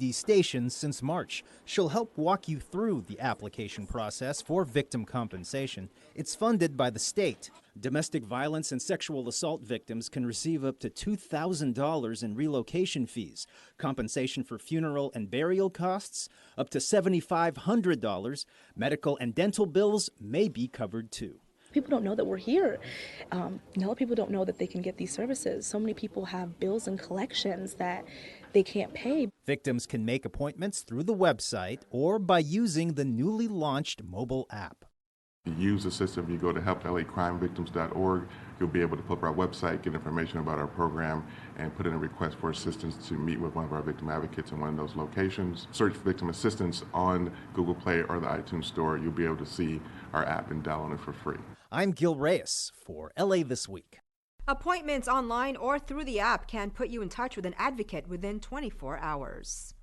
LAPD stations since March. She'll help walk you through the application process for victim compensation. It's funded by the state. Domestic violence and sexual assault victims can receive up to $2,000 in relocation fees, compensation for funeral and burial costs, up to $7,500. Medical and dental bills may be covered too. People don't know that we're here. A lot of people don't know that they can get these services. So many people have bills and collections that they can't pay. Victims can make appointments through the website or by using the newly launched mobile app. Use the system. You go to helpLACrimevictims.org. You'll be able to pull up our website, get information about our program, and put in a request for assistance to meet with one of our victim advocates in one of those locations. Search for Victim Assistance on Google Play or the iTunes Store. You'll be able to see our app and download it for free. I'm Gil Reyes for LA This Week. Appointments online or through the app can put you in touch with an advocate within 24 hours.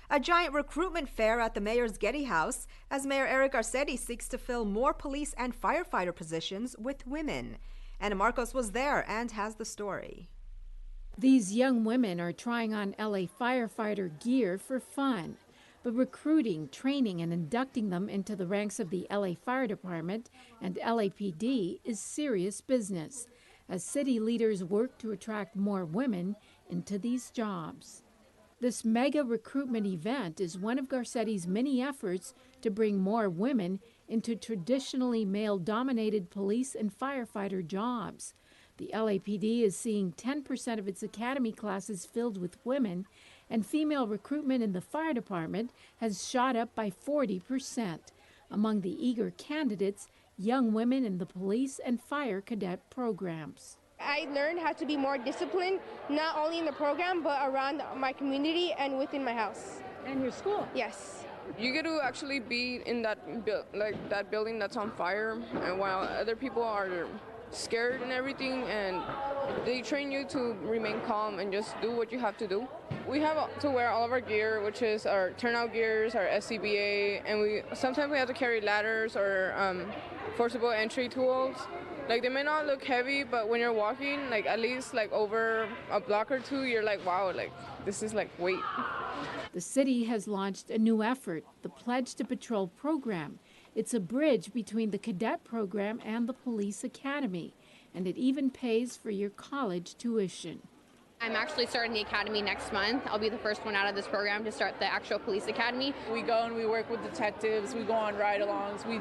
A giant recruitment fair at the mayor's Getty House as Mayor Eric Garcetti seeks to fill more police and firefighter positions with women. Anna Marcos was there and has the story. These young women are trying on LA firefighter gear for fun, but recruiting, training, and inducting them into the ranks of the LA Fire Department and LAPD is serious business, as city leaders work to attract more women into these jobs. This mega recruitment event is one of Garcetti's many efforts to bring more women into traditionally male-dominated police and firefighter jobs. The LAPD is seeing 10% of its academy classes filled with women, and female recruitment in the fire department has shot up by 40%. Among the eager candidates, young women in the police and fire cadet programs. I learned how to be more disciplined, not only in the program, but around my community and within my house. And your school? Yes. You get to actually be in that that building that's on fire, and while other people are scared and everything, and they train you to remain calm and just do what you have to do. We have to wear all of our gear, which is our turnout gears, our SCBA, and sometimes we have to carry ladders or forcible entry tools. Like, they may not look heavy, but when you're walking, like, at least, like, over a block or two, you're like, wow, like, this is, like, weight. The city has launched a new effort, the Pledge to Patrol program. It's a bridge between the cadet program and the police academy, and it even pays for your college tuition. I'm actually starting the academy next month. I'll be the first one out of this program to start the actual police academy. We go and we work with detectives, we go on ride-alongs, we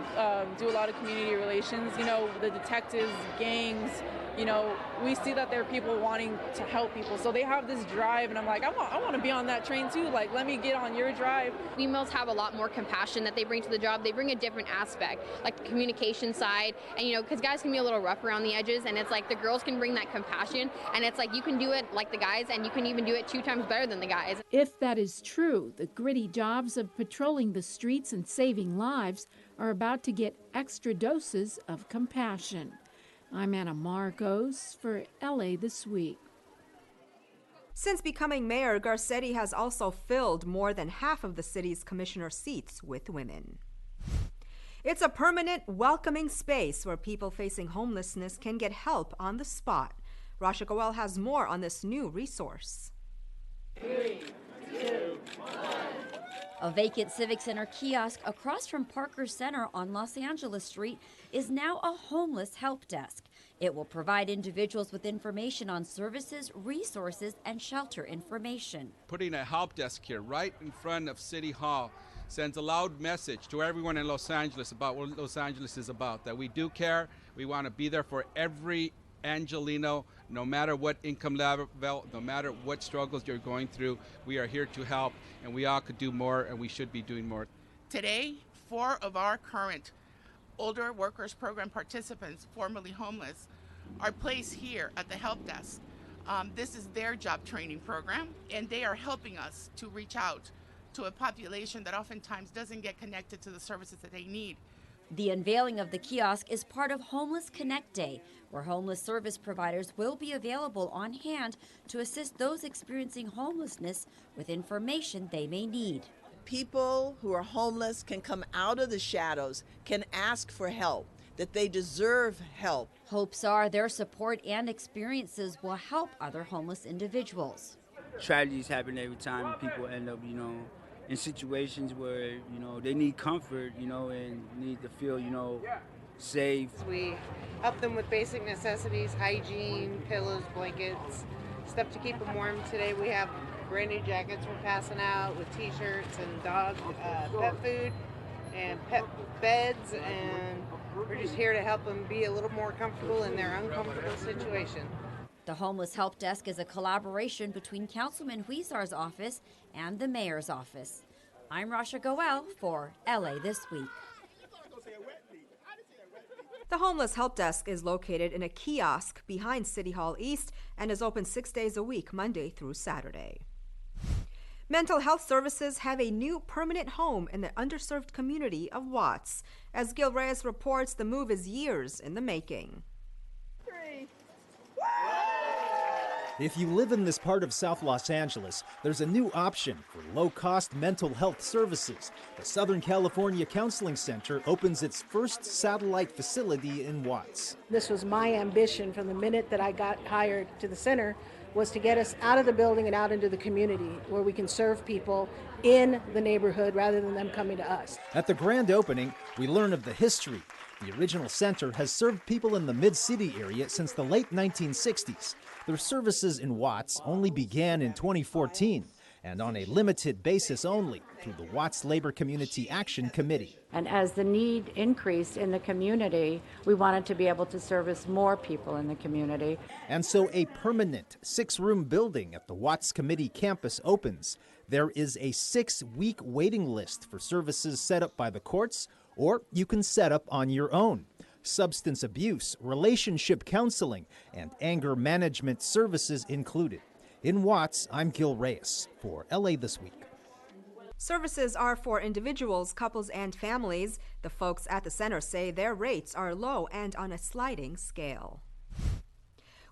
do a lot of community relations. You know, the detectives, gangs, you know, we see that there are people wanting to help people. So they have this drive, and I'm like, I want to be on that train too. Like, let me get on your drive. Females have a lot more compassion that they bring to the job. They bring a different aspect, like the communication side. And, you know, because guys can be a little rough around the edges, and it's like the girls can bring that compassion. And it's like you can do it like the guys, and you can even do it 2 times better than the guys. If that is true, the gritty jobs of patrolling the streets and saving lives are about to get extra doses of compassion. I'm Anna Marcos for LA This Week. Since becoming mayor, Garcetti has also filled more than half of the city's commissioner seats with women. It's a permanent, welcoming space where people facing homelessness can get help on the spot. Rasha Goel has more on this new resource. 3, 2, 1. A vacant Civic Center kiosk across from Parker Center on Los Angeles Street is now a homeless help desk. It will provide individuals with information on services, resources, and shelter information. Putting a help desk here right in front of City Hall sends a loud message to everyone in Los Angeles about what Los Angeles is about, that we do care. We want to be there for every Angelino, no matter what income level, no matter what struggles you're going through. We are here to help, and we all could do more, and we should be doing more. Today, 4 of our current Older Workers Program participants, formerly homeless, are placed here at the help desk. This is their job training program, and they are helping us to reach out to a population that oftentimes doesn't get connected to the services that they need. The unveiling of the kiosk is part of Homeless Connect Day, where homeless service providers will be available on hand to assist those experiencing homelessness with information they may need. People who are homeless can come out of the shadows, can ask for help, that they deserve help. Hopes are their support and experiences will help other homeless individuals. tragedies happen every time, and people end up, in situations where, they need comfort, and need to feel, safe. We help them with basic necessities, hygiene, pillows, blankets, stuff to keep them warm. Today we have brand new jackets we're passing out with t-shirts and dog pet food and pet beds, and we're just here to help them be a little more comfortable in their uncomfortable situation. The Homeless Help Desk is a collaboration between Councilman Huizar's office and the mayor's office. I'm Rasha Goel for LA This Week. The Homeless Help Desk is located in a kiosk behind City Hall East and is open 6 days a week, Monday through Saturday. Mental health services have a new permanent home in the underserved community of Watts. As Gil Reyes reports, the move is years in the making. If you live in this part of South Los Angeles, there's a new option for low-cost mental health services. The Southern California Counseling Center opens its first satellite facility in Watts. This was my ambition from the minute that I got hired to the center, was to get us out of the building and out into the community where we can serve people in the neighborhood rather than them coming to us. At the grand opening, we learn of the history. The original center has served people in the Mid-City area since the late 1960s. Their services in Watts only began in 2014 and on a limited basis only through the Watts Labor Community Action Committee. And as the need increased in the community, we wanted to be able to service more people in the community. And so a permanent 6-room building at the Watts Committee campus opens. There is a 6-week waiting list for services set up by the courts, or you can set up on your own. Substance abuse, relationship counseling, and anger management services included. In Watts, I'm Gil Reyes for LA This Week. Services are for individuals, couples, and families. The folks at the center say their rates are low and on a sliding scale.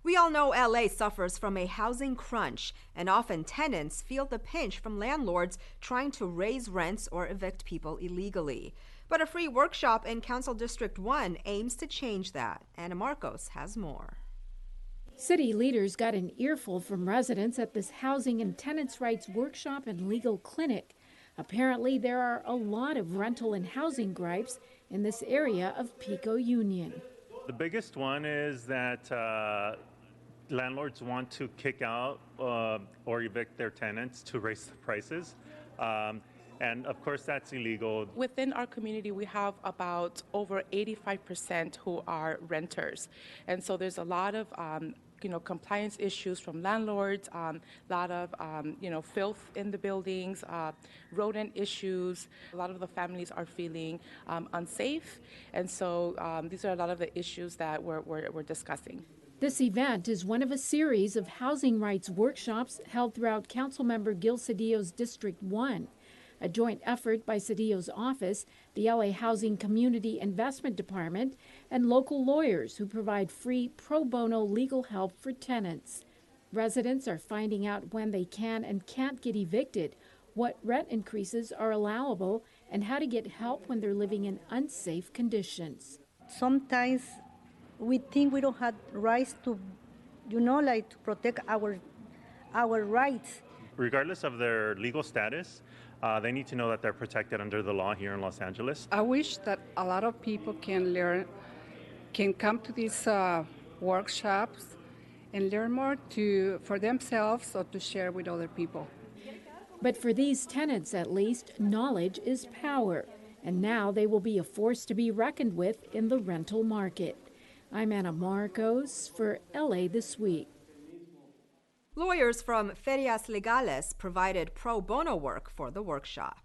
We all know LA suffers from a housing crunch, and often tenants feel the pinch from landlords trying to raise rents or evict people illegally. But a free workshop in Council District 1 aims to change that. Anna Marcos has more. City leaders got an earful from residents at this housing and tenants' rights workshop and legal clinic. Apparently, there are a lot of rental and housing gripes in this area of Pico Union. The biggest one is that landlords want to kick out or evict their tenants to raise the prices. And of course, that's illegal. Within our community, we have about over 85% who are renters. And so there's a lot of compliance issues from landlords, a lot of filth in the buildings, rodent issues. A lot of the families are feeling unsafe. And so these are a lot of the issues that we're discussing. This event is one of a series of housing rights workshops held throughout Councilmember Gil Cedillo's District 1. A joint effort by Cedillo's office, the LA Housing Community Investment Department, and local lawyers who provide free pro bono legal help for tenants. Residents are finding out when they can and can't get evicted, what rent increases are allowable, and how to get help when they're living in unsafe conditions. Sometimes we think we don't have rights to, to protect our rights. Regardless of their legal status, they need to know that they're protected under the law here in Los Angeles. I wish that a lot of people can come to these workshops and learn more for themselves or to share with other people. But for these tenants, at least, knowledge is power. And now they will be a force to be reckoned with in the rental market. I'm Anna Marcos for LA This Week. Lawyers from Ferias Legales provided pro bono work for the workshop.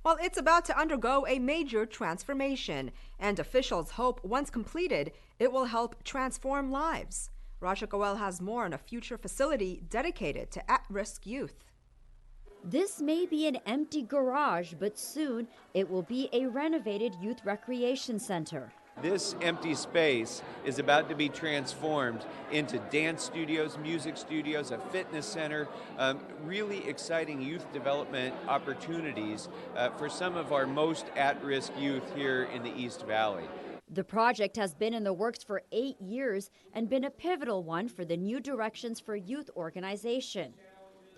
Well, it's about to undergo a major transformation, and officials hope once completed, it will help transform lives. Rasha Goel has more on a future facility dedicated to at-risk youth. This may be an empty garage, but soon it will be a renovated youth recreation center. This empty space is about to be transformed into dance studios, music studios, a fitness center, really exciting youth development opportunities for some of our most at-risk youth here in the East Valley. The project has been in the works for 8 years and been a pivotal one for the New Directions for Youth organization.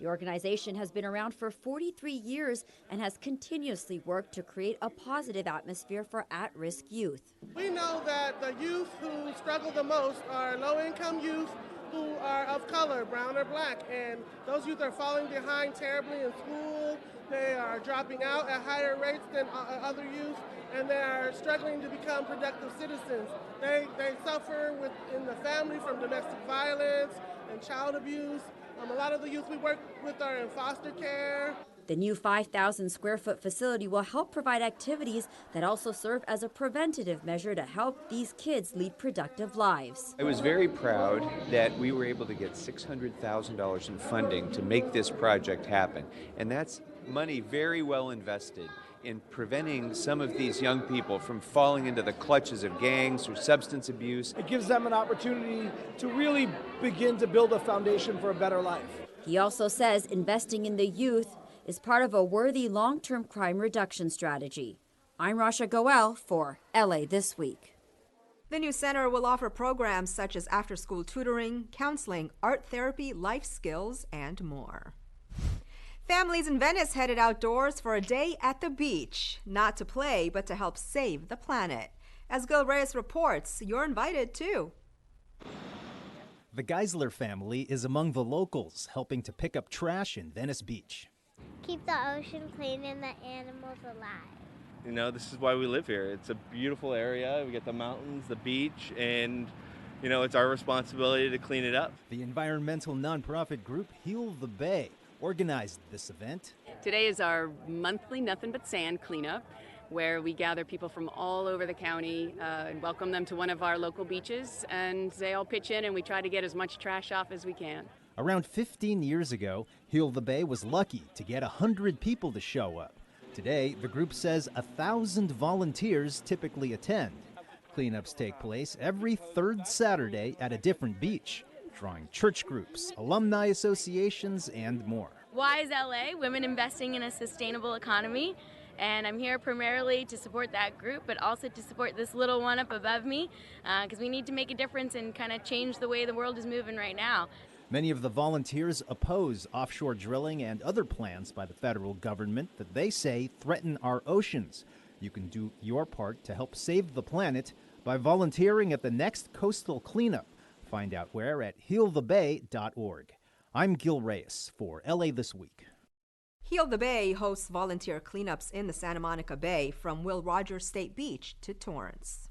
The organization has been around for 43 years and has continuously worked to create a positive atmosphere for at-risk youth. We know that the youth who struggle the most are low-income youth who are of color, brown or black, and those youth are falling behind terribly in school. They are dropping out at higher rates than other youth, and they are struggling to become productive citizens. They suffer in the family from domestic violence and child abuse. A lot of the youth we work with are in foster care. The new 5,000 square foot facility will help provide activities that also serve as a preventative measure to help these kids lead productive lives. I was very proud that we were able to get $600,000 in funding to make this project happen. And that's money very well invested in preventing some of these young people from falling into the clutches of gangs or substance abuse. It gives them an opportunity to really begin to build a foundation for a better life. He also says investing in the youth is part of a worthy long-term crime reduction strategy. I'm Rasha Goel for LA This Week. The new center will offer programs such as after-school tutoring, counseling, art therapy, life skills, and more. Families in Venice headed outdoors for a day at the beach, not to play, but to help save the planet. As Gil Reyes reports, you're invited too. The Geisler family is among the locals helping to pick up trash in Venice Beach. Keep the ocean clean and the animals alive. You know, this is why we live here. It's a beautiful area. We get the mountains, the beach, and you know, it's our responsibility to clean it up. The environmental nonprofit group Heal the Bay organized this event. Today is our monthly Nothing But Sand cleanup, where we gather people from all over the county and welcome them to one of our local beaches, and they all pitch in and we try to get as much trash off as we can. Around 15 years ago, Heal the Bay was lucky to get 100 people to show up. Today, the group says 1,000 volunteers typically attend. Cleanups take place every third Saturday at a different beach, drawing church groups, alumni associations, and more. WISE LA, Women Investing in a Sustainable Economy, and I'm here primarily to support that group, but also to support this little one up above me, because we need to make a difference and kind of change the way the world is moving right now. Many of the volunteers oppose offshore drilling and other plans by the federal government that they say threaten our oceans. You can do your part to help save the planet by volunteering at the next coastal cleanup. Find out where at healthebay.org. I'm Gil Reyes for LA This Week. Heal the Bay hosts volunteer cleanups in the Santa Monica Bay from Will Rogers State Beach to Torrance.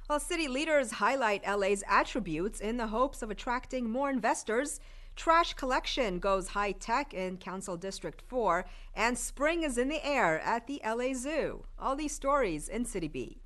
While city leaders highlight LA's attributes in the hopes of attracting more investors, trash collection goes high-tech in Council District 4, and spring is in the air at the LA Zoo. All these stories in City Beat.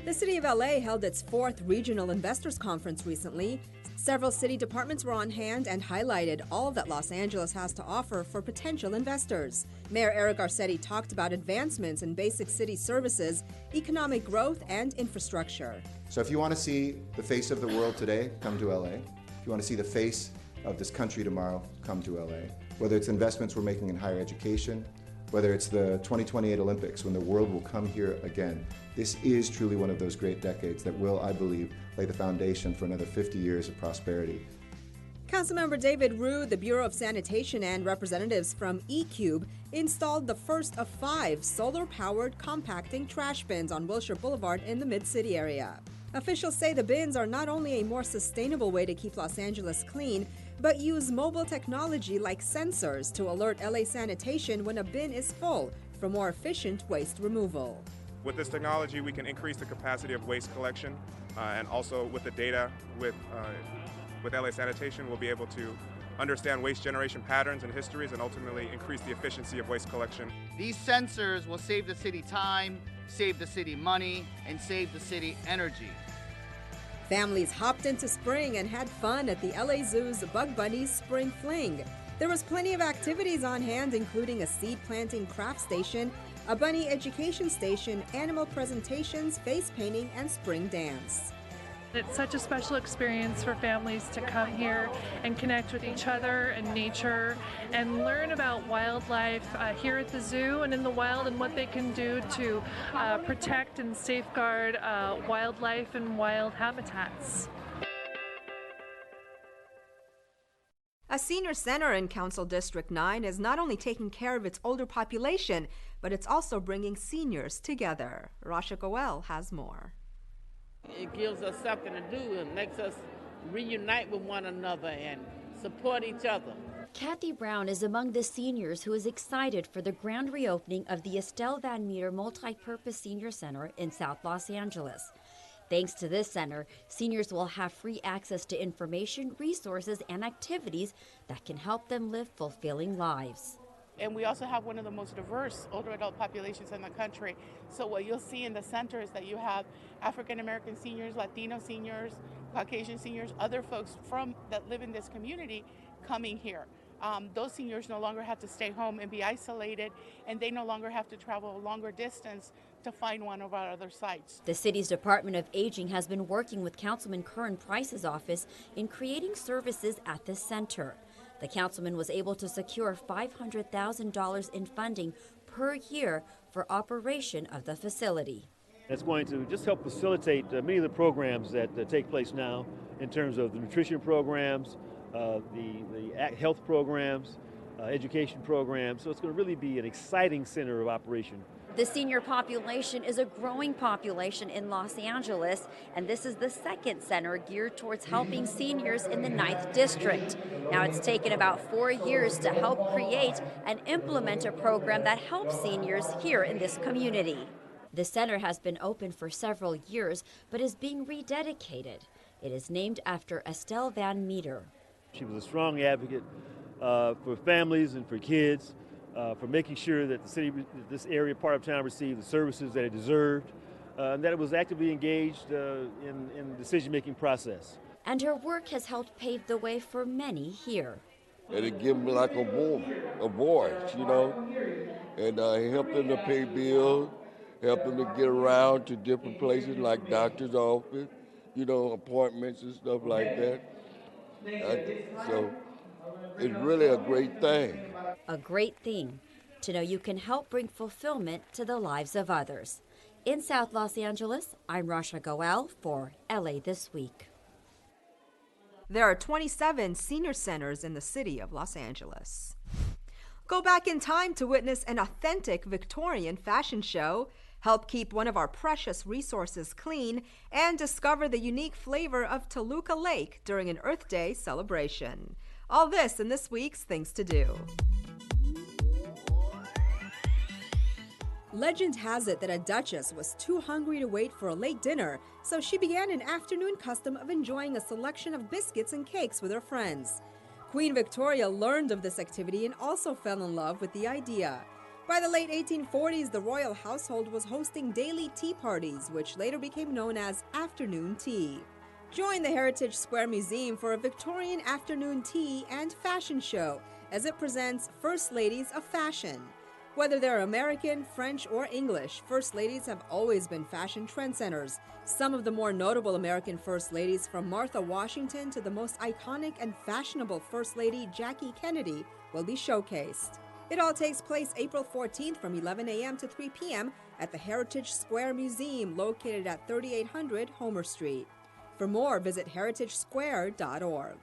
The City of LA held its 4th Regional Investors Conference recently. Several city departments were on hand and highlighted all that Los Angeles has to offer for potential investors. Mayor Eric Garcetti talked about advancements in basic city services, economic growth, and infrastructure. So if you want to see the face of the world today, come to LA. If you want to see the face of this country tomorrow, come to LA. Whether it's investments we're making in higher education, whether it's the 2028 Olympics, when the world will come here again. This is truly one of those great decades that will, I believe, lay the foundation for another 50 years of prosperity. Councilmember David Rue, the Bureau of Sanitation, and representatives from eCube installed the first of 5 solar-powered compacting trash bins on Wilshire Boulevard in the Mid-City area. Officials say the bins are not only a more sustainable way to keep Los Angeles clean, but use mobile technology like sensors to alert LA Sanitation when a bin is full for more efficient waste removal. With this technology, we can increase the capacity of waste collection, and also with the data with LA Sanitation, we'll be able to understand waste generation patterns and histories and ultimately increase the efficiency of waste collection. These sensors will save the city time, save the city money, and save the city energy. Families hopped into spring and had fun at the LA Zoo's Bug Bunny Spring Fling. There was plenty of activities on hand, including a seed planting craft station, a bunny education station, animal presentations, face painting, and spring dance. It's such a special experience for families to come here and connect with each other and nature and learn about wildlife here at the zoo and in the wild and what they can do to protect and safeguard wildlife and wild habitats. A senior center in Council District 9 is not only taking care of its older population, but it's also bringing seniors together. Rasha Goel has more. It gives us something to do and makes us reunite with one another and support each other. Kathy Brown is among the seniors who is excited for the grand reopening of the Estelle Van Meter Multi-Purpose Senior Center in South Los Angeles. Thanks to this center, seniors will have free access to information, resources, and activities that can help them live fulfilling lives. And we also have one of the most diverse older adult populations in the country. So what you'll see in the center is that you have African American seniors, Latino seniors, Caucasian seniors, other folks that live in this community coming here. Those seniors no longer have to stay home and be isolated, and they no longer have to travel a longer distance to find one of our other sites. The city's Department of Aging has been working with Councilman Curran Price's office in creating services at the center. The councilman was able to secure $500,000 in funding per year for operation of the facility. That's going to just help facilitate many of the programs that take place now in terms of the nutrition programs, the health programs, education programs. So it's going to really be an exciting center of operation. The senior population is a growing population in Los Angeles, and this is the second center geared towards helping seniors in the 9th District. Now, it's taken about 4 years to help create and implement a program that helps seniors here in this community. The center has been open for several years, but is being rededicated. It is named after Estelle Van Meter. She was a strong advocate for families and for kids, for making sure that the city, this area, part of town, received the services that it deserved, and that it was actively engaged in the decision-making process. And her work has helped pave the way for many here. And it gave them like a voice, you know, and help them to pay bills, help them to get around to different places like doctor's office, you know, appointments and stuff like that. So it's really a great thing. A great thing to know you can help bring fulfillment to the lives of others. In South Los Angeles, I'm Rasha Goel for LA This Week. There are 27 senior centers in the city of Los Angeles. Go back in time to witness an authentic Victorian fashion show, help keep one of our precious resources clean, and discover the unique flavor of Toluca Lake during an Earth Day celebration. All this in this week's Things to Do. Legend has it that a duchess was too hungry to wait for a late dinner, so she began an afternoon custom of enjoying a selection of biscuits and cakes with her friends. Queen Victoria learned of this activity and also fell in love with the idea. By the late 1840s, the royal household was hosting daily tea parties, which later became known as afternoon tea. Join the Heritage Square Museum for a Victorian afternoon tea and fashion show as it presents First Ladies of Fashion. Whether they're American, French, or English, First Ladies have always been fashion trendsetters. Some of the more notable American First Ladies, from Martha Washington to the most iconic and fashionable First Lady Jackie Kennedy, will be showcased. It all takes place April 14th from 11 a.m. to 3 p.m. at the Heritage Square Museum, located at 3800 Homer Street. For more, visit heritagesquare.org.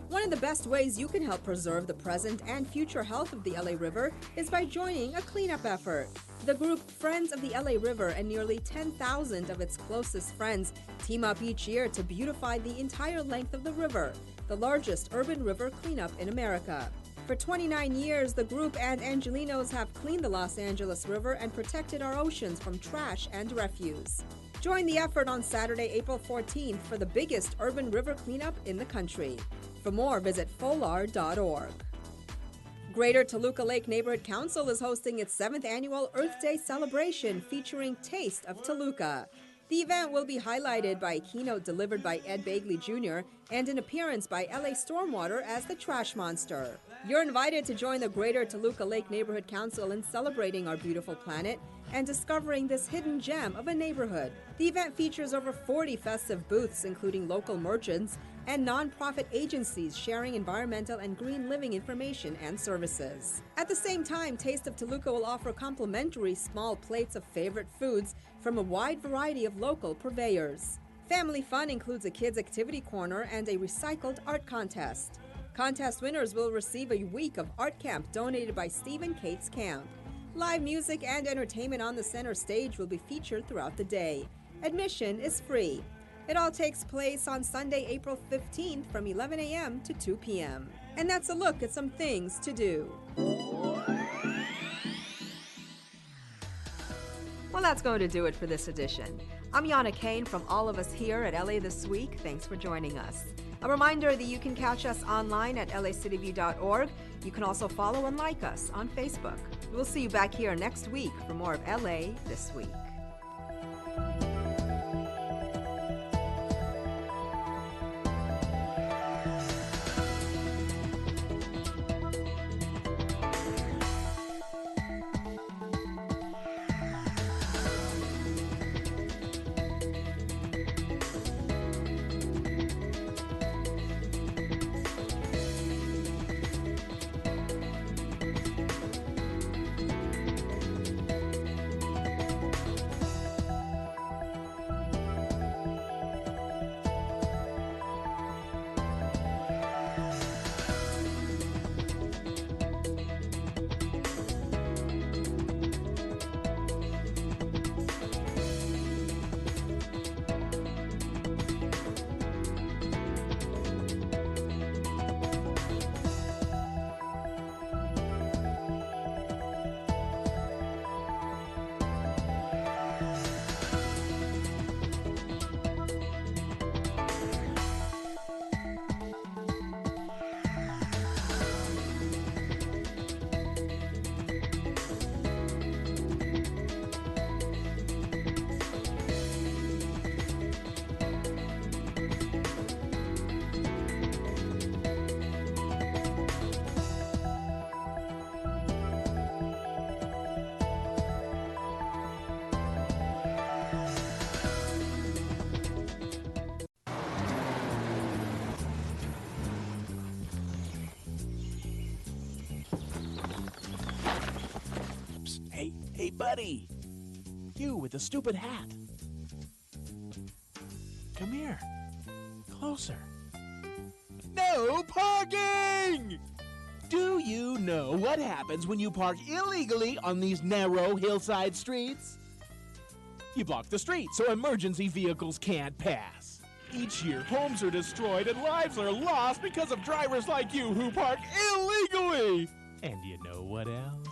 One of the best ways you can help preserve the present and future health of the LA River is by joining a cleanup effort. The group Friends of the LA River and nearly 10,000 of its closest friends team up each year to beautify the entire length of the river, the largest urban river cleanup in America. For 29 years, the group and Angelinos have cleaned the Los Angeles River and protected our oceans from trash and refuse. Join the effort on Saturday, April 14th for the biggest urban river cleanup in the country. For more, visit folar.org. Greater Toluca Lake Neighborhood Council is hosting its 7th annual Earth Day celebration featuring Taste of Toluca. The event will be highlighted by a keynote delivered by Ed Begley Jr. and an appearance by LA Stormwater as the Trash Monster. You're invited to join the Greater Toluca Lake Neighborhood Council in celebrating our beautiful planet and discovering this hidden gem of a neighborhood. The event features over 40 festive booths, including local merchants and nonprofit agencies sharing environmental and green living information and services. At the same time, Taste of Toluca will offer complimentary small plates of favorite foods from a wide variety of local purveyors. Family fun includes a kids' activity corner and a recycled art contest. Contest winners will receive a week of art camp donated by Steve and Kate's Camp. Live music and entertainment on the center stage will be featured throughout the day. Admission is free. It all takes place on Sunday, April 15th from 11 a.m. to 2 p.m. And that's a look at some things to do. Well, that's going to do it for this edition. I'm Yana Kane from all of us here at LA This Week. Thanks for joining us. A reminder that you can catch us online at lacityview.org. You can also follow and like us on Facebook. We'll see you back here next week for more of LA This Week. Hey, buddy! You with the stupid hat. Come here. Closer. No parking! Do you know what happens when you park illegally on these narrow hillside streets? You block the street so emergency vehicles can't pass. Each year, homes are destroyed and lives are lost because of drivers like you who park illegally! And you know what else?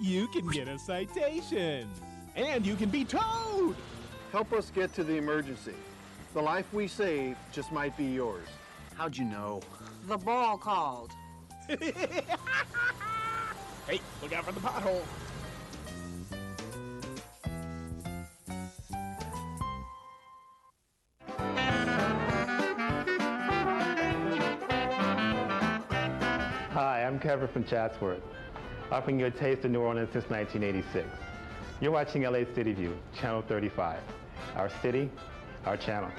You can get a citation. And you can be towed. Help us get to the emergency. The life we save just might be yours. How'd you know? The ball called. Hey, look out for the pothole. Hi, I'm Kevin from Chatsworth, offering you a taste of New Orleans since 1986. You're watching LA City View, Channel 35. Our city, our channel.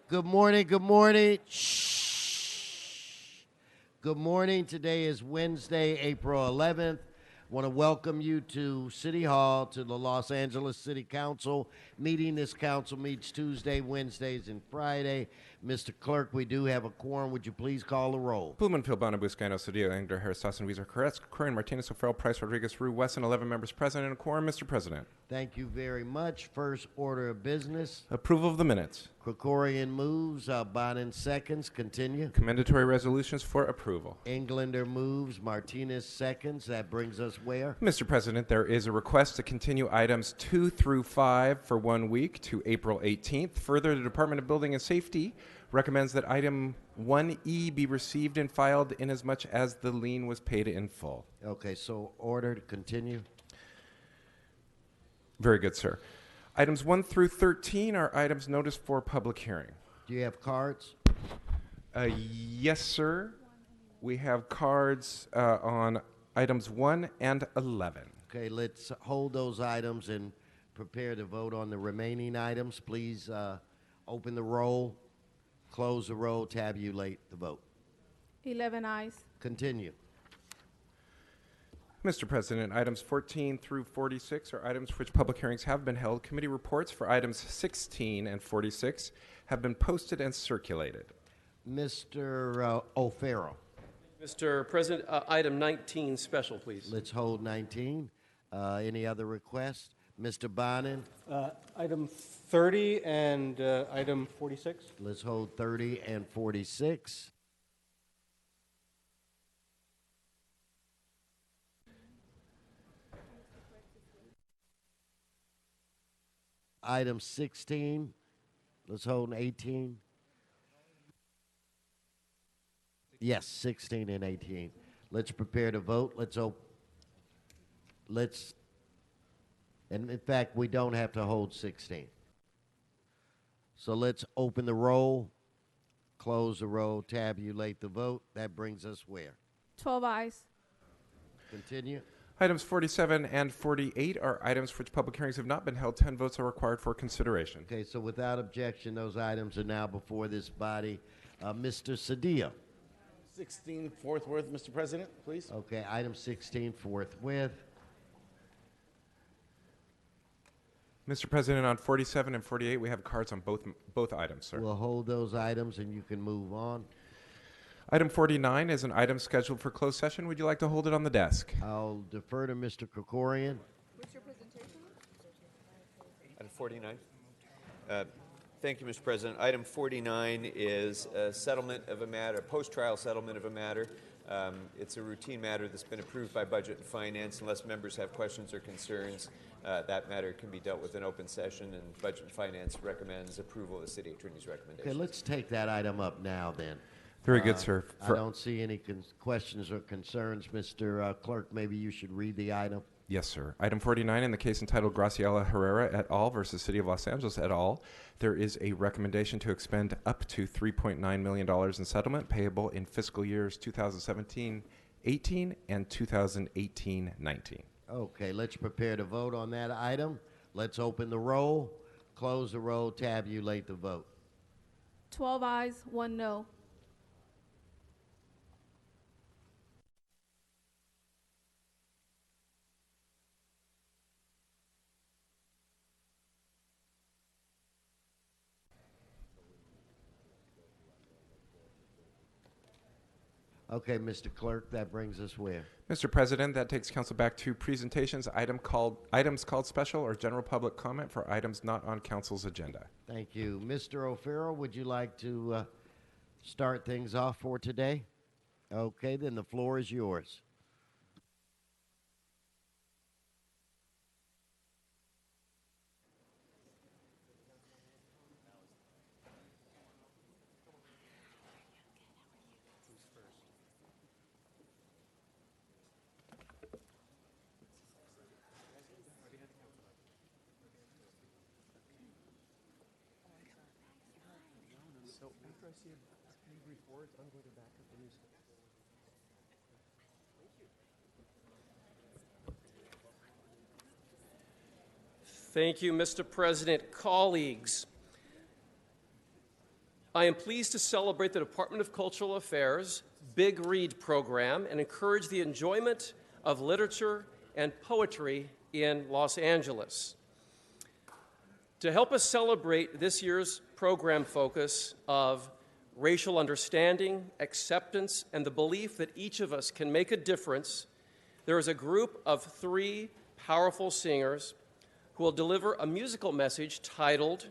Good morning, good morning. Shh. Good morning. Today is Wednesday, April 11th. I want to welcome you to City Hall, to the Los Angeles City Council meeting. This council meets Tuesday, Wednesdays, and Friday. Mr. Clerk, we do have a quorum. Would you please call the roll? Blumenfield, Bonner, Buscaino, Cedillo, Engler, Harris, Dawson, Weezer, Carets, Curran, Martinez, O'Farrell, Price, Rodriguez, Rue, Wesson, 11 members present, and a quorum, Mr. President. Thank you very much. First order of business. Approval of the minutes. Krikorian moves. Bonin seconds. Continue. Commendatory resolutions for approval. Englander moves. Martinez seconds. That brings us where? Mr. President, there is a request to continue items 2 through 5 for 1 week to April 18th. Further, the Department of Building and Safety recommends that item 1E be received and filed inasmuch as the lien was paid in full. Okay, so order to continue. Very good, sir. Items 1 through 13 are items noticed for public hearing. Do you have cards? Yes, sir. We have cards on items 1 and 11. Okay, let's hold those items and prepare to vote on the remaining items. Please open the roll, close the roll, tabulate the vote. 11 ayes. Continue. Mr. President, items 14 through 46 are items for which public hearings have been held. Committee reports for items 16 and 46 have been posted and circulated. Mr. O'Farrell. Mr. President, item 19 special, please. Let's hold 19. Any other requests? Mr. Bonin. Item 30 and item 46. Let's hold 30 and 46. Item 16. Let's hold 18. Yes, 16 and 18. Let's prepare to vote. And in fact, we don't have to hold 16. So let's open the roll, close the roll, tabulate the vote. That brings us where? 12 ayes. Continue. Items 47 and 48 are items for which public hearings have not been held. 10 votes are required for consideration. Okay, so without objection, those items are now before this body. Mr. Cedillo. 16 forthwith, Mr. President, please. Okay, item 16 forthwith. Mr. President, on 47 and 48, we have cards on both items, sir. We'll hold those items and you can move on. Item 49 is an item scheduled for closed session. Would you like to hold it on the desk? I'll defer to Mr. Krikorian. What's your presentation? Item 49. Thank you, Mr. President. Item 49 is a settlement of a matter, a post-trial settlement of a matter. It's a routine matter that's been approved by Budget and Finance. Unless members have questions or concerns, that matter can be dealt with in open session, and Budget and Finance recommends approval of the City Attorney's recommendation. Okay, let's take that item up now then. Very good, sir. I don't see any questions or concerns. Mr. Clerk, maybe you should read the item. Yes, sir. Item 49 in the case entitled Graciela Herrera et al. Versus City of Los Angeles et al. There is a recommendation to expend up to $3.9 million in settlement payable in fiscal years 2017-18 and 2018-19. Okay, let's prepare to vote on that item. Let's open the roll, close the roll, tabulate the vote. 12 ayes, 1 no. Okay, Mr. Clerk, that brings us where? Mr. President, that takes council back to presentations, items called special or general public comment for items not on council's agenda. Thank you. Mr. O'Farrell, would you like to start things off for today? Okay, then the floor is yours. So after I see a report, I'm going to back up the newspaper. Thank you, Mr. President. Colleagues, I am pleased to celebrate the Department of Cultural Affairs' Big Read program and encourage the enjoyment of literature and poetry in Los Angeles. To help us celebrate this year's program focus of racial understanding, acceptance, and the belief that each of us can make a difference, there is a group of 3 powerful singers who will deliver a musical message titled,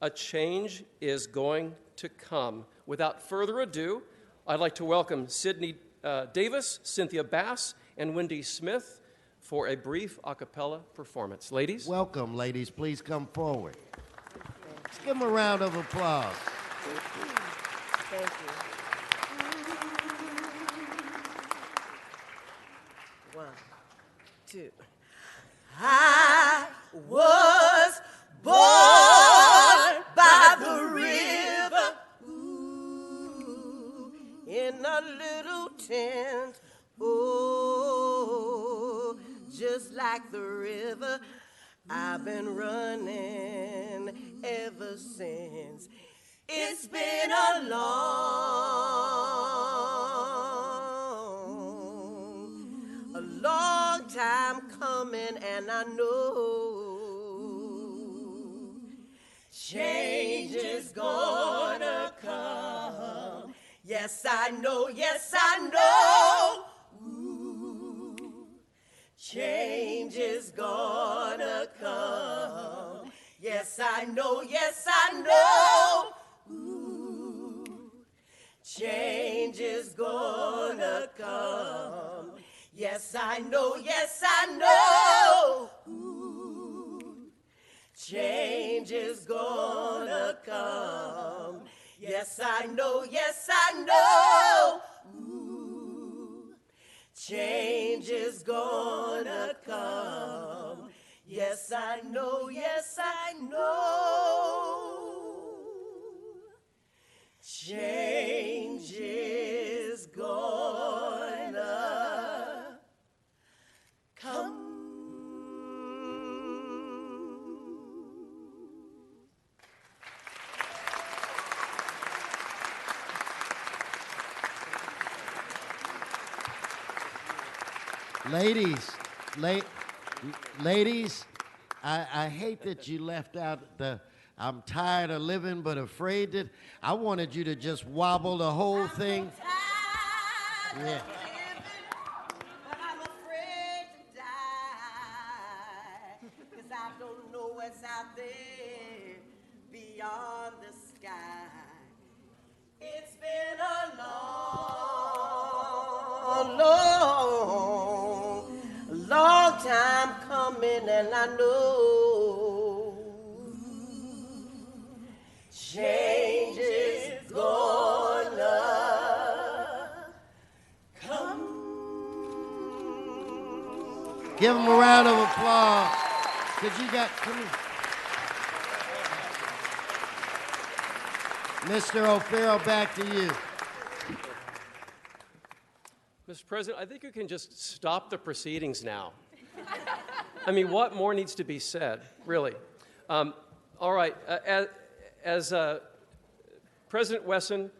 "A Change is Going to Come." Without further ado, I'd like to welcome Sydney Davis, Cynthia Bass, and Wendy Smith for a brief a cappella performance. Ladies? Welcome, ladies. Please come forward. Let's give them a round of applause. Thank you. 1, 2. I was born by the river, ooh, in a little tent, oh, just like the river. I've been running ever since. It's been a long time coming, and I know change is gonna come. Yes, I know, yes, I know. Ooh, change is gonna come. Yes, I know, yes, I know. Ooh, change is gonna come. Yes, I know, yes, I know. Ooh, change is gonna come. Yes, I know, yes, I know. Ooh, change is gonna come. Yes, I know, yes, I know. Change is gonna come. Ladies, I hate that you left out the "I'm tired of living but afraid to." I wanted you to just wobble the whole thing. Yeah. But I'm afraid to die, 'cause I don't know what's out there beyond the sky. It's been a long time coming, and I know change is gonna come. Give them a round of applause. Because you got, come here. Mr. O'Farrell, back to you. Mr. President, I think you can just stop the proceedings now. I mean, what more needs to be said, really? All right, as President Wesson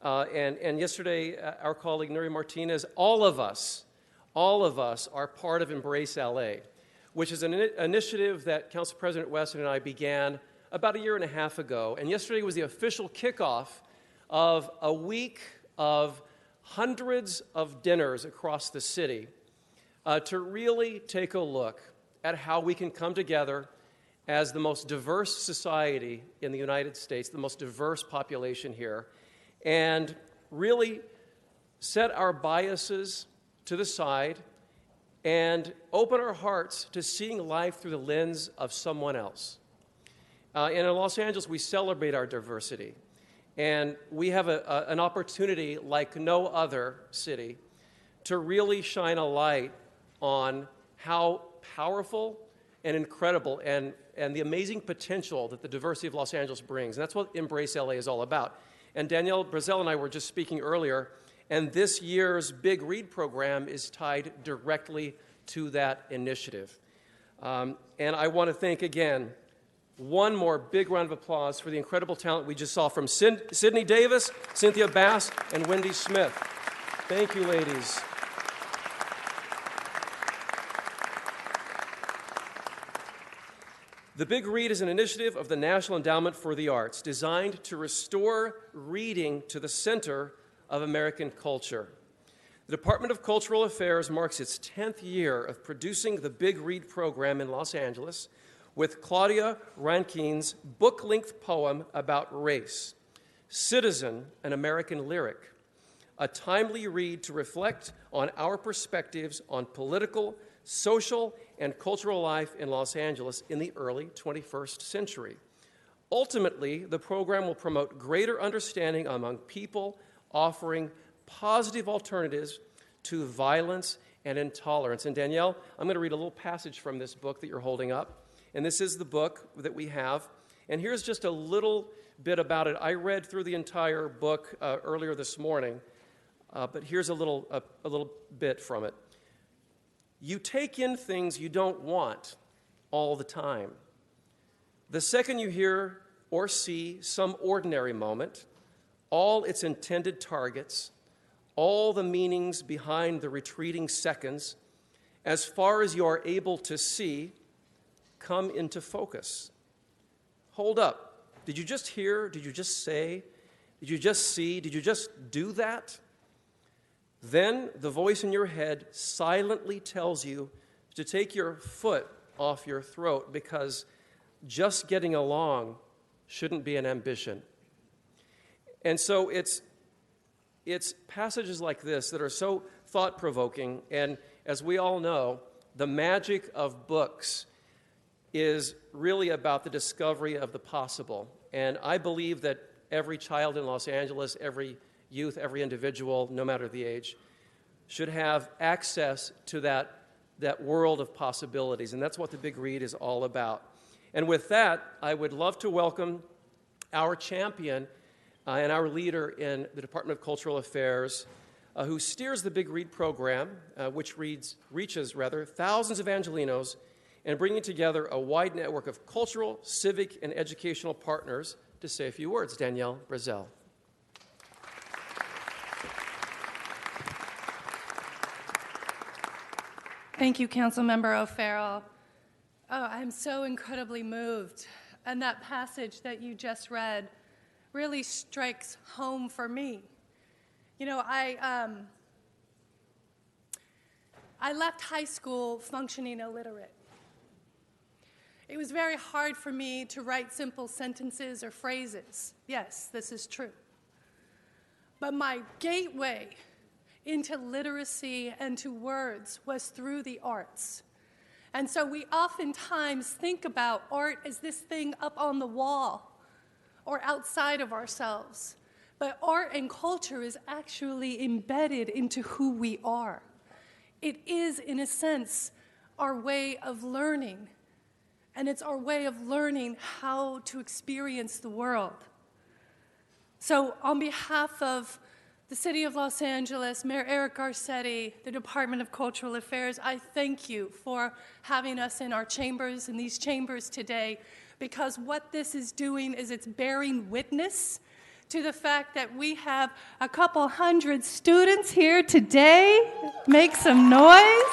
and yesterday our colleague Nuri Martinez, all of us are part of Embrace LA, which is an initiative that Council President Wesson and I began about a year and a half ago. And yesterday was the official kickoff of a week of hundreds of dinners across the city to really take a look at how we can come together as the most diverse society in the United States, the most diverse population here, and really set our biases to the side and open our hearts to seeing life through the lens of someone else. And in Los Angeles, we celebrate our diversity. And we have an opportunity like no other city to really shine a light on how powerful and incredible and the amazing potential that the diversity of Los Angeles brings. And that's what Embrace LA is all about. And Danielle Brazel and I were just speaking earlier, and this year's Big Read program is tied directly to that initiative. And I want to thank again one more big round of applause for the incredible talent we just saw from Sydney Davis, Cynthia Bass, and Wendy Smith. Thank you, ladies. The Big Read is an initiative of the National Endowment for the Arts designed to restore reading to the center of American culture. The Department of Cultural Affairs marks its 10th year of producing the Big Read program in Los Angeles with Claudia Rankine's book-length poem about race, Citizen, an American Lyric, a timely read to reflect on our perspectives on political, social, and cultural life in Los Angeles in the early 21st century. Ultimately, the program will promote greater understanding among people, offering positive alternatives to violence and intolerance. And Danielle, I'm going to read a little passage from this book that you're holding up. And this is the book that we have. And here's just a little bit about it. I read through the entire book earlier this morning, but here's a little bit from it. You take in things you don't want all the time. The second you hear or see some ordinary moment, all its intended targets, all the meanings behind the retreating seconds, as far as you are able to see, come into focus. Hold up. Did you just hear? Did you just say? Did you just see? Did you just do that? Then the voice in your head silently tells you to take your foot off your throat because just getting along shouldn't be an ambition. And so it's passages like this that are so thought-provoking, and as we all know, the magic of books is really about the discovery of the possible. And I believe that every child in Los Angeles, every youth, every individual, no matter the age, should have access to that world of possibilities. And that's what the Big Read is all about. And with that, I would love to welcome our champion and our leader in the Department of Cultural Affairs, who steers the Big Read program, which reaches thousands of Angelenos and bringing together a wide network of cultural, civic, and educational partners to say a few words. Danielle Brazel. Thank you, Councilmember O'Farrell. Oh, I'm so incredibly moved. And that passage that you just read really strikes home for me. You know, I left high school functioning illiterate. It was very hard for me to write simple sentences or phrases. Yes, this is true. But my gateway into literacy and to words was through the arts. And so we oftentimes think about art as this thing up on the wall or outside of ourselves. But art and culture is actually embedded into who we are. It is, in a sense, our way of learning. And it's our way of learning how to experience the world. So on behalf of the City of Los Angeles, Mayor Eric Garcetti, the Department of Cultural Affairs, I thank you for having us in our chambers, in these chambers today, because what this is doing is it's bearing witness to the fact that we have a couple hundred students here today. Make some noise.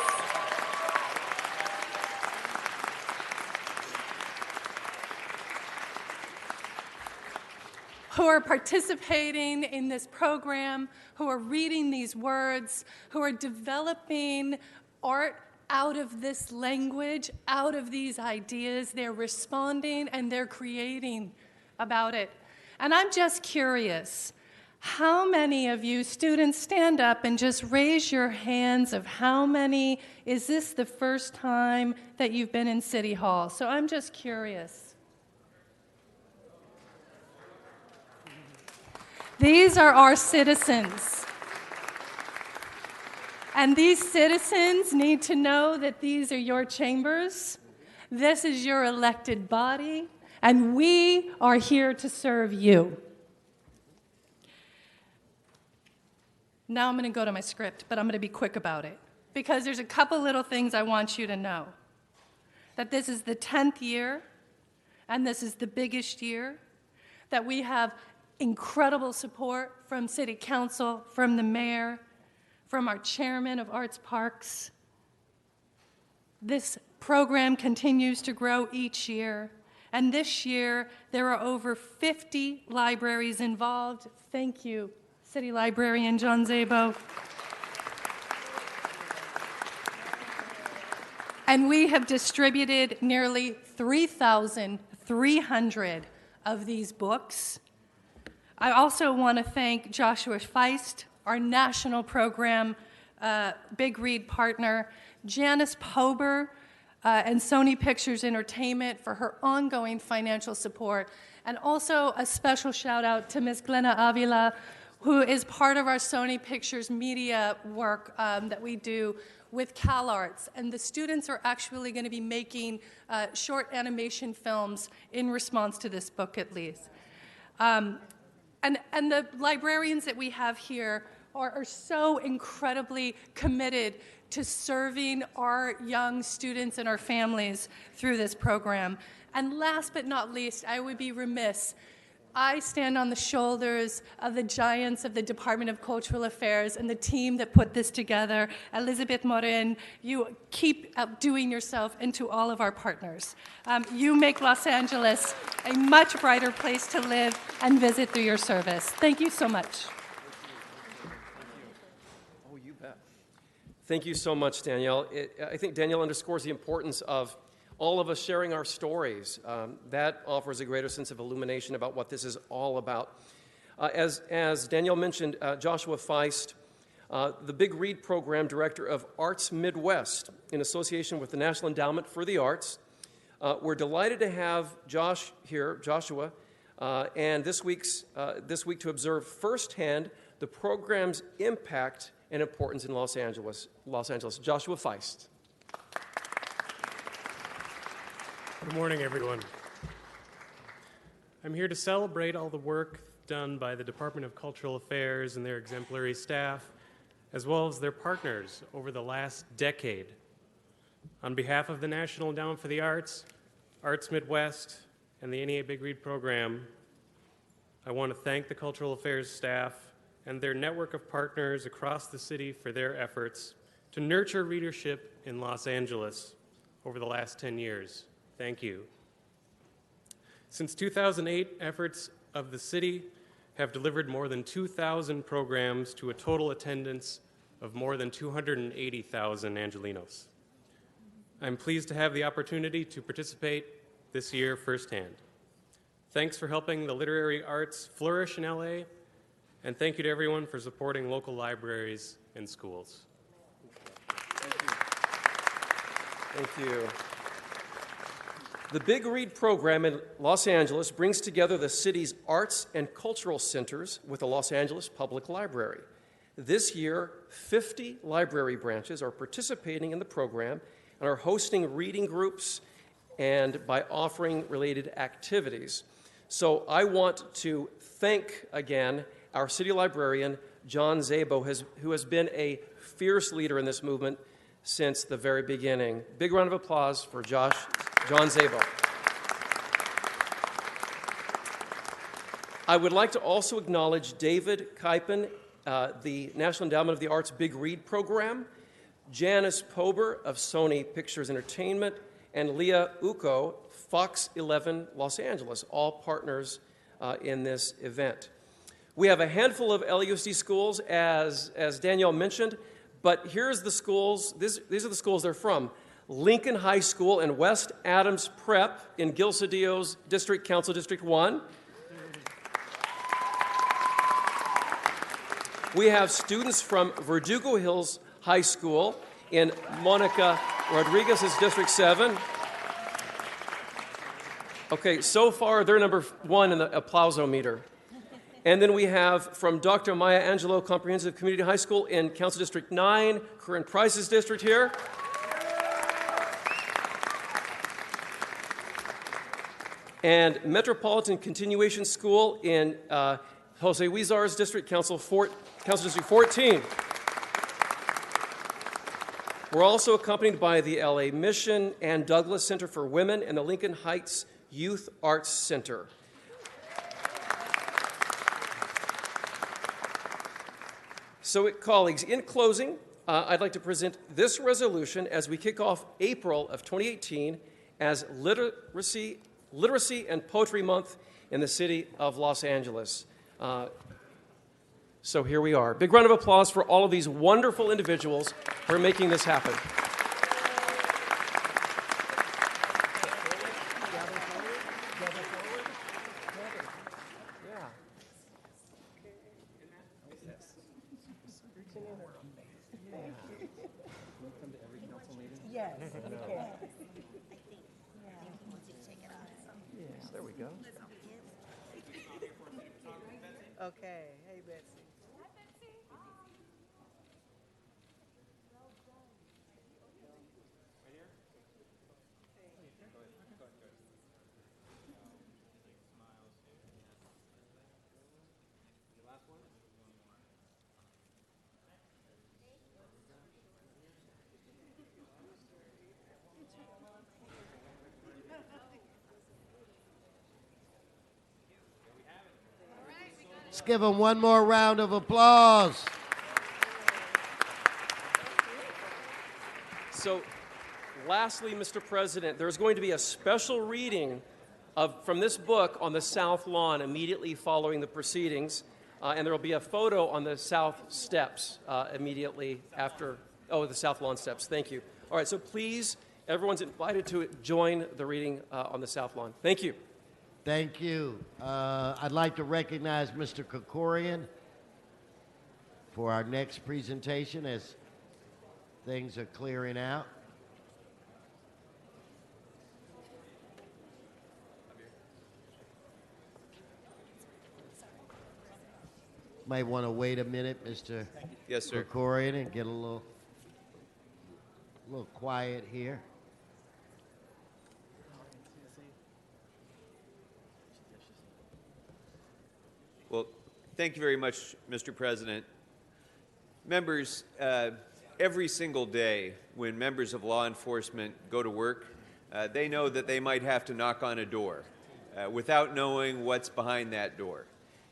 Who are participating in this program, who are reading these words, who are developing art out of this language, out of these ideas. They're responding and they're creating about it. And I'm just curious, how many of you students stand up and just raise your hands of how many, is this the first time that you've been in City Hall? So I'm just curious. These are our citizens. And these citizens need to know that these are your chambers. This is your elected body, and we are here to serve you. Now I'm going to go to my script, but I'm going to be quick about it, because there's a couple little things I want you to know. That this is the 10th year, and this is the biggest year, that we have incredible support from City Council, from the Mayor, from our Chairman of Arts Parks. This program continues to grow each year, and this year there are over 50 libraries involved. Thank you, City Librarian John Szabo. And we have distributed nearly 3,300 of these books. I also want to thank Joshua Feist, our national program Big Read partner, Janice Pober, and Sony Pictures Entertainment for her ongoing financial support. And also a special shout out to Ms. Glenna Avila, who is part of our Sony Pictures media work that we do with CalArts. And the students are actually going to be making short animation films in response to this book, at least. And the librarians that we have here are so incredibly committed to serving our young students and our families through this program. And last but not least, I would be remiss. I stand on the shoulders of the giants of the Department of Cultural Affairs and the team that put this together. Elizabeth Morin, you keep outdoing yourself, and to all of our partners. You make Los Angeles a much brighter place to live and visit through your service. Thank you so much. Oh, you bet. Thank you so much, Danielle. I think Danielle underscores the importance of all of us sharing our stories. That offers a greater sense of illumination about what this is all about. As Danielle mentioned, Joshua Feist, the Big Read Program Director of Arts Midwest, in association with the National Endowment for the Arts. We're delighted to have Joshua, and this week to observe firsthand the program's impact and importance in Los Angeles. Joshua Feist. Good morning, everyone. I'm here to celebrate all the work done by the Department of Cultural Affairs and their exemplary staff, as well as their partners over the last decade. On behalf of the National Endowment for the Arts, Arts Midwest, and the NEA Big Read program, I want to thank the Cultural Affairs staff and their network of partners across the city for their efforts to nurture readership in Los Angeles over the last 10 years. Thank you. Since 2008, efforts of the city have delivered more than 2,000 programs to a total attendance of more than 280,000 Angelinos. I'm pleased to have the opportunity to participate this year firsthand. Thanks for helping the literary arts flourish in LA, and thank you to everyone for supporting local libraries and schools. Thank you. The Big Read program in Los Angeles brings together the city's arts and cultural centers with the Los Angeles Public Library. This year, 50 library branches are participating in the program and are hosting reading groups and by offering related activities. So I want to thank again our city librarian, John Szabo, who has been a fierce leader in this movement since the very beginning. Big round of applause for John Szabo. I would like to also acknowledge David Kipen, the National Endowment of the Arts Big Read program, Janice Pober of Sony Pictures Entertainment, and Leah Uko, Fox 11 Los Angeles, all partners in this event. We have a handful of LAUSD schools, as Danielle mentioned, but here's the schools. These are the schools they're from. Lincoln High School and West Adams Prep in Gil Cedillo's District Council, District 1. We have students from Verdugo Hills High School in Monica Rodriguez's District 7. Okay, so far they're number 1 in the applausometer. And then we have from Dr. Maya Angelou Comprehensive Community High School in Council District 9, Corinne Price's district here. And Metropolitan Continuation School in Jose Huizar's district, Council District 14. We're also accompanied by the LA Mission and Douglas Center for Women and the Lincoln Heights Youth Arts Center. So, colleagues, in closing, I'd like to present this resolution as we kick off April of 2018 as Literacy and Poetry Month in the city of Los Angeles. So here we are. Big round of applause for all of these wonderful individuals for making this happen. Yes, you can. Yes, there we go. Okay, hey Betsy. Let's give them one more round of applause. So, lastly, Mr. President, there's going to be a special reading from this book on the South Lawn immediately following the proceedings, and there will be a photo on the South Steps immediately after. Oh, the South Lawn steps. Thank you. All right, so please, everyone's invited to join the reading on the South Lawn. Thank you. Thank you. I'd like to recognize Mr. Krikorian for our next presentation as things are clearing out. Might want to wait a minute, Mr. Yes, sir. Krikorian, and get a little quiet here. Well, thank you very much, Mr. President. Members, every single day when members of law enforcement go to work, they know that they might have to knock on a door without knowing what's behind that door.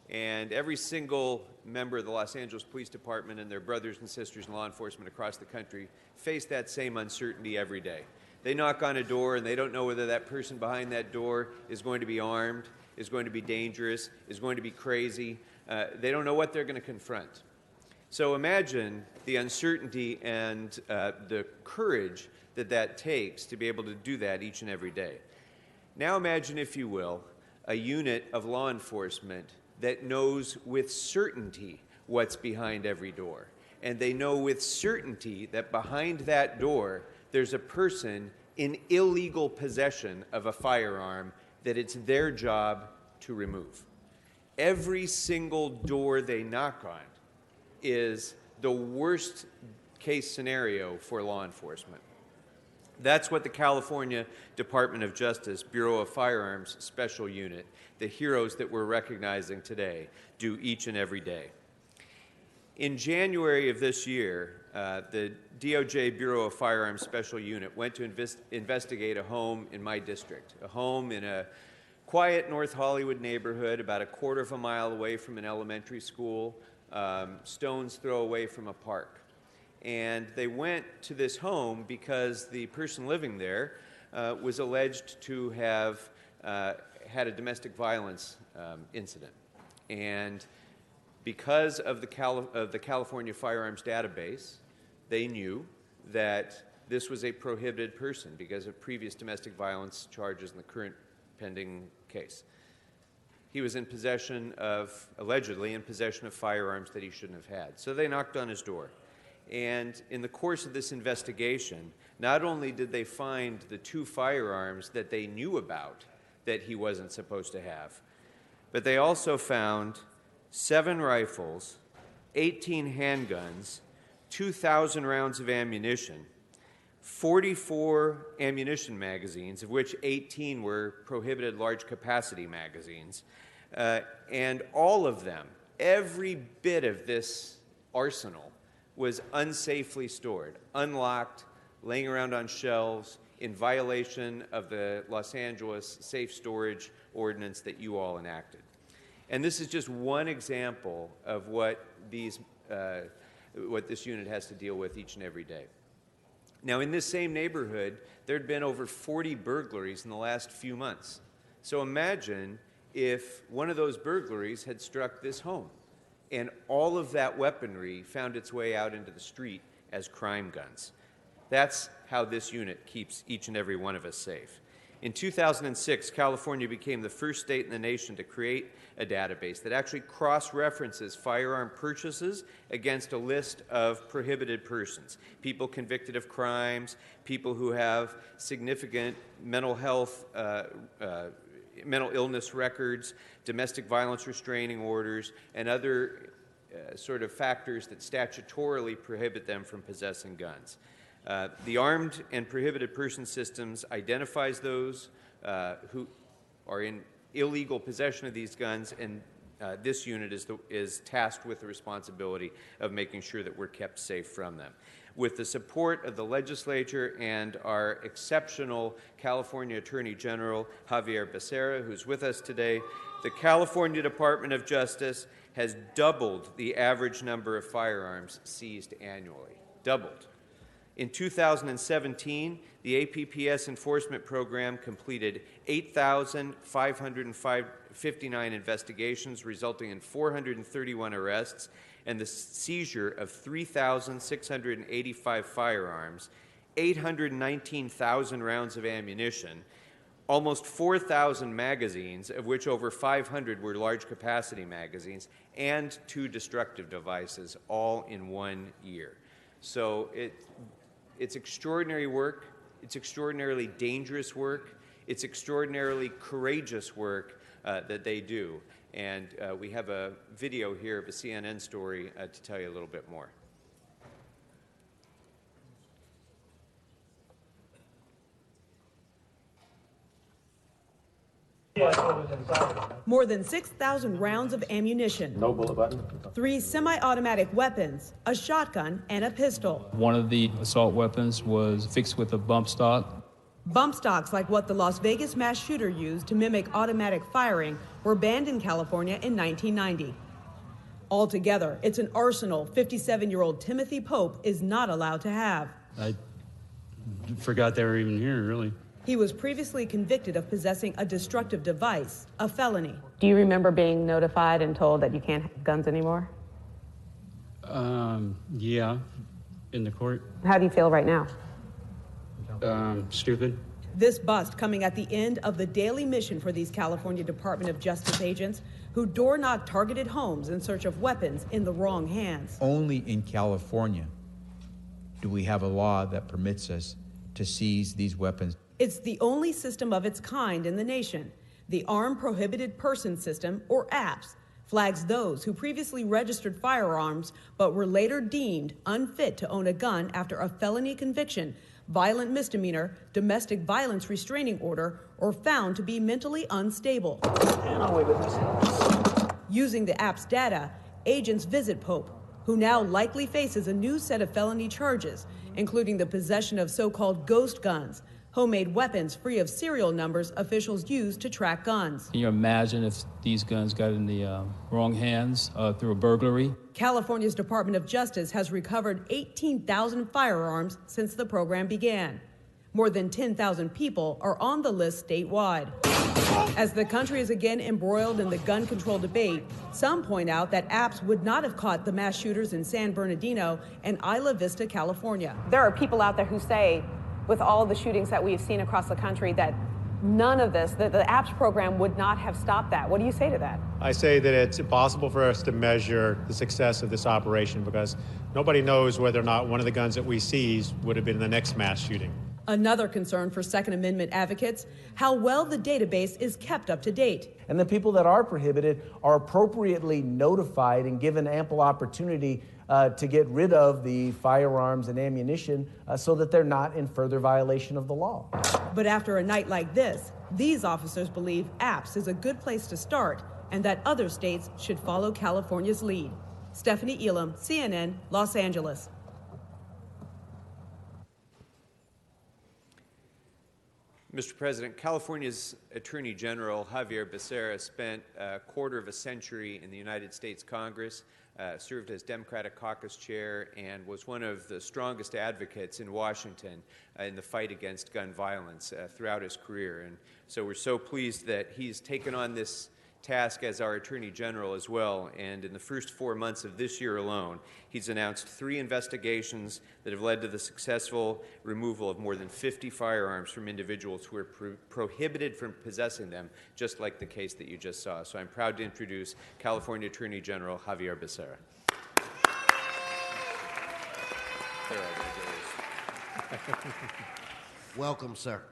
And every single member of the Los Angeles Police Department and their brothers and sisters in law enforcement across the country face that same uncertainty every day. They knock on a door and they don't know whether that person behind that door is going to be armed, is going to be dangerous, is going to be crazy. They don't know what they're going to confront. So imagine the uncertainty and the courage that that takes to be able to do that each and every day. Now imagine, if you will, a unit of law enforcement that knows with certainty what's behind every door. And they know with certainty that behind that door there's a person in illegal possession of a firearm that it's their job to remove. Every single door they knock on is the worst case scenario for law enforcement. That's what the California Department of Justice Bureau of Firearms Special Unit, the heroes that we're recognizing today, do each and every day. In January of this year, the DOJ Bureau of Firearms Special Unit went to investigate a home in my district, a home in a quiet North Hollywood neighborhood about a quarter of a mile away from an elementary school, stone's throw away from a park. And they went to this home because the person living there was alleged to have had a domestic violence incident. And because of the California Firearms Database, they knew that this was a prohibited person because of previous domestic violence charges in the current pending case. He was in possession of, allegedly in possession of firearms that he shouldn't have had. So they knocked on his door. And in the course of this investigation, not only did they find the 2 firearms that they knew about that he wasn't supposed to have, but they also found 7 rifles, 18 handguns, 2,000 rounds of ammunition, 44 ammunition magazines, of which 18 were prohibited large capacity magazines, and all of them, every bit of this arsenal was unsafely stored, unlocked, laying around on shelves, in violation of the Los Angeles Safe Storage Ordinance that you all enacted. And this is just one example of what this unit has to deal with each and every day. Now, in this same neighborhood, there had been over 40 burglaries in the last few months. So imagine if one of those burglaries had struck this home, and all of that weaponry found its way out into the street as crime guns. That's how this unit keeps each and every one of us safe. In 2006, California became the first state in the nation to create a database that actually cross-references firearm purchases against a list of prohibited persons, people convicted of crimes, people who have significant mental health, mental illness records, domestic violence restraining orders, and other sort of factors that statutorily prohibit them from possessing guns. The Armed and Prohibited Person Systems identifies those who are in illegal possession of these guns, and this unit is tasked with the responsibility of making sure that we're kept safe from them. With the support of the legislature and our exceptional California Attorney General, Javier Becerra, who's with us today, the California Department of Justice has doubled the average number of firearms seized annually. Doubled. In 2017, the APPS enforcement program completed 8,559 investigations, resulting in 431 arrests and the seizure of 3,685 firearms, 819,000 rounds of ammunition, almost 4,000 magazines, of which over 500 were large capacity magazines, and 2 destructive devices, all in 1 year. So it's extraordinary work. It's extraordinarily dangerous work. It's extraordinarily courageous work that they do. And we have a video here of a CNN story to tell you a little bit more. More than 6,000 rounds of ammunition. No bullet button. 3 semi-automatic weapons, a shotgun, and a pistol. One of the assault weapons was fixed with a bump stock. Bump stocks, like what the Las Vegas mass shooter used to mimic automatic firing, were banned in California in 1990. Altogether, it's an arsenal 57-year-old Timothy Pope is not allowed to have. I forgot they were even here, really. He was previously convicted of possessing a destructive device, a felony. Do you remember being notified and told that you can't have guns anymore? Yeah, in the court. How do you feel right now? Stupid. This bust coming at the end of the daily mission for these California Department of Justice agents who door-knock targeted homes in search of weapons in the wrong hands. Only in California do we have a law that permits us to seize these weapons. It's the only system of its kind in the nation. The Armed Prohibited Person System, or APPS, flags those who previously registered firearms but were later deemed unfit to own a gun after a felony conviction, violent misdemeanor, domestic violence restraining order, or found to be mentally unstable. Using the APPS data, agents visit Pope, who now likely faces a new set of felony charges, including the possession of so-called ghost guns, homemade weapons free of serial numbers officials use to track guns. Can you imagine if these guns got in the wrong hands through a burglary? California's Department of Justice has recovered 18,000 firearms since the program began. More than 10,000 people are on the list statewide. As the country is again embroiled in the gun control debate, some point out that APPS would not have caught the mass shooters in San Bernardino and Isla Vista, California. There are people out there who say, with all of the shootings that we've seen across the country, that none of this, the APPS program would not have stopped that. What do you say to that? I say that it's impossible for us to measure the success of this operation because nobody knows whether or not one of the guns that we seized would have been in the next mass shooting. Another concern for Second Amendment advocates, how well the database is kept up to date. And the people that are prohibited are appropriately notified and given ample opportunity to get rid of the firearms and ammunition so that they're not in further violation of the law. But after a night like this, these officers believe APPS is a good place to start and that other states should follow California's lead. Stephanie Elam, CNN, Los Angeles. Mr. President, California's Attorney General Javier Becerra spent a quarter of a century in the United States Congress, served as Democratic Caucus Chair, and was one of the strongest advocates in Washington in the fight against gun violence throughout his career. And so we're so pleased that he's taken on this task as our Attorney General as well, and in the first 4 months of this year alone, he's announced 3 investigations that have led to the successful removal of more than 50 firearms from individuals who are prohibited from possessing them, just like the case that you just saw. So I'm proud to introduce California Attorney General Javier Becerra. Welcome, sir.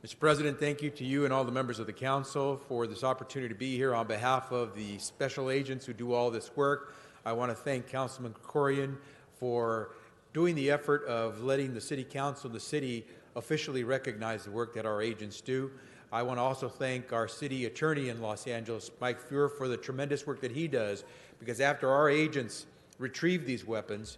Mr. President, thank you to you and all the members of the council for this opportunity to be here on behalf of the special agents who do all this work. I want to thank Councilman Krikorian for doing the effort of letting the city council, the city, officially recognize the work that our agents do. I want to also thank our city attorney in Los Angeles, Mike Fuhr, for the tremendous work that he does, because after our agents retrieve these weapons,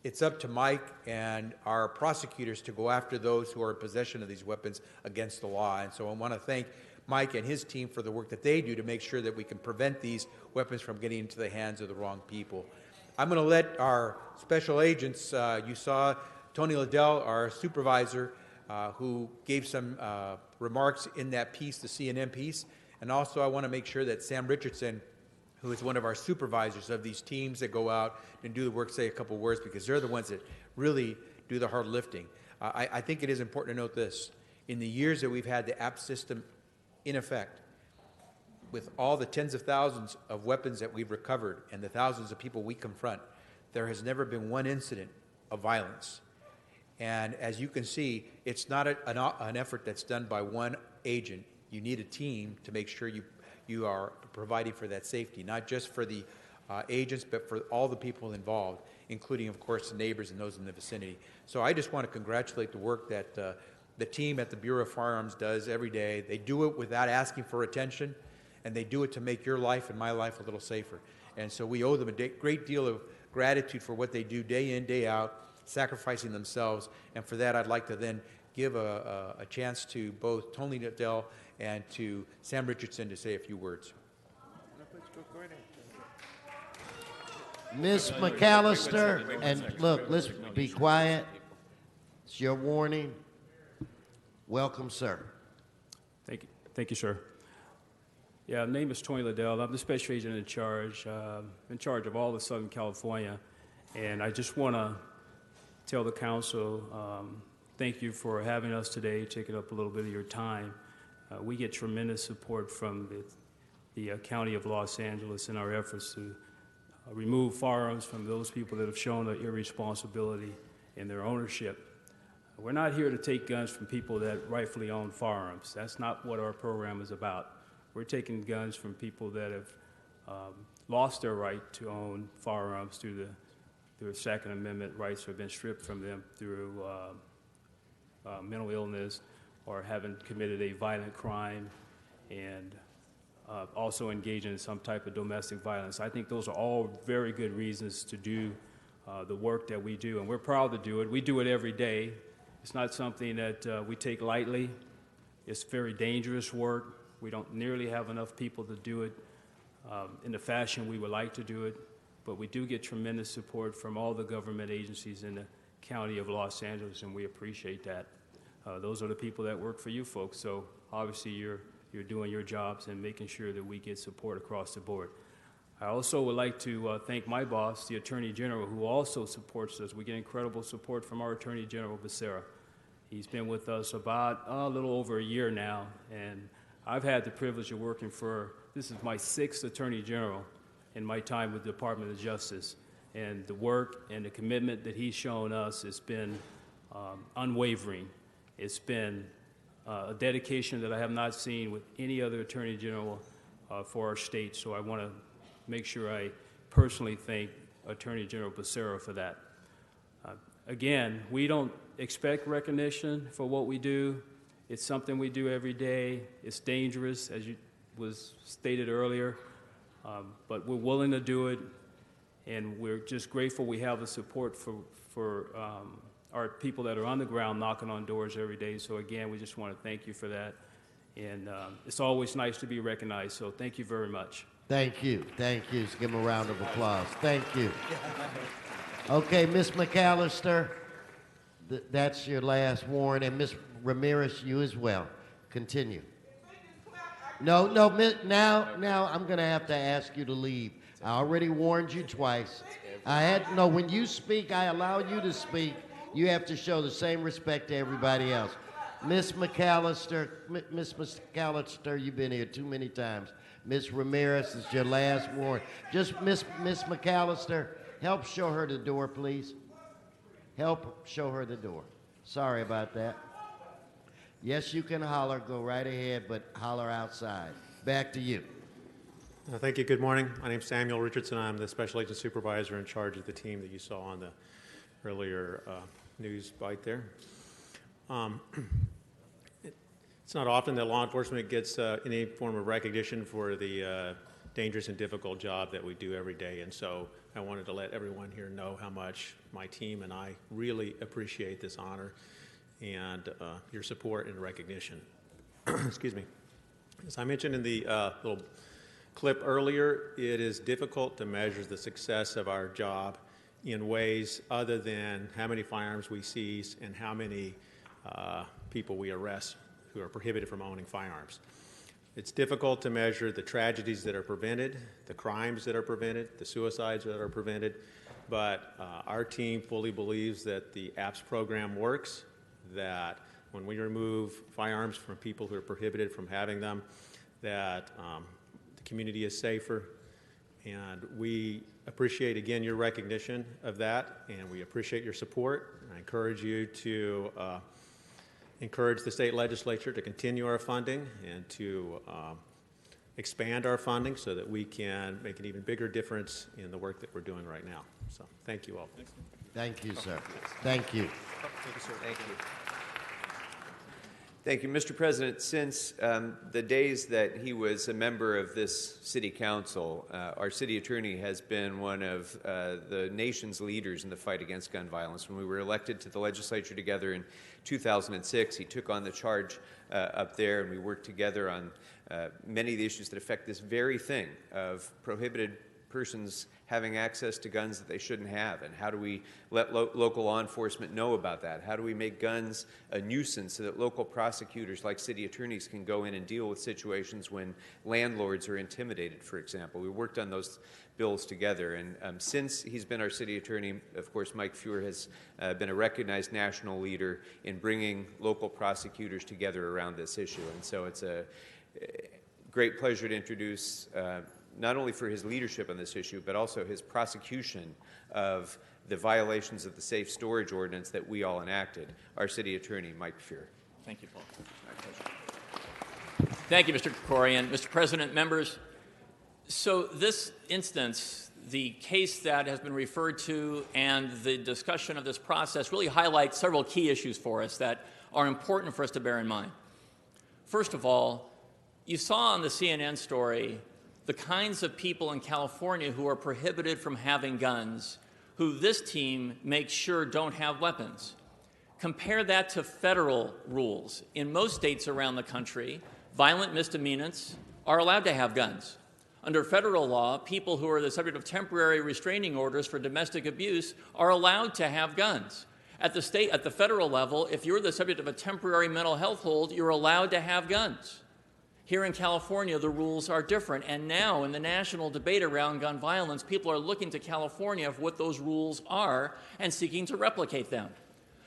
it's up to Mike and our prosecutors to go after those who are in possession of these weapons against the law. And so I want to thank Mike and his team for the work that they do to make sure that we can prevent these weapons from getting into the hands of the wrong people. I'm going to let our special agents, you saw Tony Liddell, our supervisor, who gave some remarks in that piece, the CNN piece. And also I want to make sure that Sam Richardson, who is one of our supervisors of these teams that go out and do the work, say a couple words, because they're the ones that really do the hard lifting. I think it is important to note this. In the years that we've had the app system in effect, with all the tens of thousands of weapons that we've recovered and the thousands of people we confront, there has never been one incident of violence. And as you can see, it's not an effort that's done by one agent. You need a team to make sure you are providing for that safety, not just for the agents, but for all the people involved, including, of course, the neighbors and those in the vicinity. So I just want to congratulate the work that the team at the Bureau of Firearms does every day. They do it without asking for attention, and they do it to make your life and my life a little safer. And so we owe them a great deal of gratitude for what they do day in, day out, sacrificing themselves. And for that, I'd like to then give a chance to both Tony Liddell and to Sam Richardson to say a few words. Ms. McAllister, and look, let's be quiet. It's your warning. Welcome, sir. Thank you, sir. Yeah, my name is Tony Liddell. I'm the special agent in charge of all of Southern California. And I just want to tell the council, thank you for having us today, taking up a little bit of your time. We get tremendous support from the County of Los Angeles in our efforts to remove firearms from those people that have shown an irresponsibility in their ownership. We're not here to take guns from people that rightfully own firearms. That's not what our program is about. We're taking guns from people that have lost their right to own firearms through the Second Amendment rights have been stripped from them through mental illness or having committed a violent crime and also engaging in some type of domestic violence. I think those are all very good reasons to do the work that we do, and we're proud to do it. We do it every day. It's not something that we take lightly. It's very dangerous work. We don't nearly have enough people to do it in the fashion we would like to do it, but we do get tremendous support from all the government agencies in the County of Los Angeles, and we appreciate that. Those are the people that work for you folks, so obviously you're doing your jobs and making sure that we get support across the board. I also would like to thank my boss, the Attorney General, who also supports us. We get incredible support from our Attorney General, Becerra. He's been with us about a little over a year now, and I've had the privilege of working this is my 6th Attorney General in my time with the Department of Justice. And the work and the commitment that he's shown us has been unwavering. It's been a dedication that I have not seen with any other Attorney General for our state, so I want to make sure I personally thank Attorney General Becerra for that. Again, we don't expect recognition for what we do. It's something we do every day. It's dangerous, as was stated earlier, but we're willing to do it, and we're just grateful we have the support for our people that are on the ground knocking on doors every day. So again, we just want to thank you for that. And it's always nice to be recognized, so thank you very much. Thank you. Thank you. Let's give him a round of applause. Thank you. Okay, Ms. McAllister, that's your last warrant, and Ms. Ramirez, you as well. Continue. No, now I'm going to have to ask you to leave. I already warned you twice. When you speak, I allow you to speak. You have to show the same respect to everybody else. Ms. McAllister, you've been here too many times. Ms. Ramirez is your last warrant. Just Ms. McAllister, help show her the door, please. Help show her the door. Sorry about that. Yes, you can holler. Go right ahead, but holler outside. Back to you. Thank you. Good morning. My name is Samuel Richardson. I'm the Special Agent Supervisor in charge of the team that you saw on the earlier news bite there. It's not often that law enforcement gets any form of recognition for the dangerous and difficult job that we do every day, and so I wanted to let everyone here know how much my team and I really appreciate this honor and your support and recognition. Excuse me. As I mentioned in the little clip earlier, it is difficult to measure the success of our job in ways other than how many firearms we seize and how many people we arrest who are prohibited from owning firearms. It's difficult to measure the tragedies that are prevented, the crimes that are prevented, the suicides that are prevented, but our team fully believes that the APPS program works, that when we remove firearms from people who are prohibited from having them, that the community is safer, and we appreciate, again, your recognition of that, and we appreciate your support. I encourage you to encourage the state legislature to continue our funding and to expand our funding so that we can make an even bigger difference in the work that we're doing right now. So thank you all. Thank you, sir. Thank you. Thank you, sir. Thank you. Thank you, Mr. President. Since the days that he was a member of this city council, our city attorney has been one of the nation's leaders in the fight against gun violence. When we were elected to the legislature together in 2006, he took on the charge up there, and we worked together on many of the issues that affect this very thing of prohibited persons having access to guns that they shouldn't have, and how do we let local law enforcement know about that? How do we make guns a nuisance so that local prosecutors like city attorneys can go in and deal with situations when landlords are intimidated, for example? We worked on those bills together, and since he's been our city attorney, of course, Mike Feuer has been a recognized national leader in bringing local prosecutors together around this issue, and so it's a great pleasure to introduce not only for his leadership on this issue, but also his prosecution of the violations of the safe storage ordinance that we all enacted, our city attorney, Mike Feuer. Thank you, Paul. My pleasure. Thank you, Mr. Krikorian. Mr. President, members, so this instance, the case that has been referred to and the discussion of this process really highlights several key issues for us that are important for us to bear in mind. First of all, you saw on the CNN story the kinds of people in California who are prohibited from having guns, who this team makes sure don't have weapons. Compare that to federal rules. In most states around the country, violent misdemeanants are allowed to have guns. Under federal law, people who are the subject of temporary restraining orders for domestic abuse are allowed to have guns. At the federal level, if you're the subject of a temporary mental health hold, you're allowed to have guns. Here in California, the rules are different, and now in the national debate around gun violence, people are looking to California for what those rules are and seeking to replicate them.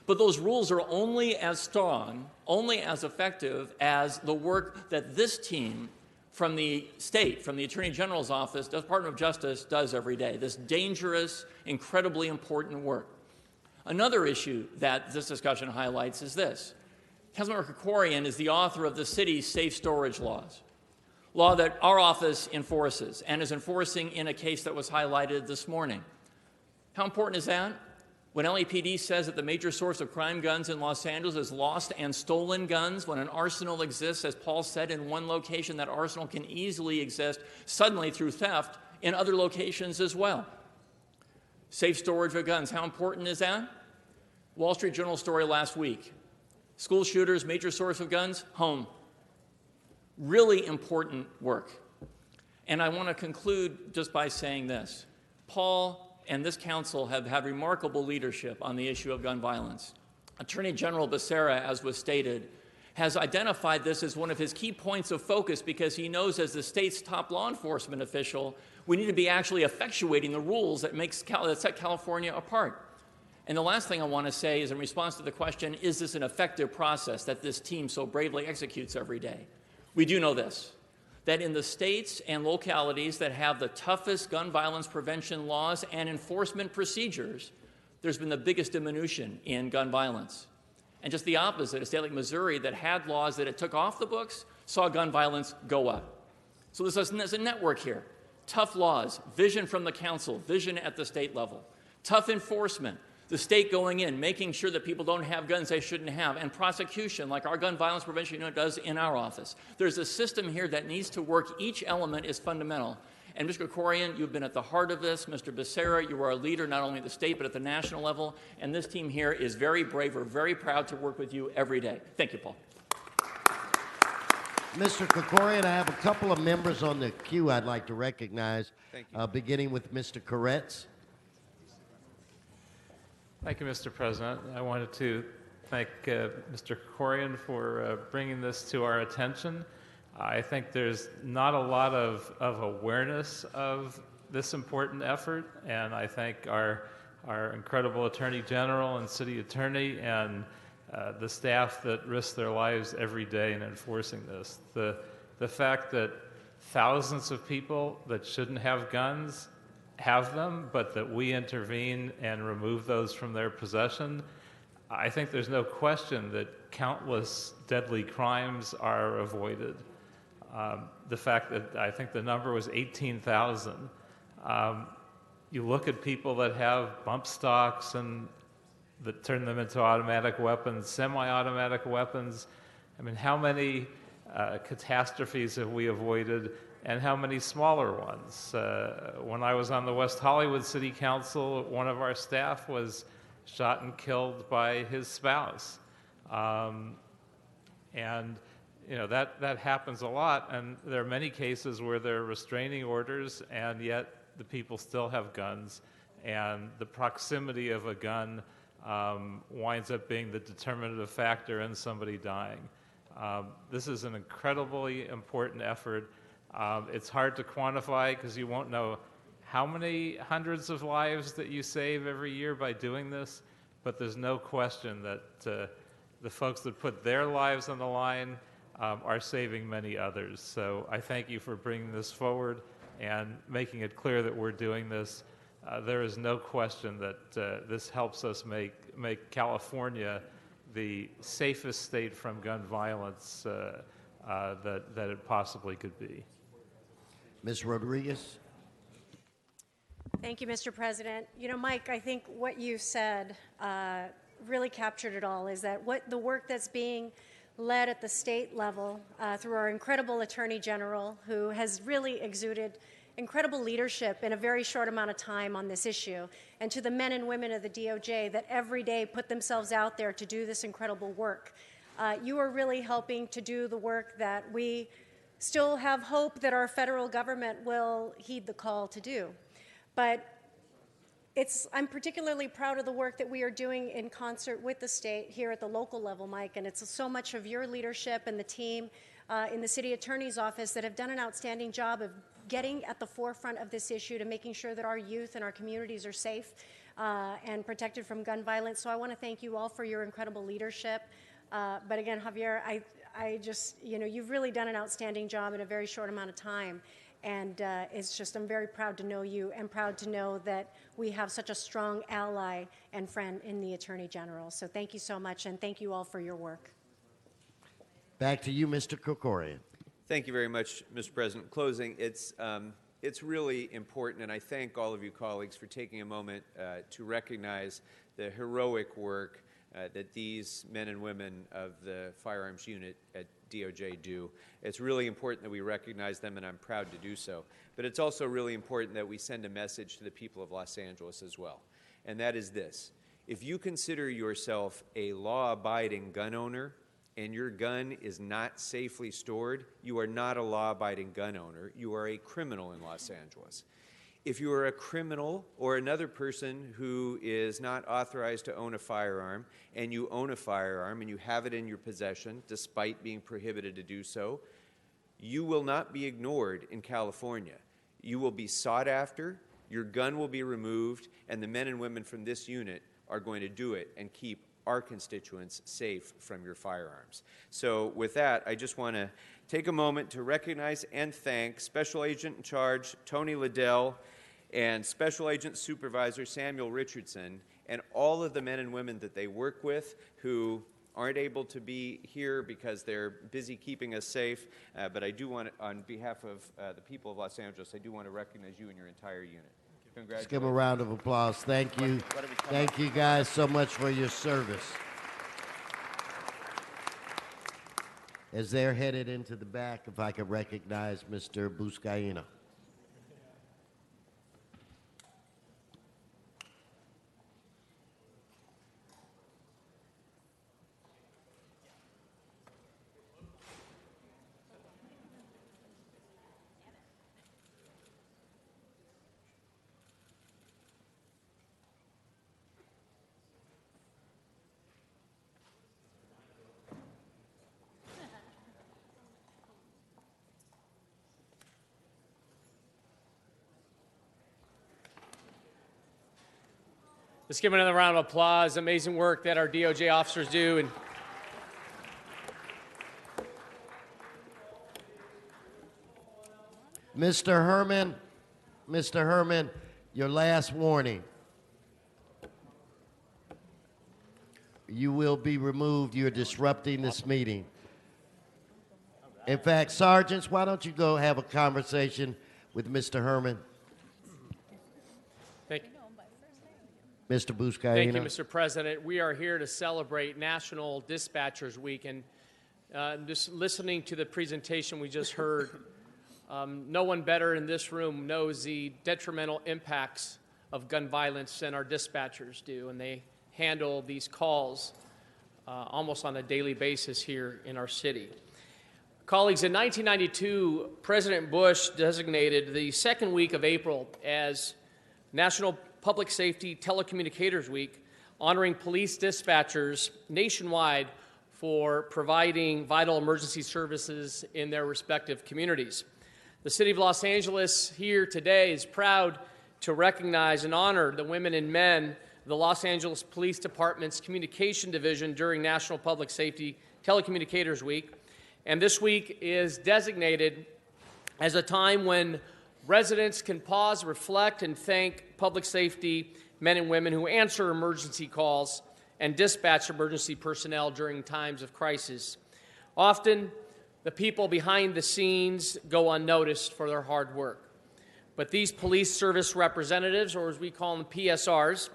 But those rules are only as strong, only as effective as the work that this team from the state, from the Attorney General's office, the Department of Justice does every day, this dangerous, incredibly important work. Another issue that this discussion highlights is this. Councilmember Krikorian is the author of the city's safe storage laws, law that our office enforces and is enforcing in a case that was highlighted this morning. How important is that? When LAPD says that the major source of crime guns in Los Angeles is lost and stolen guns, when an arsenal exists, as Paul said, in one location, that arsenal can easily exist suddenly through theft in other locations as well. Safe storage of guns, how important is that? Wall Street Journal story last week. School shooters, major source of guns, home. Really important work. And I want to conclude just by saying this. Paul and this council have had remarkable leadership on the issue of gun violence. Attorney General Becerra, as was stated, has identified this as one of his key points of focus because he knows as the state's top law enforcement official, we need to be actually effectuating the rules that set California apart. And the last thing I want to say is in response to the question, is this an effective process that this team so bravely executes every day? We do know this, that in the states and localities that have the toughest gun violence prevention laws and enforcement procedures, there's been the biggest diminution in gun violence. And just the opposite, a state like Missouri that had laws that it took off the books saw gun violence go up. So there's a network here. Tough laws, vision from the council, vision at the state level. Tough enforcement, the state going in, making sure that people don't have guns they shouldn't have, and prosecution, like our gun violence prevention unit does in our office. There's a system here that needs to work. Each element is fundamental. And Mr. Krikorian, you've been at the heart of this. Mr. Becerra, you are a leader not only at the state but at the national level. And this team here is very brave. We're very proud to work with you every day. Thank you, Paul. Mr. Krikorian, I have a couple of members on the queue I'd like to recognize, beginning with Mr. Koretz. Thank you, Mr. President. I wanted to thank Mr. Krikorian for bringing this to our attention. I think there's not a lot of awareness of this important effort, and I thank our incredible Attorney General and City Attorney and the staff that risk their lives every day in enforcing this. The fact that thousands of people that shouldn't have guns have them, but that we intervene and remove those from their possession, I think there's no question that countless deadly crimes are avoided. The fact that I think the number was 18,000. You look at people that have bump stocks and that turn them into automatic weapons, semi-automatic weapons. I mean, how many catastrophes have we avoided, and how many smaller ones? When I was on the West Hollywood City Council, one of our staff was shot and killed by his spouse. And you know, that happens a lot, and there are many cases where there are restraining orders, and yet the people still have guns, and the proximity of a gun winds up being the determinative factor in somebody dying. This is an incredibly important effort. It's hard to quantify because you won't know how many hundreds of lives that you save every year by doing this, but there's no question that the folks that put their lives on the line are saving many others. So I thank you for bringing this forward and making it clear that we're doing this. There is no question that this helps us make California the safest state from gun violence that it possibly could be. Ms. Rodriguez. Thank you, Mr. President. You know, Mike, I think what you said really captured it all, is that the work that's being led at the state level through our incredible Attorney General, who has really exuded incredible leadership in a very short amount of time on this issue, and to the men and women of the DOJ that every day put themselves out there to do this incredible work. You are really helping to do the work that we still have hope that our federal government will heed the call to do. But I'm particularly proud of the work that we are doing in concert with the state here at the local level, Mike, and it's so much of your leadership and the team in the city attorney's office that have done an outstanding job of getting at the forefront of this issue to making sure that our youth and our communities are safe and protected from gun violence. So I want to thank you all for your incredible leadership. But again, Javier, I just, you know, you've really done an outstanding job in a very short amount of time. And I'm very proud to know you and proud to know that we have such a strong ally and friend in the Attorney General. So thank you so much, and thank you all for your work. Back to you, Mr. Krikorian. Thank you very much, Mr. President. Closing, it's really important, and I thank all of you colleagues for taking a moment to recognize the heroic work that these men and women of the firearms unit at DOJ do. It's really important that we recognize them, and I'm proud to do so. But it's also really important that we send a message to the people of Los Angeles as well, and that is this. If you consider yourself a law-abiding gun owner and your gun is not safely stored, you are not a law-abiding gun owner. You are a criminal in Los Angeles. If you are a criminal or another person who is not authorized to own a firearm, and you own a firearm and you have it in your possession despite being prohibited to do so, you will not be ignored in California. You will be sought after, your gun will be removed, and the men and women from this unit are going to do it and keep our constituents safe from your firearms. So with that, I just want to take a moment to recognize and thank Special Agent in Charge Tony Liddell and Special Agent Supervisor Samuel Richardson and all of the men and women that they work with who aren't able to be here because they're busy keeping us safe. But I do want to, on behalf of the people of Los Angeles, I do want to recognize you and your entire unit. Let's give them a round of applause. Thank you. Thank you guys so much for your service. As they're headed into the back, if I could recognize Mr. Buscaino. Let's give another round of applause. Amazing work that our DOJ officers do. And Mr. Herman, your last warning. You will be removed. You're disrupting this meeting. In fact, sergeants, why don't you go have a conversation with Mr. Herman? thank you. Mr. Buscaino. Thank you, Mr. President. We are here to celebrate National Dispatchers Week, and just listening to the presentation we just heard, no one better in this room knows the detrimental impacts of gun violence than our dispatchers do, and they handle these calls almost on a daily basis here in our city. Colleagues, in 1992, President Bush designated the second week of April as National Public Safety Telecommunicators Week, honoring police dispatchers nationwide for providing vital emergency services in their respective communities. The City of Los Angeles here today is proud to recognize and honor the women and men of the Los Angeles Police Department's Communication Division during National Public Safety Telecommunicators Week. And this week is designated as a time when residents can pause, reflect, and thank public safety men and women who answer emergency calls and dispatch emergency personnel during times of crisis. Often, the people behind the scenes go unnoticed for their hard work. But these police service representatives, or as we call them PSRs,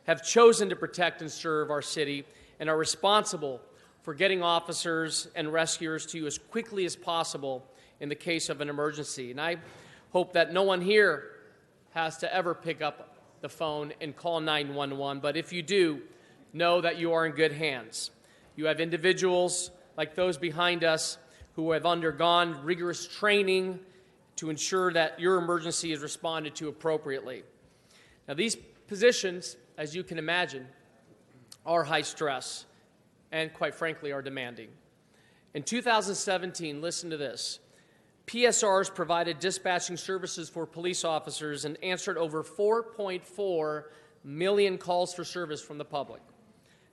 have chosen to protect and serve our city and are responsible for getting officers and rescuers to you as quickly as possible in the case of an emergency. And I hope that no one here has to ever pick up the phone and call 911, but if you do, know that you are in good hands. You have individuals like those behind us who have undergone rigorous training to ensure that your emergency is responded to appropriately. Now, these positions, as you can imagine, are high stress and, quite frankly, are demanding. In 2017, listen to this, PSRs provided dispatching services for police officers and answered over 4.4 million calls for service from the public.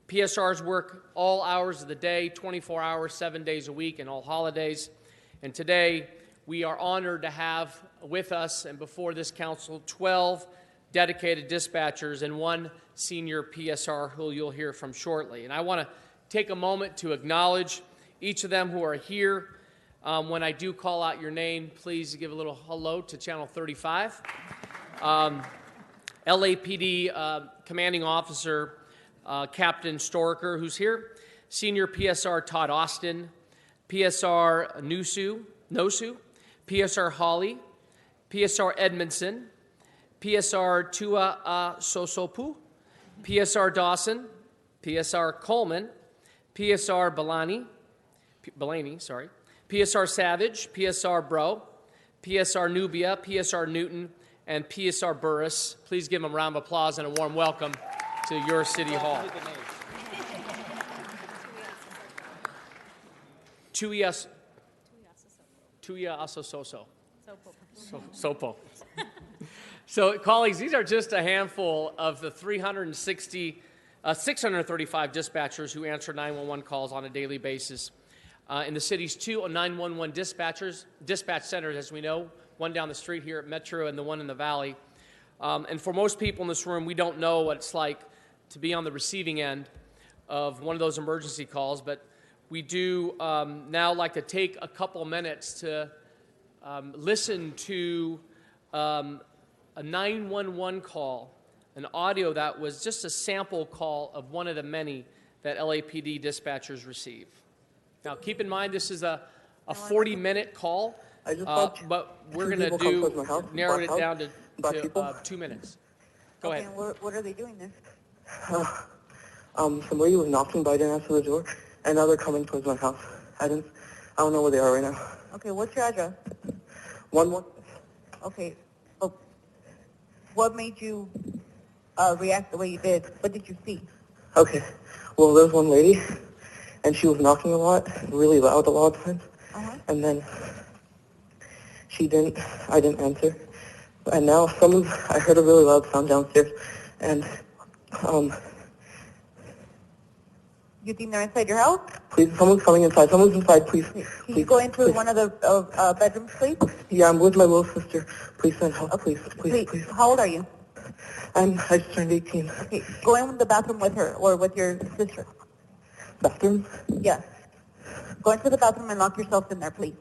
PSRs work all hours of the day, 24 hours, 7 days a week, and all holidays. And today, we are honored to have with us and before this council 12 dedicated dispatchers and one senior PSR who you'll hear from shortly. And I want to take a moment to acknowledge each of them who are here. When I do call out your name, please give a little hello to Channel 35. LAPD Commanding Officer Captain Storaker, who's here. Senior PSR Todd Austin. PSR Nosu. PSR Hawley. PSR Edmondson. PSR Tua Sosopu. PSR Dawson, PSR Coleman, PSR Bellany, PSR Savage, PSR Bro, PSR Nubia, PSR Newton, and PSR Burris. Please give them a round of applause and a warm welcome to your City Hall. Tuia Asososo. Sopo. So, colleagues, these are just a handful of the 635 dispatchers who answer 911 calls on a daily basis. In the city's 2 911 dispatch centers, as we know, one down the street here at Metro and the one in the Valley. And for most people in this room, we don't know what it's like to be on the receiving end of one of those emergency calls, but we do now like to take a couple minutes to listen to a 911 call, an audio that was just a sample call of one of the many that LAPD dispatchers receive. Now, keep in mind this is a 40-minute call, but we're going to narrow it down to 2 minutes. Go ahead. What are they doing there? Somebody was knocking, but I didn't answer the door, and now they're coming towards my house. I don't know where they are right now. Okay, what's your address? 1-1. Okay. Oh, what made you react the way you did? What did you see? Okay. Well, there was one lady, and she was knocking a lot, really loud a lot of times. And then I didn't answer. And now I heard a really loud sound downstairs, and You think they're inside your house? please, someone's coming inside. Someone's inside, please. Can you go into one of the bedrooms, please? Yeah, I'm with my little sister. Please send help, please. How old are you? I just turned 18. Okay, go in the bathroom with her or with your sister. Bathroom? Yes. Go into the bathroom and lock yourself in there, please.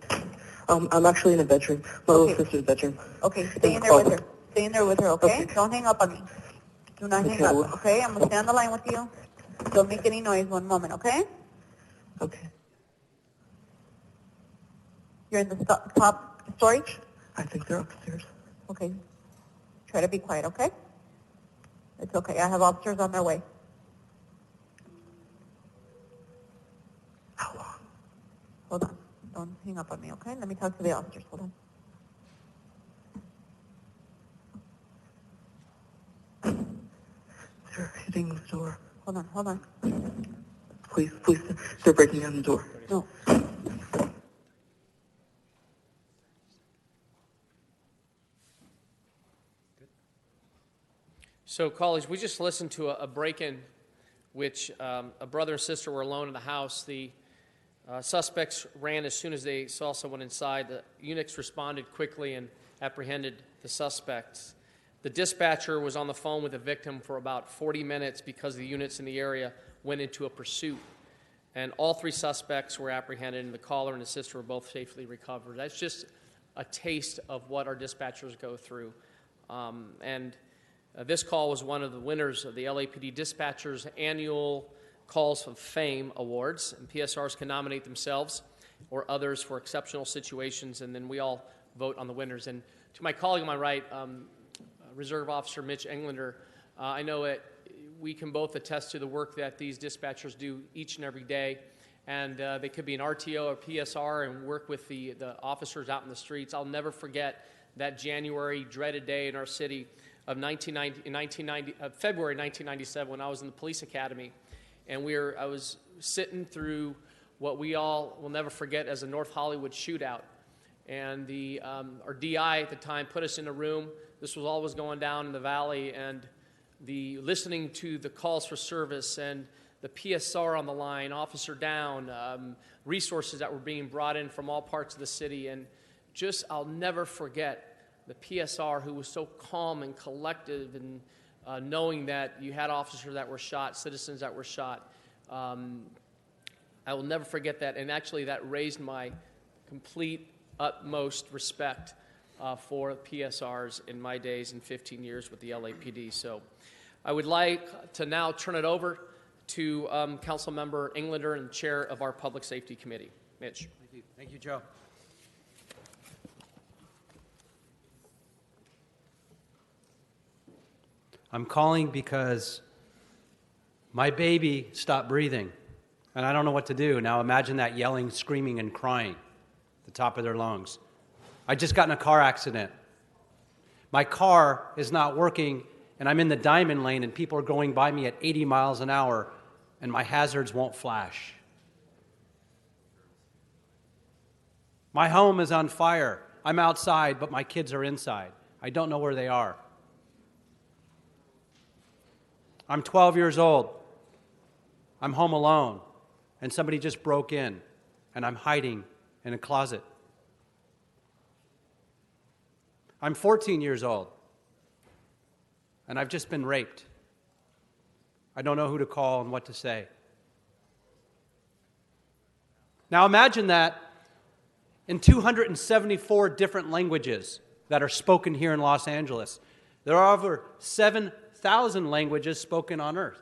I'm actually in a bedroom. My little sister's bedroom. Okay, stay in there with her. Stay in there with her, okay? Don't hang up on me. Do not hang up, okay? I'm going to stay on the line with you. Don't make any noise. 1 moment, okay? Okay. You're in the top story? I think they're upstairs. Okay. Try to be quiet, okay? It's okay. I have officers on their way. How long? Hold on. Don't hang up on me, okay? Let me talk to the officers. Hold on. They're hitting the door. Hold on. Please, they're breaking down the door. No. So, colleagues, we just listened to a break-in, which a brother and sister were alone in the house. The suspects ran as soon as they saw someone inside. The eunuchs responded quickly and apprehended the suspects. The dispatcher was on the phone with the victim for about 40 minutes because the units in the area went into a pursuit. And all 3 suspects were apprehended, and the caller and the sister were both safely recovered. That's just a taste of what our dispatchers go through. This call was one of the winners of the LAPD Dispatchers Annual Calls of Fame Awards, and PSRs can nominate themselves or others for exceptional situations, and then we all vote on the winners. And to my colleague on my right, Reserve Officer Mitch Englander, I know that we can both attest to the work that these dispatchers do each and every day, and they could be an RTO or PSR and work with the officers out in the streets. I'll never forget that January dreaded day in our city of February 1997 when I was in the police academy, and I was sitting through what we all will never forget as a North Hollywood shootout. And our DI at the time put us in a room. This was all was going down in the Valley, and listening to the calls for service and the PSR on the line, officer down, resources that were being brought in from all parts of the city, and I'll never forget the PSR who was so calm and collective, and knowing that you had officers that were shot, citizens that were shot. I will never forget that, and actually that raised my complete utmost respect for PSRs in my days in 15 years with the LAPD. So I would like to now turn it over to Council Member Englander and Chair of our Public Safety Committee. Mitch. Thank you, Joe. I'm calling because My baby stopped breathing, and I don't know what to do. Now imagine that yelling, screaming, and crying at the top of their lungs. I just got in a car accident. My car is not working, and I'm in the diamond lane, and people are going by me at 80 miles an hour, and my hazards won't flash. My home is on fire. I'm outside, but my kids are inside. I don't know where they are. I'm 12 years old. I'm home alone, and somebody just broke in, and I'm hiding in a closet. I'm 14 years old, and I've just been raped. I don't know who to call and what to say. Now imagine that in 274 different languages that are spoken here in Los Angeles. There are over 7,000 languages spoken on Earth.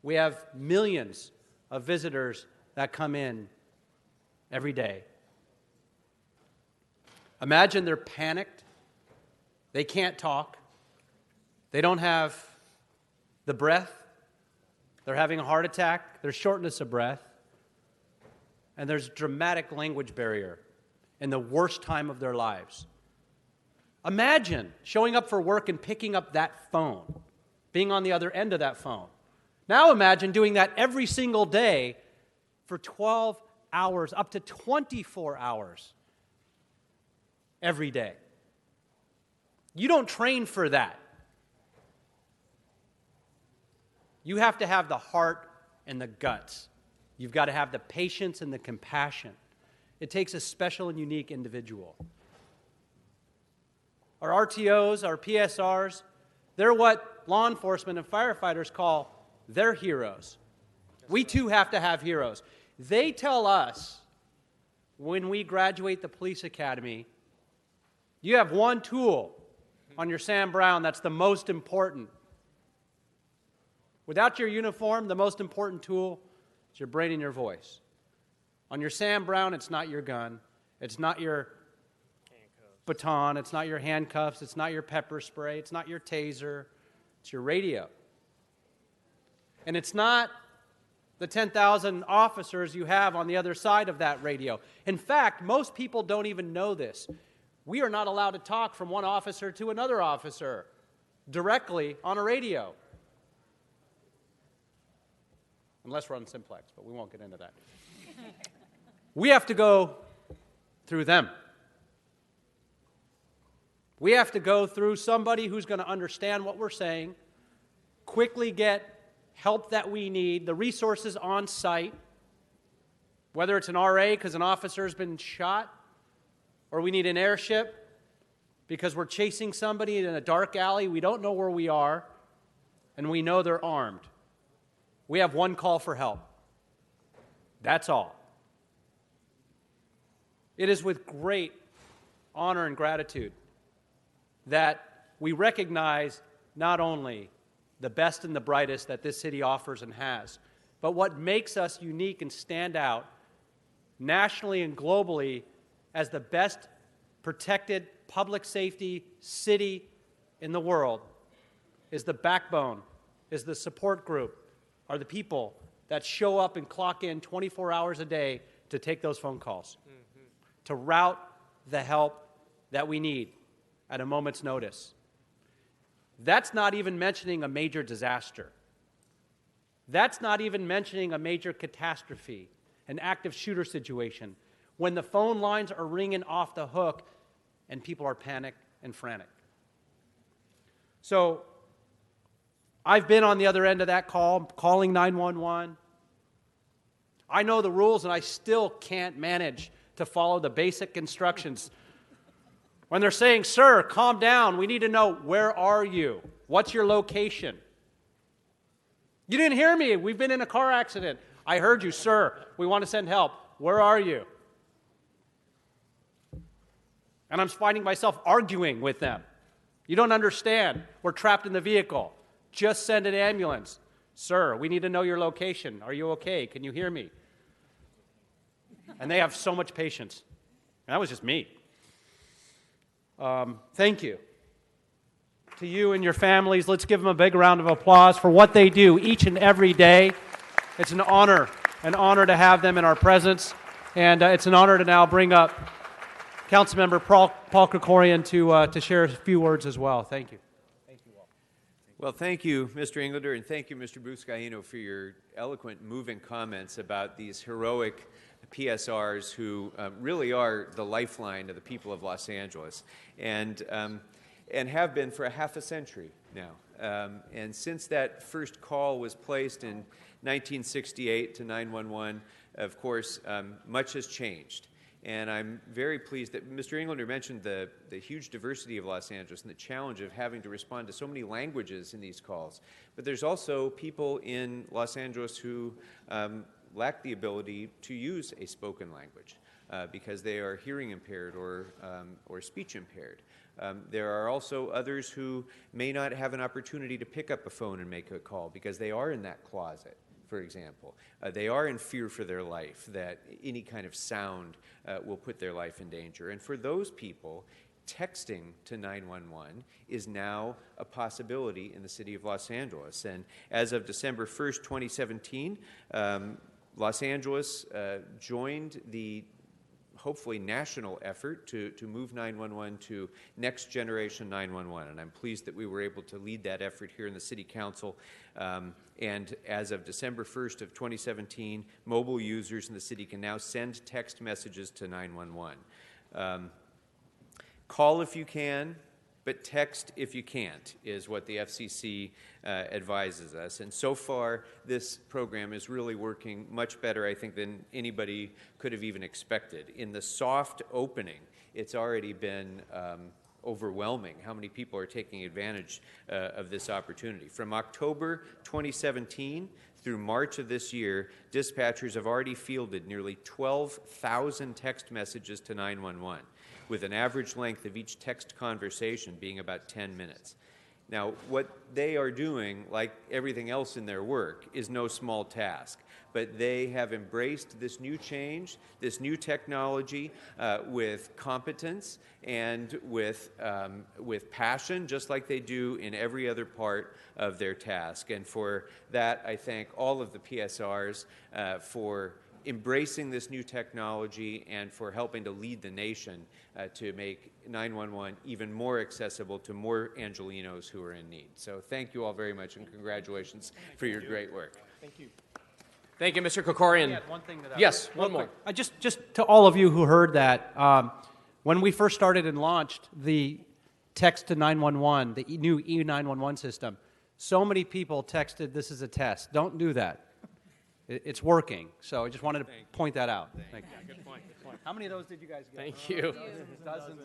We have millions of visitors that come in every day. Imagine they're panicked. They can't talk. They don't have the breath. They're having a heart attack. There's shortness of breath. And there's dramatic language barrier in the worst time of their lives. Imagine showing up for work and picking up that phone, being on the other end of that phone. Now imagine doing that every single day for 12 hours, up to 24 hours every day. You don't train for that. You have to have the heart and the guts. You've got to have the patience and the compassion. It takes a special and unique individual. Our RTOs, our PSRs, they're what law enforcement and firefighters call their heroes. We too have to have heroes. They tell us when we graduate the police academy, you have one tool on your Sam Browne that's the most important. Without your uniform, the most important tool is your brain and your voice. On your Sam Browne, it's not your gun. It's not your baton. It's not your handcuffs. It's not your pepper spray. It's not your taser. It's your radio. And it's not the 10,000 officers you have on the other side of that radio. In fact, most people don't even know this. We are not allowed to talk from one officer to another officer directly on a radio. Unless we're on Simplex, but we won't get into that. We have to go through them. We have to go through somebody who's going to understand what we're saying, quickly get help that we need, the resources on site, whether it's an RA because an officer has been shot, or we need an airship because we're chasing somebody in a dark alley, we don't know where we are, and we know they're armed. We have one call for help. That's all. It is with great honor and gratitude that we recognize not only the best and the brightest that this city offers and has, but what makes us unique and stand out nationally and globally as the best protected public safety city in the world is the backbone, is the support group, are the people that show up and clock in 24 hours a day to take those phone calls, to route the help that we need at a moment's notice. That's not even mentioning a major disaster. That's not even mentioning a major catastrophe, an active shooter situation, when the phone lines are ringing off the hook and people are panicked and frantic. So I've been on the other end of that call, calling 911. I know the rules, and I still can't manage to follow the basic instructions. When they're saying, "Sir, calm down, we need to know, where are you? What's your location?" You didn't hear me. We've been in a car accident. I heard you, sir. We want to send help. Where are you? And I'm finding myself arguing with them. You don't understand. We're trapped in the vehicle. Just send an ambulance. Sir, we need to know your location. Are you okay? Can you hear me? And they have so much patience. And that was just me. Thank you to you and your families. Let's give them a big round of applause for what they do each and every day. It's an honor to have them in our presence. And it's an honor to now bring up Councilmember Paul Krikorian to share a few words as well. Thank you. Well, thank you, Mr. Englander, and thank you, Mr. Buscaino, for your eloquent, moving comments about these heroic PSRs who really are the lifeline of the people of Los Angeles, and have been for a half a century now. And since that first call was placed in 1968 to 911, of course, much has changed. And I'm very pleased that Mr. Englander mentioned the huge diversity of Los Angeles and the challenge of having to respond to so many languages in these calls. But there's also people in Los Angeles who lack the ability to use a spoken language because they are hearing impaired or speech impaired. There are also others who may not have an opportunity to pick up a phone and make a call because they are in that closet, for example. They are in fear for their life, that any kind of sound will put their life in danger. And for those people, texting to 911 is now a possibility in the city of Los Angeles. And as of December 1st, 2017, Los Angeles joined the hopefully national effort to move 911 to next generation 911. And I'm pleased that we were able to lead that effort here in the City Council. And as of December 1st of 2017, mobile users in the city can now send text messages to 911. Call if you can, but text if you can't, is what the FCC advises us. And so far, this program is really working much better, I think, than anybody could have even expected. In the soft opening, it's already been overwhelming how many people are taking advantage of this opportunity. From October 2017 through March of this year, dispatchers have already fielded nearly 12,000 text messages to 911. With an average length of each text conversation being about 10 minutes. Now, what they are doing, like everything else in their work, is no small task. But they have embraced this new change, this new technology with competence and with passion, just like they do in every other part of their task. And for that, I thank all of the PSRs for embracing this new technology and for helping to lead the nation to make 911 even more accessible to more Angelenos who are in need. So thank you all very much, and congratulations for your great work. Thank you. Thank you, Mr. Krikorian. One thing that yes, one more. Just to all of you who heard that, when we first started and launched the text to 911, the new E911 system, so many people texted, "This is a test." Don't do that. It's working. So I just wanted to point that out. Thank you. Good point. Good point. How many of those did you guys get? Thank you. Dozens.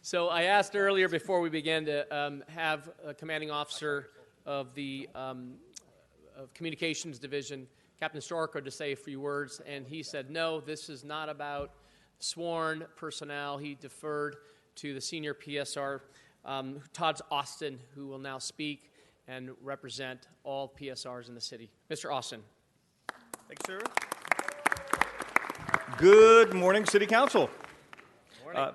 So I asked earlier before we began to have a commanding officer of the of Communications Division, Captain Storko, to say a few words, and he said, no, this is not about sworn personnel. He deferred to the senior PSR, Todd Austin, who will now speak and represent all PSRs in the city. Mr. Austin. Thank you, sir. Good morning, City Council.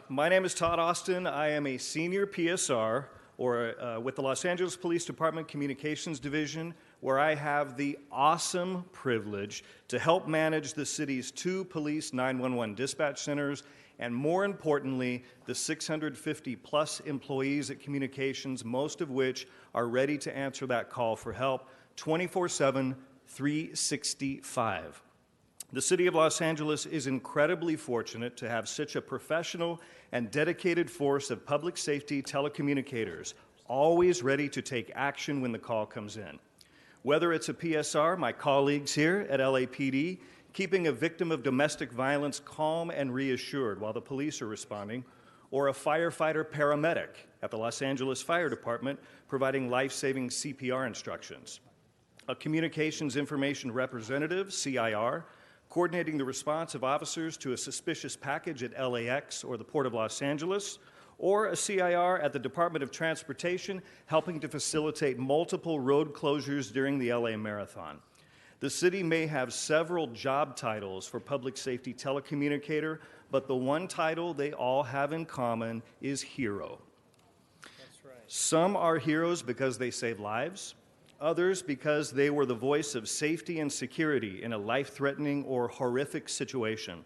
My name is Todd Austin. I am a senior PSR with the Los Angeles Police Department Communications Division, where I have the awesome privilege to help manage the city's 2 police 911 dispatch centers, and more importantly, the 650-plus employees at Communications, most of which are ready to answer that call for help 24/7, 365. The City of Los Angeles is incredibly fortunate to have such a professional and dedicated force of public safety telecommunicators, always ready to take action when the call comes in. Whether it's a PSR, my colleagues here at LAPD, keeping a victim of domestic violence calm and reassured while the police are responding, or a firefighter paramedic at the Los Angeles Fire Department providing life-saving CPR instructions. A communications information representative, CIR, coordinating the response of officers to a suspicious package at LAX or the Port of Los Angeles, or a CIR at the Department of Transportation helping to facilitate multiple road closures during the LA Marathon. The city may have several job titles for public safety telecommunicator, but the one title they all have in common is hero. Some are heroes because they save lives, others because they were the voice of safety and security in a life-threatening or horrific situation,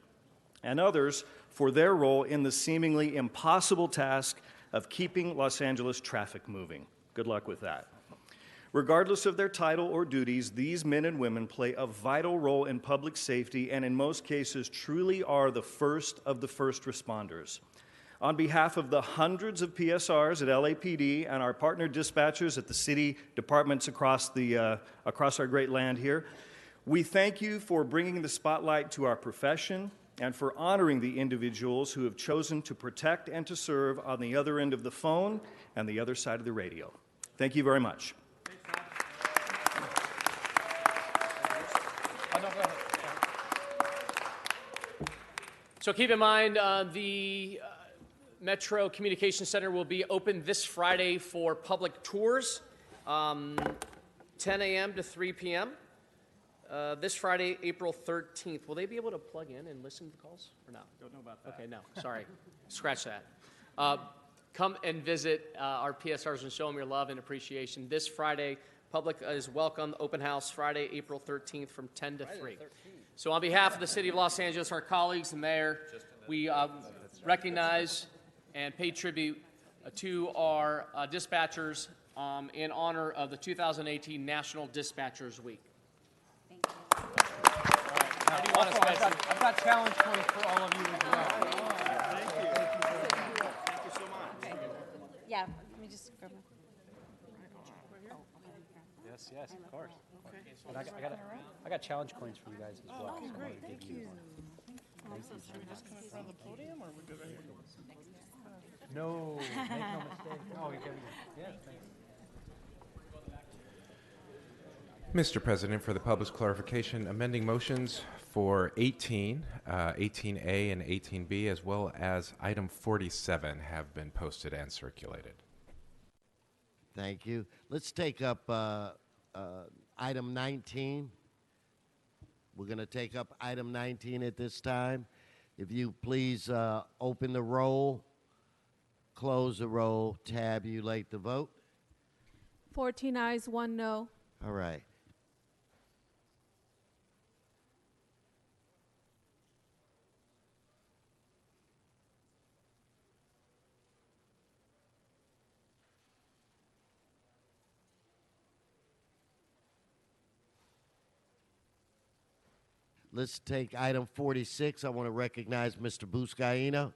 and others for their role in the seemingly impossible task of keeping Los Angeles traffic moving. Good luck with that. Regardless of their title or duties, these men and women play a vital role in public safety and in most cases truly are the first of the first responders. On behalf of the hundreds of PSRs at LAPD and our partner dispatchers at the city departments across our great land here, we thank you for bringing the spotlight to our profession and for honoring the individuals who have chosen to protect and to serve on the other end of the phone and the other side of the radio. Thank you very much. So keep in mind, the Metro Communications Center will be open this Friday for public tours, 10 a.m. to 3 p.m. This Friday, April 13th. Will they be able to plug in and listen to the calls or no? Don't know about that. Okay, no, sorry. Scratch that. Come and visit our PSRs and show them your love and appreciation. This Friday, public is welcome. Open house Friday, April 13th from 10 to 3. So on behalf of the City of Los Angeles, our colleagues, the mayor, we recognize and pay tribute to our dispatchers in honor of the 2018 National Dispatchers Week. Thank you. How do you want to I've got challenge points for all of you as well. Thank you. Thank you so much. Yeah, let me just grab my... Yes, of course. Okay. But I got challenge coins for you guys as well. Oh, great. Thank you. Should we just come in front of the podium, or we go right here? No, make no mistake. Oh, you're getting yeah, thanks. Mr. President, for the public's clarification, amending motions for 18, 18A, and 18B, as well as item 47, have been posted and circulated. Thank you. Let's take up item 19. We're going to take up item 19 at this time. If you please open the roll, close the roll, tabulate the vote. 14 ayes, 1 no. All right. Let's take item 46. I want to recognize Mr. Buscaino.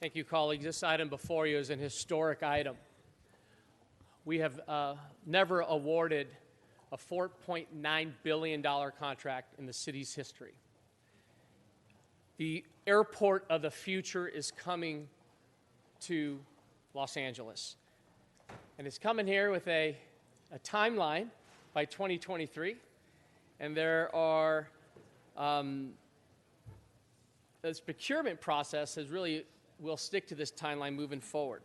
Thank you, colleagues. This item before you is an historic item. We have never awarded a $4.9 billion contract in the city's history. The airport of the future is coming to Los Angeles. And it's coming here with a timeline by 2023. And there are, this procurement process will stick to this timeline moving forward.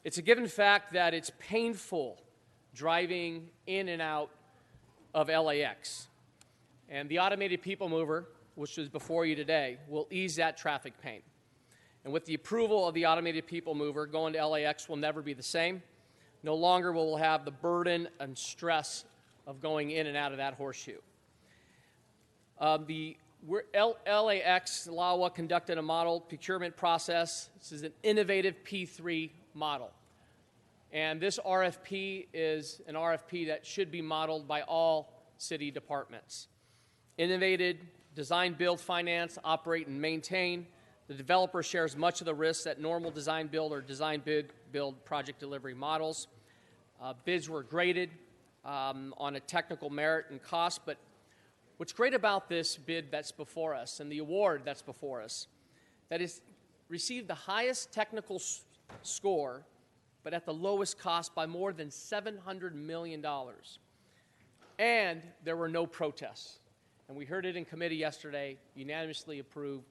It's a given fact that it's painful driving in and out of LAX. And the automated people mover, which is before you today, will ease that traffic pain. And with the approval of the automated people mover, going to LAX will never be the same. No longer will we have the burden and stress of going in and out of that horseshoe. LAX, LAWA, conducted a model procurement process. This is an innovative P3 model. And this RFP is an RFP that should be modeled by all city departments. Innovated, design, build, finance, operate, and maintain. The developer shares much of the risks that normal design build or design build project delivery models. Bids were graded on a technical merit and cost, but what's great about this bid that's before us and the award that's before us, that is received the highest technical score, but at the lowest cost by more than $700 million. And there were no protests. And we heard it in committee yesterday, unanimously approved.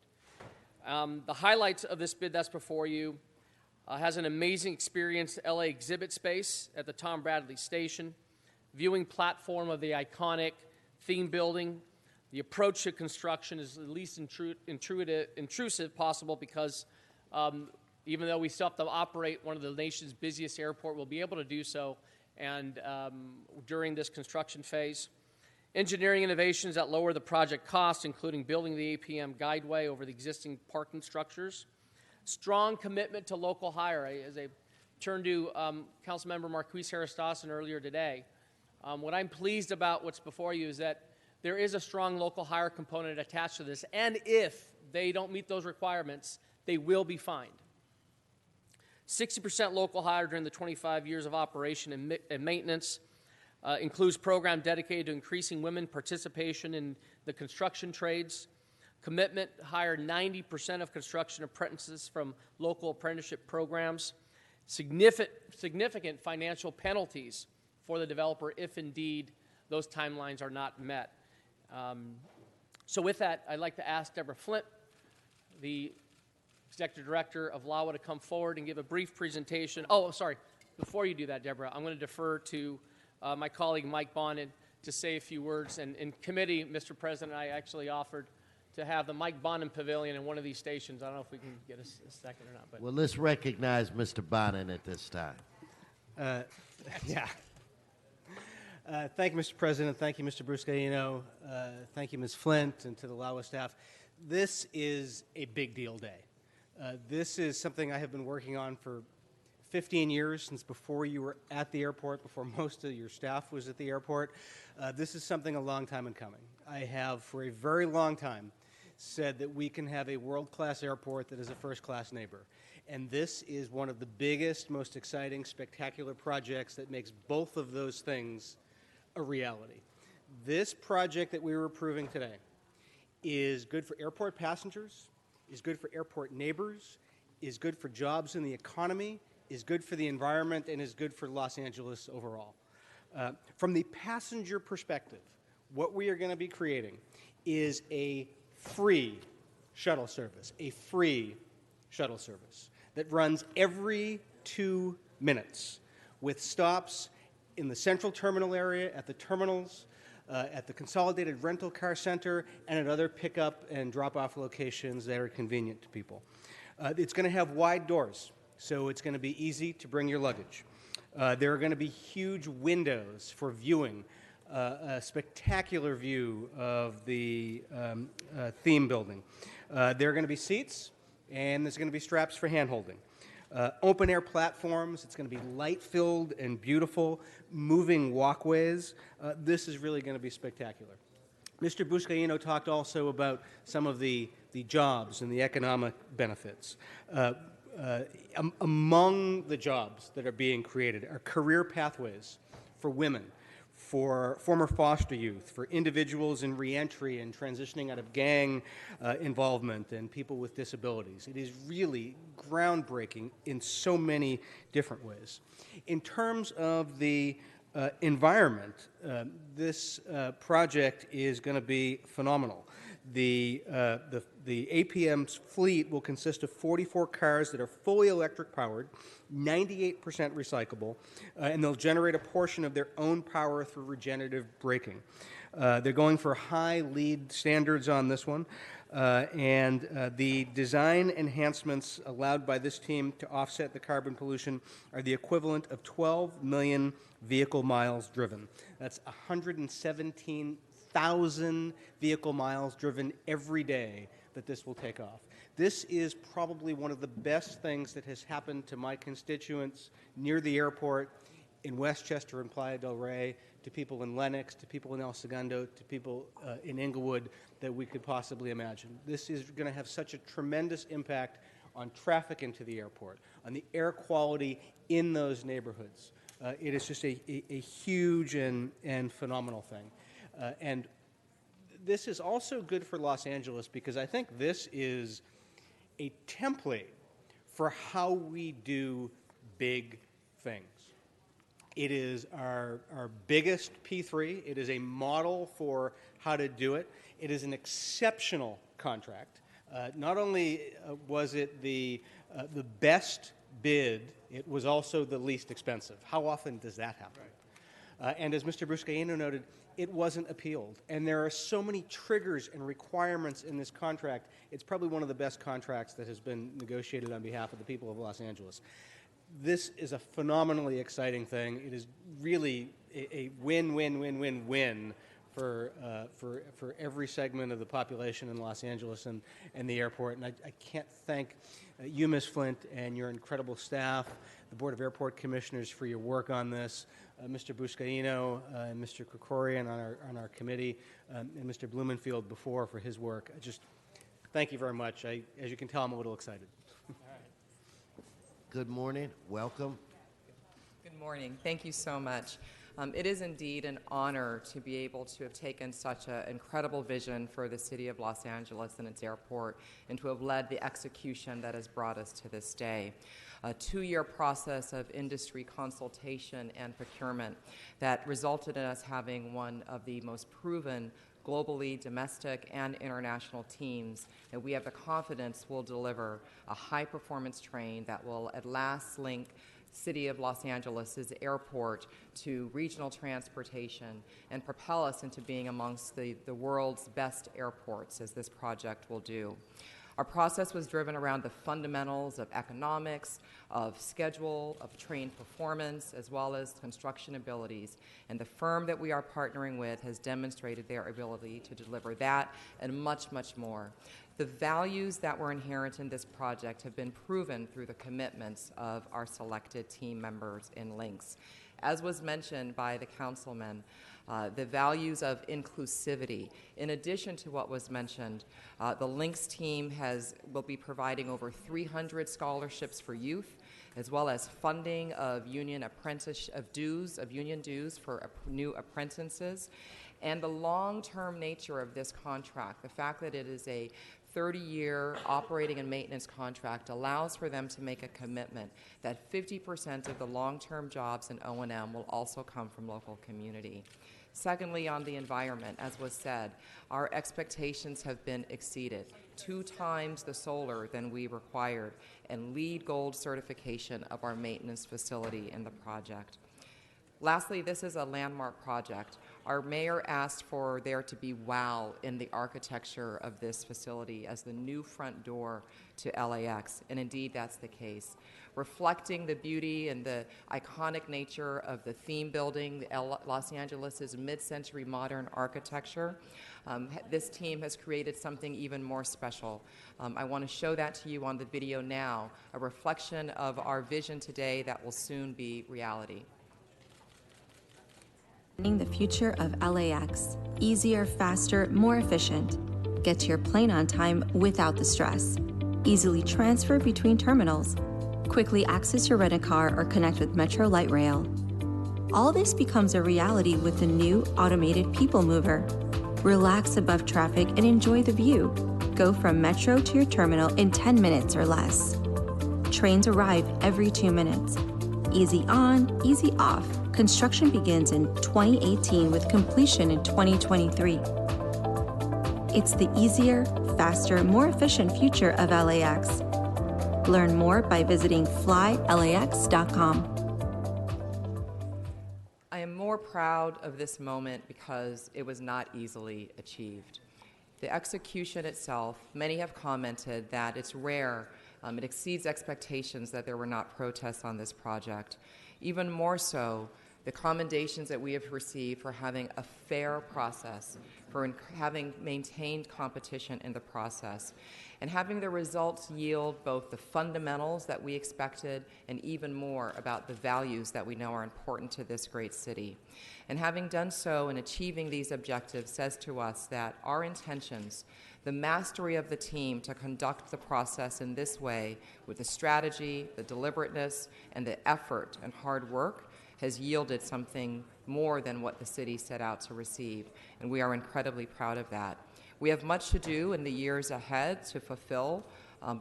The highlights of this bid that's before you has an amazing experienced LA exhibit space at the Tom Bradley Station, viewing platform of the iconic theme building, The approach to construction is the least intrusive possible because even though we still have to operate one of the nation's busiest airport, we'll be able to do so and during this construction phase. Engineering innovations that lower the project cost, including building the APM guideway over the existing parking structures. Strong commitment to local hire. As I turned to Councilmember Marquise Harris Dawson earlier today, what I'm pleased about what's before you is that there is a strong local hire component attached to this, and if they don't meet those requirements, they will be fined. 60% local hire during the 25 years of operation and maintenance. Includes program dedicated to increasing women participation in the construction trades. Commitment to hire 90% of construction apprentices from local apprenticeship programs. Significant financial penalties for the developer if indeed those timelines are not met. So with that, I'd like to ask Deborah Flint, the Executive Director of LAWA, to come forward and give a brief presentation. Oh, sorry. Before you do that, Deborah, I'm going to defer to my colleague Mike Bonin to say a few words. And in committee, Mr. President, I actually offered to have the Mike Bonin Pavilion in one of these stations. I don't know if we can get a second or not. But well, let's recognize Mr. Bonin at this time. Yeah. Thank you, Mr. President. Thank you, Mr. Bruscaino. Thank you, Ms. Flint, and to the LAWA staff. This is a big deal day. This is something I have been working on for 15 years, since before you were at the airport, before most of your staff was at the airport. This is something a long time in coming. I have, for a very long time, said that we can have a world-class airport that is a first-class neighbor. And this is one of the biggest, most exciting, spectacular projects that makes both of those things a reality. This project that we were approving today is good for airport passengers, is good for airport neighbors, is good for jobs in the economy, is good for the environment, and is good for Los Angeles overall. From the passenger perspective, what we are going to be creating is a free shuttle service, that runs every 2 minutes with stops in the central terminal area, at the terminals, at the Consolidated Rental Car Center, and at other pickup and drop-off locations that are convenient to people. It's going to have wide doors, so it's going to be easy to bring your luggage. There are going to be huge windows for viewing, a spectacular view of the theme building. There are going to be seats, and there's going to be straps for hand-holding. Open-air platforms, it's going to be light-filled and beautiful, moving walkways. This is really going to be spectacular. Mr. Bruscaino talked also about some of the jobs and the economic benefits. Among the jobs that are being created are career pathways for women, for former foster youth, for individuals in reentry and transitioning out of gang involvement, and people with disabilities. It is really groundbreaking in so many different ways. In terms of the environment, this project is going to be phenomenal. The APM's fleet will consist of 44 cars that are fully electric powered, 98% recyclable, and they'll generate a portion of their own power through regenerative braking. They're going for high LEED standards on this one, and the design enhancements allowed by this team to offset the carbon pollution are the equivalent of 12 million vehicle miles driven. That's 117,000 vehicle miles driven every day that this will take off. This is probably one of the best things that has happened to my constituents near the airport, in Westchester and Playa del Rey, to people in Lenox, to people in El Segundo, to people in Inglewood, that we could possibly imagine. This is going to have such a tremendous impact on traffic into the airport, on the air quality in those neighborhoods. It is just a huge and phenomenal thing. And this is also good for Los Angeles because I think this is a template for how we do big things. It is our biggest P3. It is a model for how to do it. It is an exceptional contract. Not only was it the best bid, it was also the least expensive. How often does that happen? And as Mr. Bruscaino noted, it wasn't appealed. And there are so many triggers and requirements in this contract. It's probably one of the best contracts that has been negotiated on behalf of the people of Los Angeles. This is a phenomenally exciting thing. It is really a win-win-win-win-win for every segment of the population in Los Angeles and the airport. And I can't thank you, Ms. Flint, and your incredible staff, the Board of Airport Commissioners, for your work on this, Mr. Bruscaino and Mr. Krikorian on our committee, and Mr. Blumenfield before for his work. I just thank you very much. As you can tell, I'm a little excited. Good morning. Welcome. Good morning. Thank you so much. It is indeed an honor to be able to have taken such an incredible vision for the city of Los Angeles and its airport, and to have led the execution that has brought us to this day. A 2-year process of industry consultation and procurement that resulted in us having one of the most proven globally domestic and international teams that we have the confidence will deliver a high-performance train that will at last link City of Los Angeles' airport to regional transportation and propel us into being amongst the world's best airports, as this project will do. Our process was driven around the fundamentals of economics, of schedule, of train performance, as well as construction abilities. And the firm that we are partnering with has demonstrated their ability to deliver that and much, much more. The values that were inherent in this project have been proven through the commitments of our selected team members in Lynx. As was mentioned by the councilman, the values of inclusivity. In addition to what was mentioned, the Lynx team will be providing over 300 scholarships for youth, as well as funding of union dues for new apprentices. And the long-term nature of this contract, the fact that it is a 30-year operating and maintenance contract, allows for them to make a commitment that 50% of the long-term jobs in O&M will also come from local community. Secondly, on the environment, as was said, our expectations have been exceeded. 2 times the solar than we required, and LEED Gold certification of our maintenance facility in the project. Lastly, this is a landmark project. Our mayor asked for there to be wow in the architecture of this facility as the new front door to LAX, and indeed that's the case. Reflecting the beauty and the iconic nature of the theme building, Los Angeles' mid-century modern architecture, this team has created something even more special. I want to show that to you on the video now, a reflection of our vision today that will soon be reality. The future of LAX. Easier, faster, more efficient. Get to your plane on time without the stress. Easily transfer between terminals. Quickly access your rent-a-car or connect with Metro Light Rail. All this becomes a reality with the new automated People Mover. Relax above traffic and enjoy the view. Go from Metro to your terminal in 10 minutes or less. Trains arrive every 2 minutes. Easy on, easy off. Construction begins in 2018 with completion in 2023. It's the easier, faster, more efficient future of LAX. Learn more by visiting flylax.com. I am more proud of this moment because it was not easily achieved. The execution itself, many have commented that it's rare, it exceeds expectations that there were not protests on this project. Even more so, the commendations that we have received for having a fair process, for having maintained competition in the process, and having the results yield both the fundamentals that we expected and even more about the values that we know are important to this great city. And having done so and achieving these objectives says to us that our intentions, the mastery of the team to conduct the process in this way with the strategy, the deliberateness, and the effort and hard work has yielded something more than what the city set out to receive, and we are incredibly proud of that. We have much to do in the years ahead to fulfill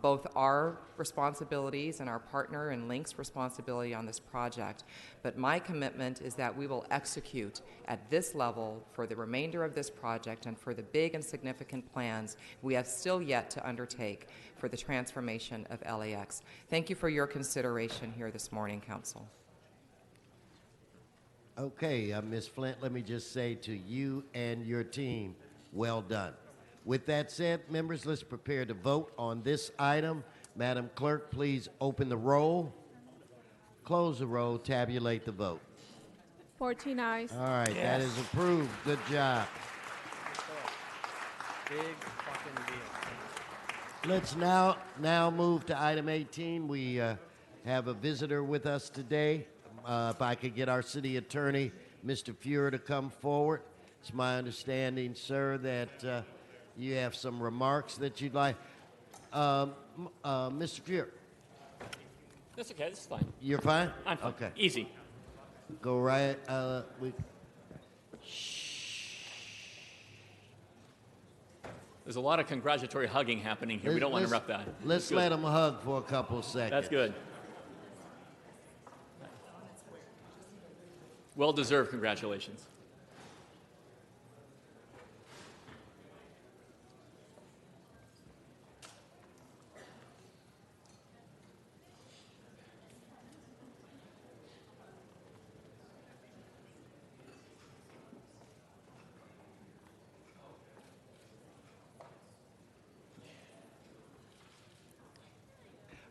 both our responsibilities and our partner and Lynx responsibility on this project, but my commitment is that we will execute at this level for the remainder of this project and for the big and significant plans we have still yet to undertake for the transformation of LAX. Thank you for your consideration here this morning, Council. Okay, Ms. Flint, let me just say to you and your team, well done. With that said, members, let's prepare to vote on this item. Madam Clerk, please open the roll, close the roll, tabulate the vote. 14 eyes. All right, that is approved. Good job. Big fucking deal. Let's now move to item 18. We have a visitor with us today. If I could get our city attorney, Mr. Fuhrer, to come forward. It's my understanding, sir, that you have some remarks that you'd like. Mr. Fuhrer. That's okay. This is fine. You're fine? I'm fine. Okay. Easy. Go right. There's a lot of congratulatory hugging happening here. We don't want to interrupt that. Let's let them hug for a couple of seconds. That's good. Well-deserved congratulations.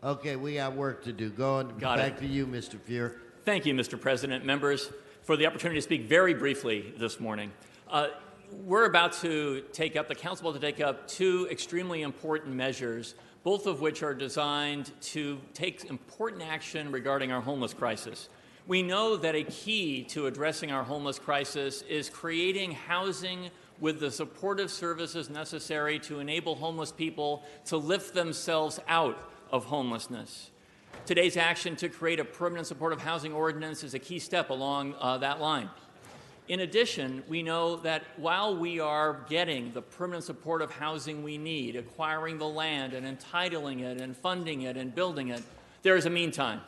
Okay, we got work to do. Go on. Back to you, Mr. Fuhrer. Thank you, Mr. President. Members, for the opportunity to speak very briefly this morning. We're about to take up, the council will take up two extremely important measures, both of which are designed to take important action regarding our homeless crisis. We know that a key to addressing our homeless crisis is creating housing with the supportive services necessary to enable homeless people to lift themselves out of homelessness. Today's action to create a permanent supportive housing ordinance is a key step along that line. In addition, we know that while we are getting the permanent supportive housing we need, acquiring the land and entitling it and funding it and building it, there is a meantime.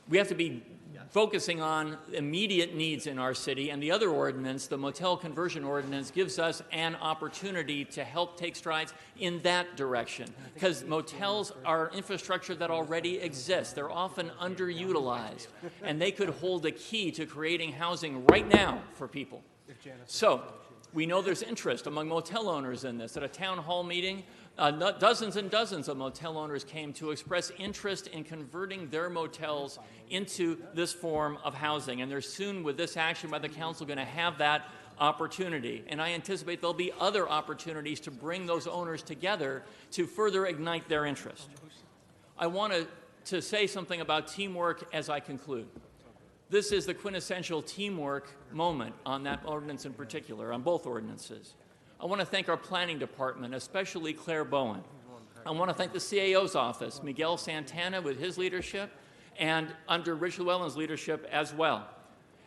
We have to be focusing on immediate needs in our city, and the other ordinance, the motel conversion ordinance, gives us an opportunity to help take strides in that direction, because motels are infrastructure that already exists. They're often underutilized, and they could hold a key to creating housing right now for people. So we know there's interest among motel owners in this. At a town hall meeting, dozens and dozens of motel owners came to express interest in converting their motels into this form of housing. And they're soon, with this action by the council, going to have that opportunity. And I anticipate there'll be other opportunities to bring those owners together to further ignite their interest. I want to say something about teamwork as I conclude. This is the quintessential teamwork moment on that ordinance in particular, on both ordinances. I want to thank our planning department, especially Claire Bowen. I want to thank the CAO's office, Miguel Santana with his leadership, and under Rich Llewellyn's leadership as well.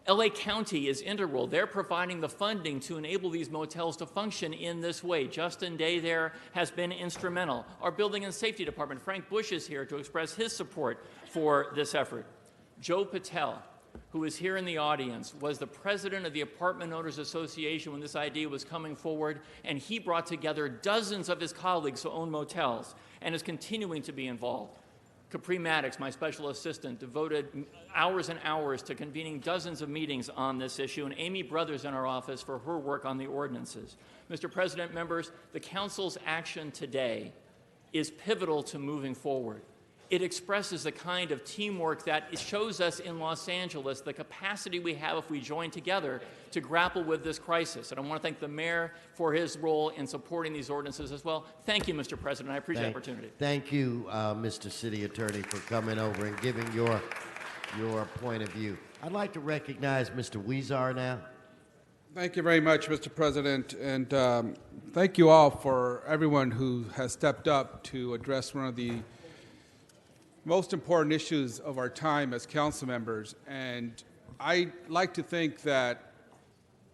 LA County is integral. They're providing the funding to enable these motels to function in this way. Justin Day there has been instrumental. Our Building and Safety Department, Frank Bush, is here to express his support for this effort. Joe Patel, who is here in the audience, was the president of the Apartment Owners Association when this idea was coming forward, and he brought together dozens of his colleagues who own motels and is continuing to be involved. Capri Maddox, my special assistant, devoted hours and hours to convening dozens of meetings on this issue, and Amy Brothers in our office for her work on the ordinances. Mr. President, members, the council's action today is pivotal to moving forward. It expresses the kind of teamwork that shows us in Los Angeles the capacity we have if we join together to grapple with this crisis. And I want to thank the mayor for his role in supporting these ordinances as well. Thank you, Mr. President. I appreciate the opportunity. Thank you, Mr. City Attorney, for coming over and giving your point of view. I'd like to recognize Mr. Huizar now. Thank you very much, Mr. President, and thank you all for everyone who has stepped up to address one of the most important issues of our time as council members. And I like to think that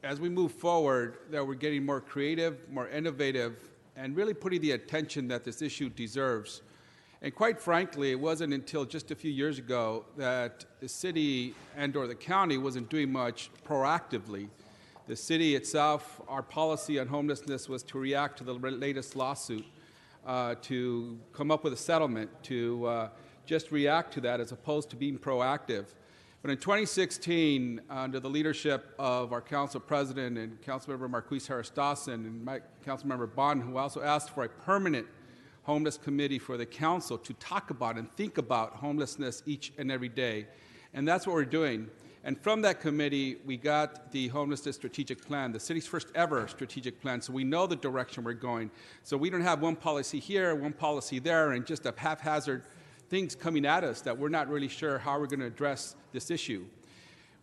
as we move forward, that we're getting more creative, more innovative, and really putting the attention that this issue deserves. And quite frankly, it wasn't until just a few years ago that the city and/or the county wasn't doing much proactively. The city itself, our policy on homelessness was to react to the latest lawsuit, to come up with a settlement, to just react to that as opposed to being proactive. But in 2016, under the leadership of our council president and Councilmember Marquise Harris Dawson and my Councilmember Bond, who also asked for a permanent homeless committee for the council to talk about and think about homelessness each and every day. And that's what we're doing. And from that committee, we got the homelessness strategic plan, the city's first ever strategic plan, so we know the direction we're going. So we don't have one policy here, one policy there, and just a haphazard things coming at us that we're not really sure how we're going to address this issue.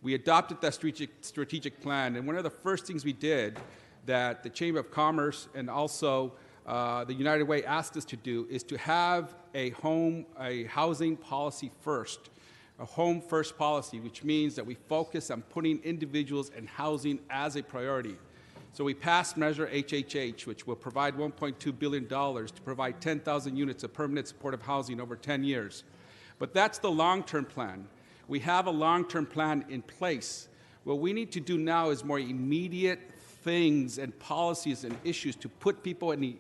We adopted that strategic plan, and one of the first things we did that the Chamber of Commerce and also the United Way asked us to do is to have a housing policy first. A home first policy, which means that we focus on putting individuals and housing as a priority. So we passed Measure HHH, which will provide $1.2 billion to provide 10,000 units of permanent supportive housing over 10 years. But that's the long-term plan. We have a long-term plan in place. What we need to do now is more immediate things and policies and issues to put people in the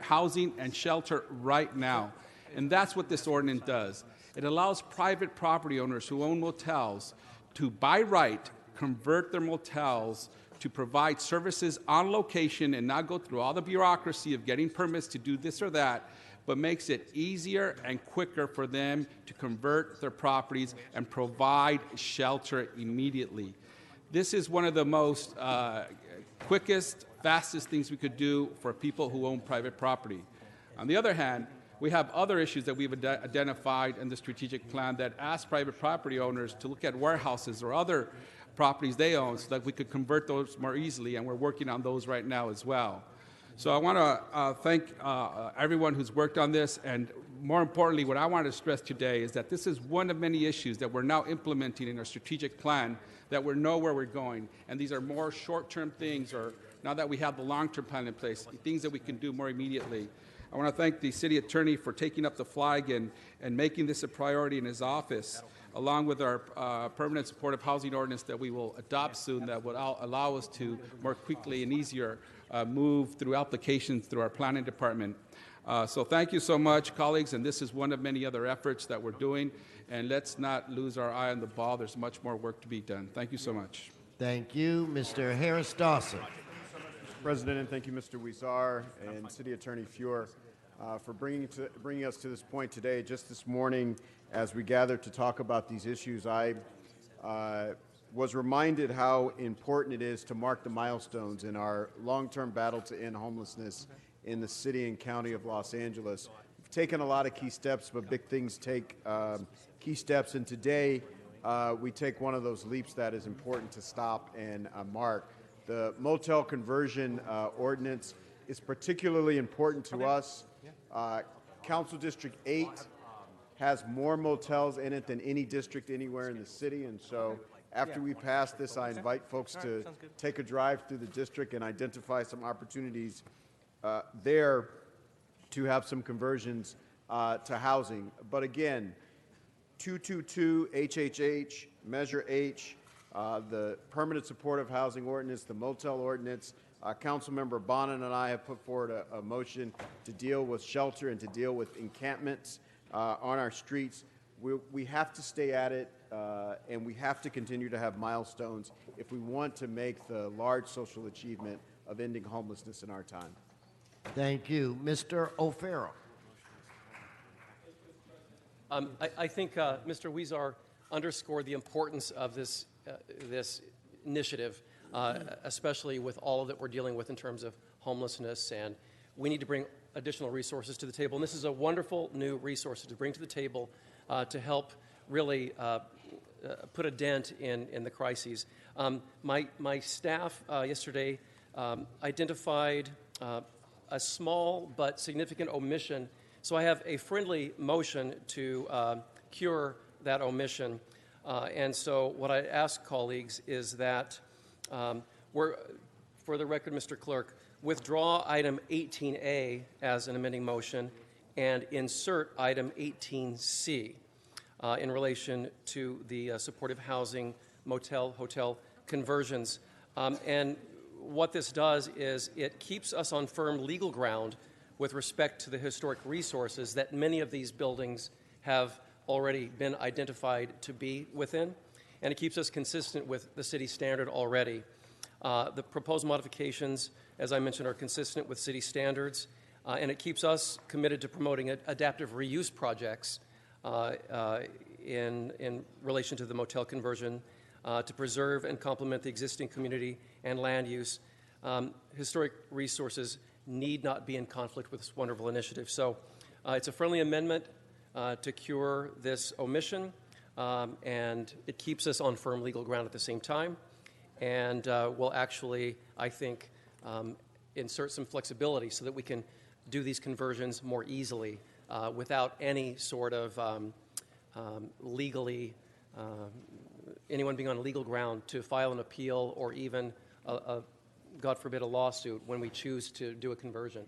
housing and shelter right now. And that's what this ordinance does. It allows private property owners who own motels to, by right, convert their motels to provide services on location and not go through all the bureaucracy of getting permits to do this or that, but makes it easier and quicker for them to convert their properties and provide shelter immediately. This is one of the most quickest, fastest things we could do for people who own private property. On the other hand, we have other issues that we've identified in the strategic plan that ask private property owners to look at warehouses or other properties they own so that we could convert those more easily, and we're working on those right now as well. So I want to thank everyone who's worked on this, and more importantly, what I want to stress today is that this is one of many issues that we're now implementing in our strategic plan, that we know where we're going, and these are more short-term things, or now that we have the long-term plan in place, things that we can do more immediately. I want to thank the city attorney for taking up the flag and making this a priority in his office, along with our permanent supportive housing ordinance that we will adopt soon that will allow us to more quickly and easier move through applications through our planning department. So thank you so much, colleagues, and this is one of many other efforts that we're doing, and let's not lose our eye on the ball. There's much more work to be done. Thank you so much. Thank you. Mr. Harris Dawson. President, and thank you, Mr. Huizar and City Attorney Feuer, for bringing us to this point today. Just this morning, as we gathered to talk about these issues, I was reminded how important it is to mark the milestones in our long-term battle to end homelessness in the city and county of Los Angeles. We've taken a lot of key steps, but big things take key steps, and today we take one of those leaps that is important to stop and mark. The motel conversion ordinance is particularly important to us. Council District 8 has more motels in it than any district anywhere in the city, and so after we pass this, I invite folks to take a drive through the district and identify some opportunities there to have some conversions to housing. But again, 222 HHH, Measure H, the permanent supportive housing ordinance, the motel ordinance. Councilmember Bonin and I have put forward a motion to deal with shelter and to deal with encampments on our streets. We have to stay at it, and we have to continue to have milestones if we want to make the large social achievement of ending homelessness in our time. Thank you. Mr. O'Farrell. I think Mr. Huizar underscored the importance of this initiative, especially with all that we're dealing with in terms of homelessness, and we need to bring additional resources to the table. And this is a wonderful new resource to bring to the table to help really put a dent in the crises. My staff yesterday identified a small but significant omission, so I have a friendly motion to cure that omission. And so what I ask colleagues is that for the record, Mr. Clerk, withdraw item 18A as an amending motion and insert item 18C in relation to the supportive housing motel hotel conversions. And what this does is it keeps us on firm legal ground with respect to the historic resources that many of these buildings have already been identified to be within. and it keeps us consistent with the city standard already. The proposed modifications, as I mentioned, are consistent with city standards, and it keeps us committed to promoting adaptive reuse projects in relation to the motel conversion to preserve and complement the existing community and land use. Historic resources need not be in conflict with this wonderful initiative. So it's a friendly amendment to cure this omission, and it keeps us on firm legal ground at the same time, and will actually, I think, insert some flexibility so that we can do these conversions more easily without any sort of legally, anyone being on legal ground to file an appeal or even, God forbid, a lawsuit when we choose to do a conversion.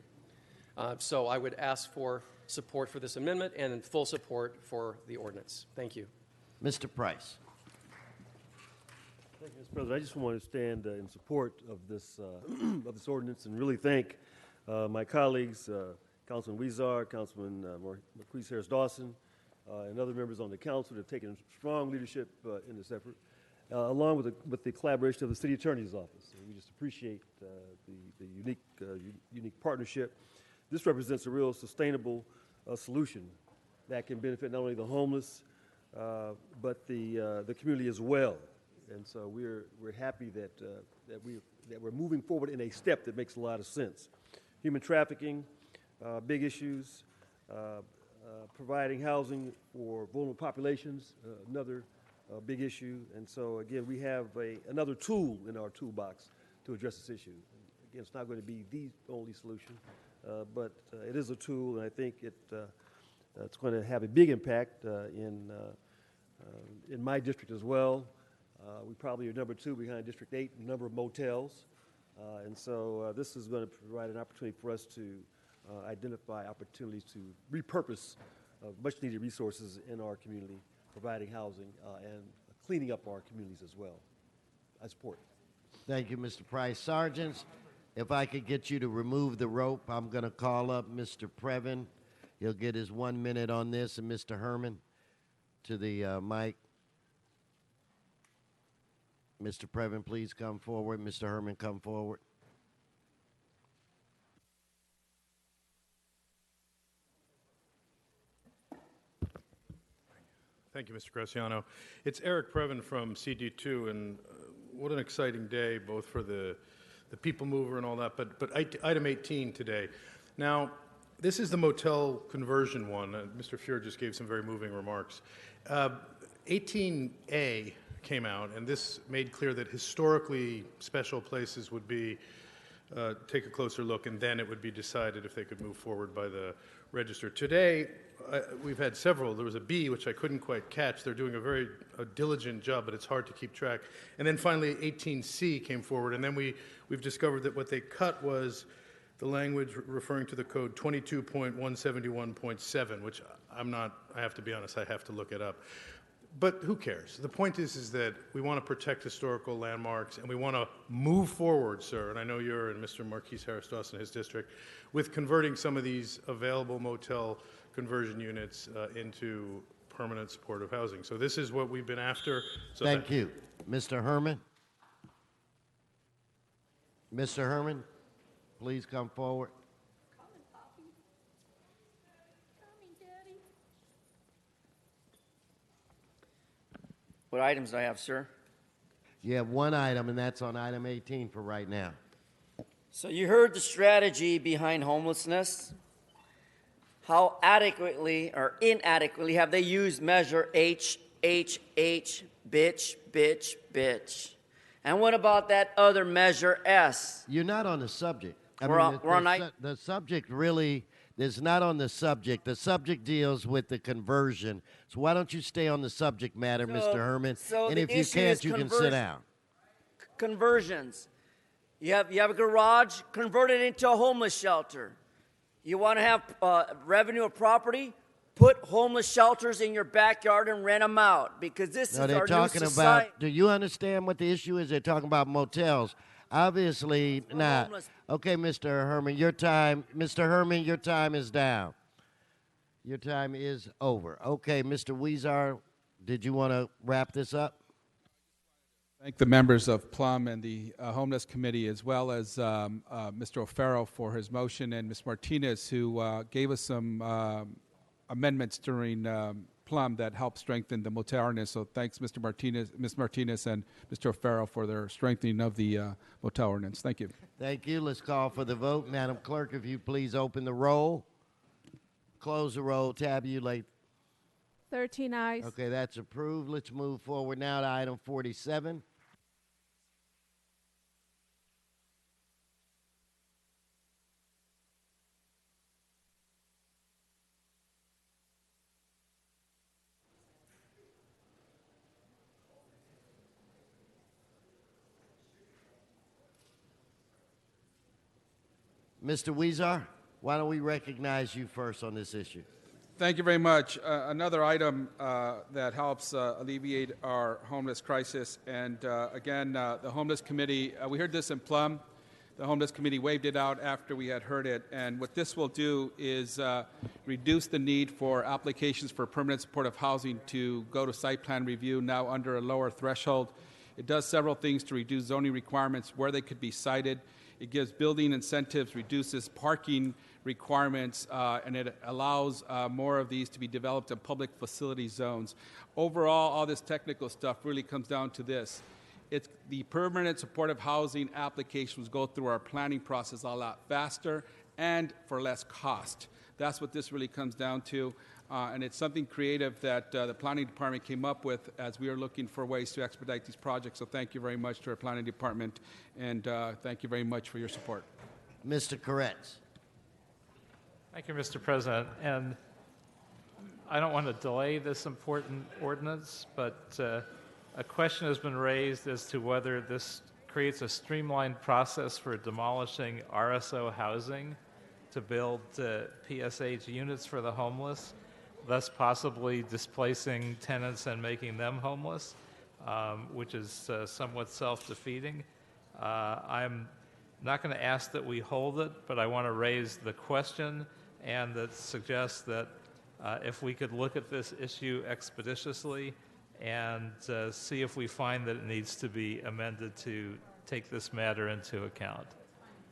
So I would ask for support for this amendment and full support for the ordinance. Thank you. Mr. Price. Thank you, Mr. President. I just want to stand in support of this ordinance and really thank my colleagues, Councilman Weezar, Councilman Marquise Harris Dawson, and other members on the council that have taken strong leadership in this effort, along with the collaboration of the City Attorney's Office. And we just appreciate the unique partnership. This represents a real sustainable solution that can benefit not only the homeless, but the community as well. And so we're happy that we're moving forward in a step that makes a lot of sense. Human trafficking, big issues, providing housing for vulnerable populations, another big issue. And so again, we have another tool in our toolbox to address this issue. Again, it's not going to be the only solution, but it is a tool, and I think it's going to have a big impact in my district as well. We probably are number 2 behind District 8 in the number of motels. And so this is going to provide an opportunity for us to identify opportunities to repurpose much-needed resources in our community, providing housing and cleaning up our communities as well. I support. Thank you, Mr. Price. Sergeants, if I could get you to remove the rope, I'm going to call up Mr. Previn. He'll get his 1 minute on this, and Mr. Herman to the mic. Mr. Previn, please come forward. Mr. Herman, come forward. Thank you, Mr. Graciano. It's Eric Previn from CD2, and what an exciting day, both for the people mover and all that, but item 18 today. Now, this is the motel conversion one. Mr. Fuhr just gave some very moving remarks. 18A came out, and this made clear that historically special places would be take a closer look, and then it would be decided if they could move forward by the register. Today, we've had several. There was a B, which I couldn't quite catch. They're doing a very diligent job, but it's hard to keep track. And then finally, 18C came forward, and then we've discovered that what they cut was the language referring to the code 22.171.7, which I have to be honest, I have to look it up. But who cares? The point is that we want to protect historical landmarks, and we want to move forward, sir, and I know you're in Mr. Marquise Harris Dawson, his district, with converting some of these available motel conversion units into permanent supportive housing. So this is what we've been after. So Thank you. Mr. Herman? Mr. Herman, please come forward. What items do I have, sir? You have one item, and that's on item 18 for right now. So you heard the strategy behind homelessness. How adequately or inadequately have they used measure H, bitch, bitch, bitch? And what about that other measure S? You're not on the subject. We're on the subject really is not on the subject. The subject deals with the conversion. So why don't you stay on the subject matter, Mr. Herman? So and if you can't, you can sit down. Conversions. You have a garage, convert it into a homeless shelter. You want to have revenue of property? Put homeless shelters in your backyard and rent them out, because this is our new society. Do you understand what the issue is? They're talking about motels. Obviously not. Okay, Mr. Herman, your time. Mr. Herman, your time is down. Your time is over. Okay, Mr. Weezar, did you want to wrap this up? Thank the members of Plum and the Homeless Committee, as well as Mr. O'Farrell for his motion, and Ms. Martinez, who gave us some amendments during Plum that helped strengthen the motel ordinance. So thanks, Ms. Martinez, and Mr. O'Farrell for their strengthening of the motel ordinance. Thank you. Thank you. Let's call for the vote. Madam Clerk, if you please open the roll, close the roll, tabulate. 13 eyes. Okay, that's approved. Let's move forward now to item 47. Mr. Weezer, why don't we recognize you first on this issue? Thank you very much. Another item that helps alleviate our homeless crisis. And again, the Homeless Committee, we heard this in Plum. The Homeless Committee waved it out after we had heard it. And what this will do is reduce the need for applications for permanent supportive housing to go to site plan review now under a lower threshold. It does several things to reduce zoning requirements where they could be cited. It gives building incentives, reduces parking requirements, and it allows more of these to be developed in public facility zones. Overall, all this technical stuff really comes down to this. It's the permanent supportive housing applications go through our planning process a lot faster and for less cost. That's what this really comes down to. And it's something creative that the planning department came up with as we are looking for ways to expedite these projects. So thank you very much to our planning department, and thank you very much for your support. Mr. Koretz. Thank you, Mr. President. And I don't want to delay this important ordinance, but a question has been raised as to whether this creates a streamlined process for demolishing RSO housing to build PSH units for the homeless, thus possibly displacing tenants and making them homeless, which is somewhat self-defeating. I'm not going to ask that we hold it, but I want to raise the question and that suggests that if we could look at this issue expeditiously and see if we find that it needs to be amended to take this matter into account.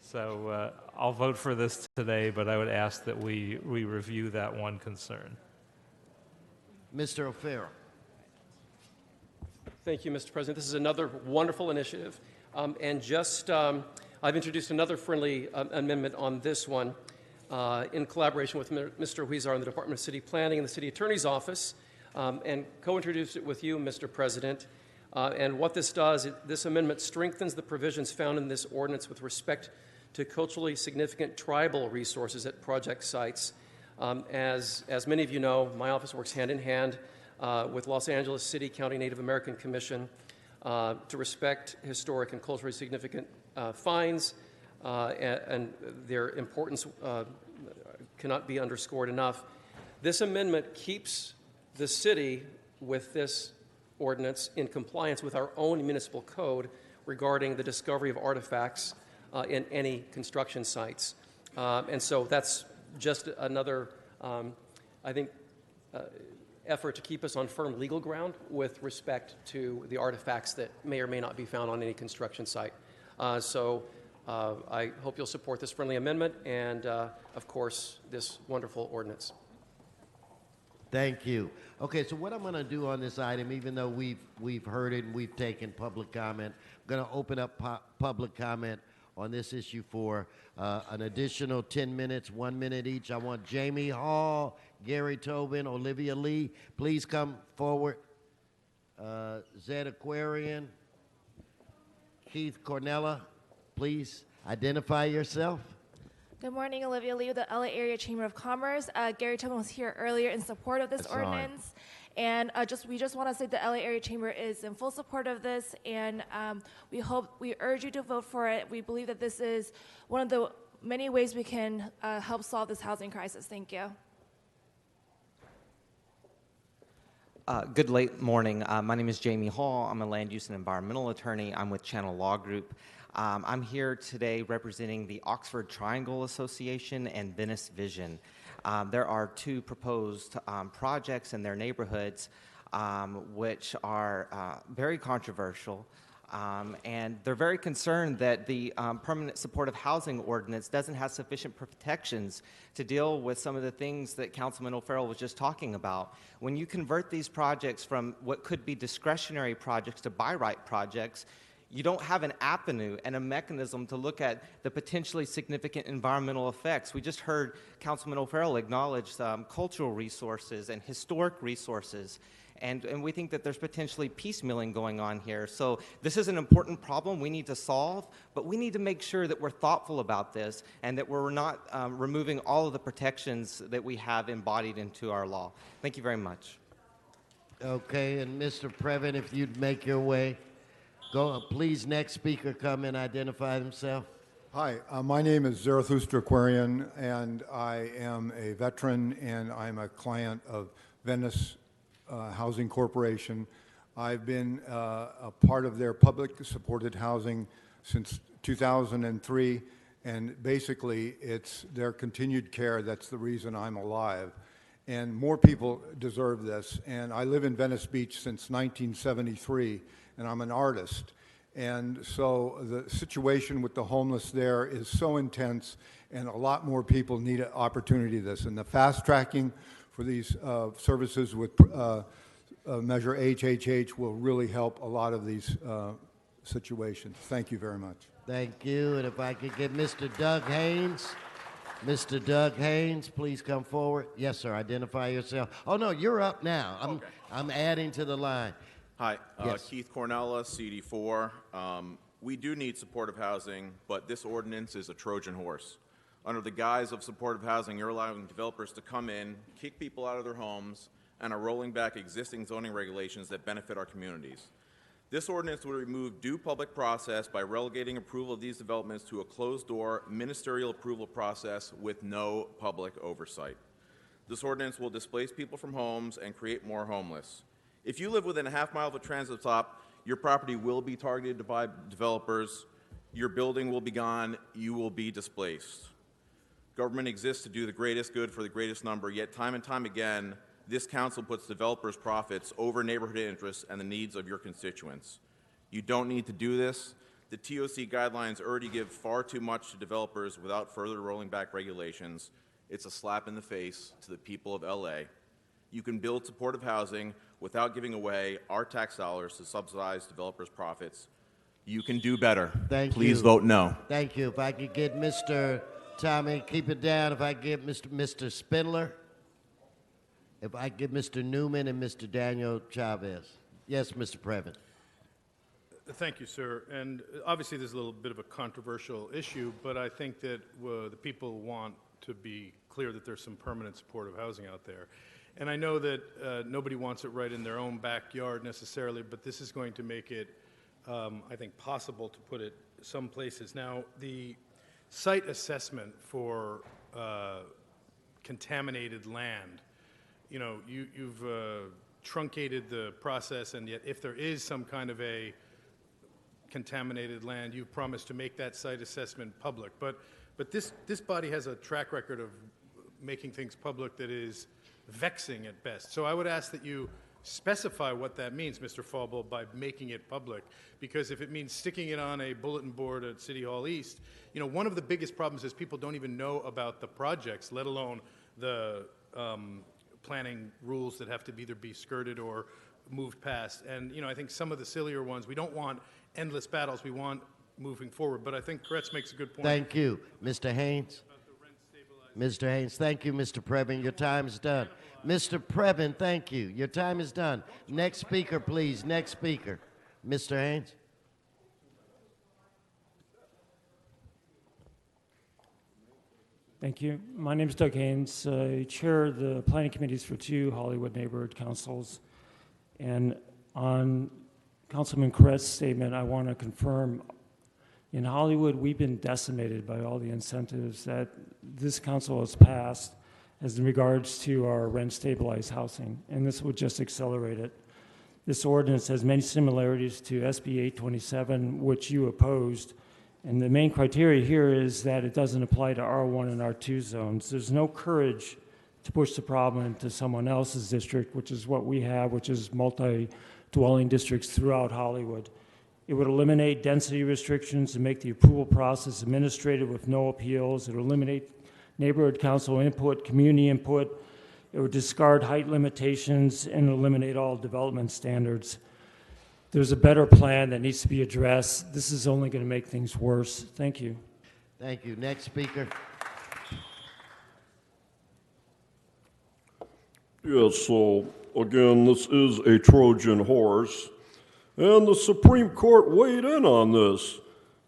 So I'll vote for this today, but I would ask that we review that one concern. Mr. O'Farrell. Thank you, Mr. President. This is another wonderful initiative. I've introduced another friendly amendment on this one in collaboration with Mr. Huizar in the Department of City Planning and the City Attorney's Office, and co-introduced it with you, Mr. President. And what this does, this amendment strengthens the provisions found in this ordinance with respect to culturally significant tribal resources at project sites. As many of you know, my office works hand in hand with Los Angeles City County Native American Commission to respect historic and culturally significant finds, and their importance cannot be underscored enough. This amendment keeps the city with this ordinance in compliance with our own municipal code regarding the discovery of artifacts in any construction sites. And so that's just another, effort to keep us on firm legal ground with respect to the artifacts that may or may not be found on any construction site. So I hope you'll support this friendly amendment and, of course, this wonderful ordinance. Thank you. Okay, so what I'm going to do on this item, even though we've heard it and we've taken public comment, I'm going to open up public comment on this issue for an additional 10 minutes, 1 minute each. I want Jamie Hall, Gary Tobin, Olivia Lee. Please come forward. Zed Aquarian, Keith Cornella, please identify yourself. Good morning, Olivia Lee with the LA Area Chamber of Commerce. Gary Tobin was here earlier in support of this ordinance. And we just want to say the LA Area Chamber is in full support of this, and we urge you to vote for it. We believe that this is one of the many ways we can help solve this housing crisis. Thank you. Good late morning. My name is Jamie Hall. I'm a land use and environmental attorney. I'm with Channel Law Group. I'm here today representing the Oxford Triangle Association and Venice Vision. There are two proposed projects in their neighborhoods which are very controversial. And they're very concerned that the permanent supportive housing ordinance doesn't have sufficient protections to deal with some of the things that Councilman O'Farrell was just talking about. When you convert these projects from what could be discretionary projects to by right projects, you don't have an avenue and a mechanism to look at the potentially significant environmental effects. We just heard Councilman O'Farrell acknowledge cultural resources and historic resources. And we think that there's potentially piecemealing going on here. So this is an important problem we need to solve, but we need to make sure that we're thoughtful about this and that we're not removing all of the protections that we have embodied into our law. Thank you very much. Okay, and Mr. Previn, if you'd make your way. Go, please, next speaker come and identify himself. Hi, my name is Zarathustra Aquarian, and I am a veteran, and I'm a client of Venice Housing Corporation. I've been a part of their public supported housing since 2003, and basically it's their continued care that's the reason I'm alive. And more people deserve this. And I live in Venice Beach since 1973, and I'm an artist. And so the situation with the homeless there is so intense, and a lot more people need an opportunity to this. And the fast tracking for these services with Measure HHH will really help a lot of these situations. Thank you very much. Thank you. And if I could get Mr. Doug Haynes. Mr. Doug Haynes, please come forward. Yes, sir. Identify yourself. Oh, no, you're up now. I'm adding to the line. Hi, Yes. Keith Cornella, CD4. We do need supportive housing, but this ordinance is a Trojan horse. Under the guise of supportive housing, you're allowing developers to come in, kick people out of their homes, and are rolling back existing zoning regulations that benefit our communities. This ordinance would remove due public process by relegating approval of these developments to a closed-door ministerial approval process with no public oversight. This ordinance will displace people from homes and create more homeless. If you live within a half mile of a transit stop, your property will be targeted by developers, your building will be gone, you will be displaced. Government exists to do the greatest good for the greatest number, yet time and time again, this council puts developers' profits over neighborhood interests and the needs of your constituents. You don't need to do this. The TOC guidelines already give far too much to developers without further rolling back regulations. It's a slap in the face to the people of LA. You can build supportive housing without giving away our tax dollars to subsidize developers' profits. You can do better. Please vote no. Thank you. If I could get Mr. Tommy, keep it down. If I could get Mr. Spindler. If I could get Mr. Newman and Mr. Daniel Chavez. Yes, Mr. Previn. Thank you, sir. And obviously, there's a little bit of a controversial issue, but I think that the people want to be clear that there's some permanent supportive housing out there. And I know that nobody wants it right in their own backyard necessarily, but this is going to make it, I think, possible to put it some places. Now, the site assessment for contaminated land, you know, you've truncated the process, and yet if there is some kind of a contaminated land, you've promised to make that site assessment public. But this body has a track record of making things public that is vexing at best. So I would ask that you specify what that means, Mr. Falbo, by making it public. Because if it means sticking it on a bulletin board at City Hall East, you know, one of the biggest problems is people don't even know about the projects, let alone the planning rules that have to either be skirted or moved past. And, you know, I think some of the sillier ones, we don't want endless battles, we want moving forward. But I think Kretz makes a good point. Thank you. Mr. Haynes. Mr. Haynes, thank you, Mr. Previn. Your time is done. Mr. Previn, thank you. Your time is done. Next speaker, please. Next speaker. Mr. Haynes. Thank you. My name is Doug Haynes. I chair the planning committees for 2 Hollywood neighborhood councils. And on Councilman Kretz's statement, I want to confirm in Hollywood, we've been decimated by all the incentives that this council has passed as in regards to our rent-stabilized housing, and this would just accelerate it. This ordinance has many similarities to SB 827, which you opposed, and the main criteria here is that it doesn't apply to R1 and R2 zones. There's no courage to push the problem into someone else's district, which is what we have, which is multi-dwelling districts throughout Hollywood. It would eliminate density restrictions and make the approval process administrative with no appeals. It would eliminate neighborhood council input, community input. It would discard height limitations and eliminate all development standards. There's a better plan that needs to be addressed. This is only going to make things worse. Thank you. Thank you. Next speaker. Yes, so again, this is a Trojan horse, and the Supreme Court weighed in on this.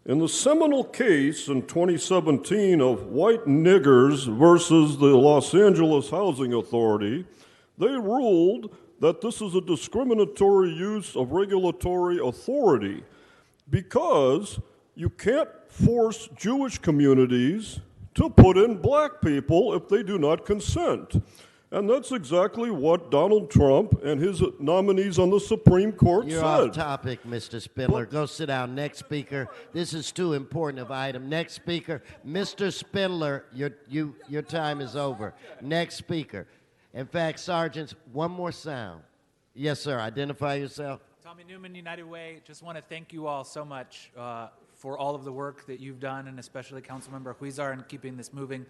In the seminal case in 2017 of white niggers versus the Los Angeles Housing Authority, they ruled that this is a discriminatory use of regulatory authority because you can't force Jewish communities to put in black people if they do not consent. And that's exactly what Donald Trump and his nominees on the Supreme Court You're said. off topic, Mr. Spindler. Go sit down. Next speaker. This is too important of item. Next speaker. Mr. Spindler, your time is over. Next speaker. In fact, sergeants, one more sound. Yes, sir. Identify yourself. Tommy Newman, United Way. Just want to thank you all so much for all of the work that you've done, and especially Councilmember Huizar in keeping this moving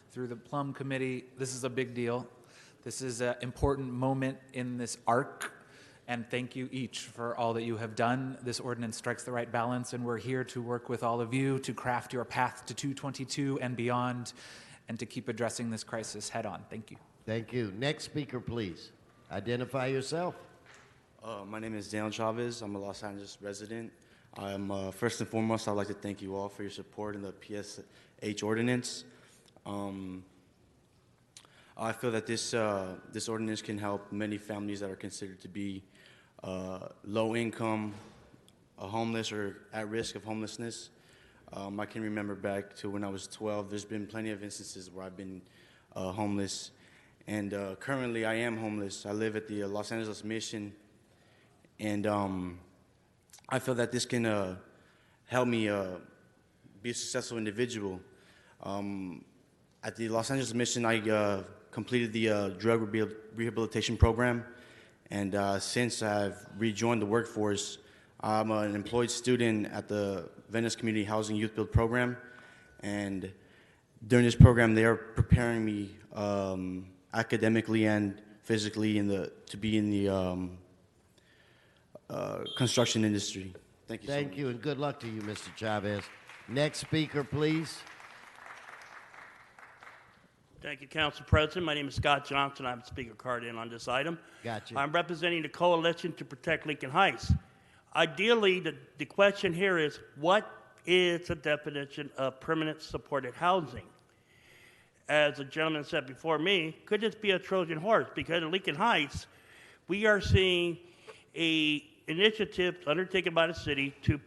through the Plum Committee. This is a big deal. This is an important moment in this arc, and thank you each for all that you have done. This ordinance strikes the right balance, and we're here to work with all of you to craft your path to 222 and beyond, and to keep addressing this crisis head on. Thank you. Thank you. Next speaker, please. Identify yourself. My name is Daniel Chavez. I'm a Los Angeles resident. First and foremost, I'd like to thank you all for your support in the PSH ordinance. I feel that this ordinance can help many families that are considered to be low income, homeless, or at risk of homelessness. I can remember back to when I was 12. There's been plenty of instances where I've been homeless, and currently I am homeless. I live at the Los Angeles Mission, and I feel that this can help me be a successful individual. At the Los Angeles Mission, I completed the drug rehabilitation program, and since I've rejoined the workforce, I'm an employed student at the Venice Community Housing Youth Build program, and during this program, they are preparing me academically and physically to be in the construction industry. Thank you so much. Thank you, and good luck to you, Mr. Chavez. Next speaker, please. Thank you, Council President. My name is Scott Johnson. I have a speaker card in on this item. Gotcha. I'm representing the Coalition to Protect Lincoln Heights. Ideally, the question here is, what is the definition of permanent supported housing? As the gentleman said before me, could this be a Trojan horse? Because in Lincoln Heights, we are seeing an initiative undertaken by the city to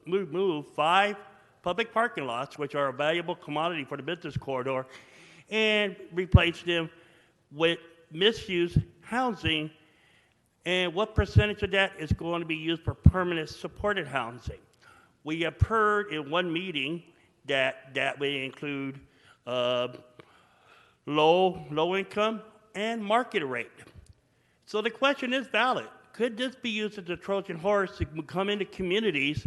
move 5 public parking lots, which are a valuable commodity for the business corridor, and replace them with misuse housing. And what percentage of that is going to be used for permanent supported housing? We have heard in one meeting that may include low income and market rate. So the question is valid. Could this be used as a Trojan horse to come into communities,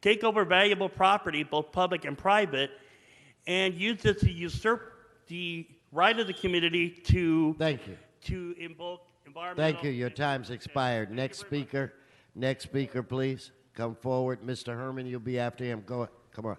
take over valuable property, both public and private, and use this to usurp the right of the community to invoke environmental... Thank you. Your time's expired. Next speaker. Next speaker, please. Come forward. Mr. Herman, you'll be after him. Come on.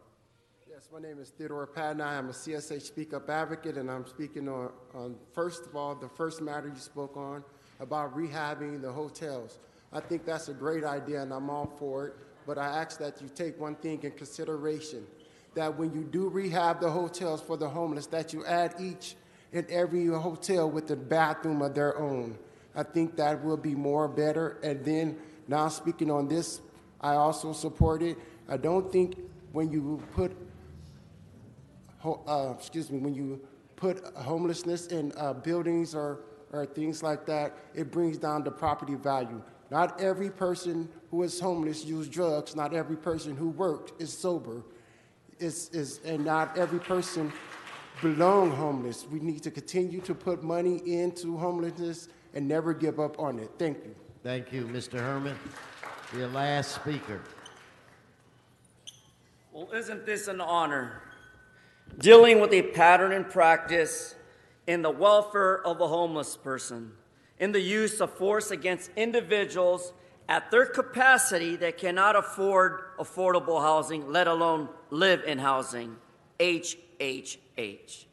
Yes, my name is Theodore Patton. I am a CSH Speak Up advocate, and I'm speaking on, first of all, the first matter you spoke on about rehabbing the hotels. I think that's a great idea, and I'm all for it, but I ask that you take one thing in consideration, that when you do rehab the hotels for the homeless, that you add each and every hotel with a bathroom of their own. I think that will be better. And then, now speaking on this, I also support it. I don't think when you put, when you put homelessness in buildings or things like that, it brings down the property value. Not every person who is homeless used drugs. Not every person who worked is sober. And not every person belong homeless. We need to continue to put money into homelessness and never give up on it. Thank you. Thank you, Mr. Herman. Your last speaker. Well, isn't this an honor? Dealing with a pattern and practice in the welfare of a homeless person, in the use of force against individuals at their capacity that cannot afford affordable housing, let alone live in housing. HHH.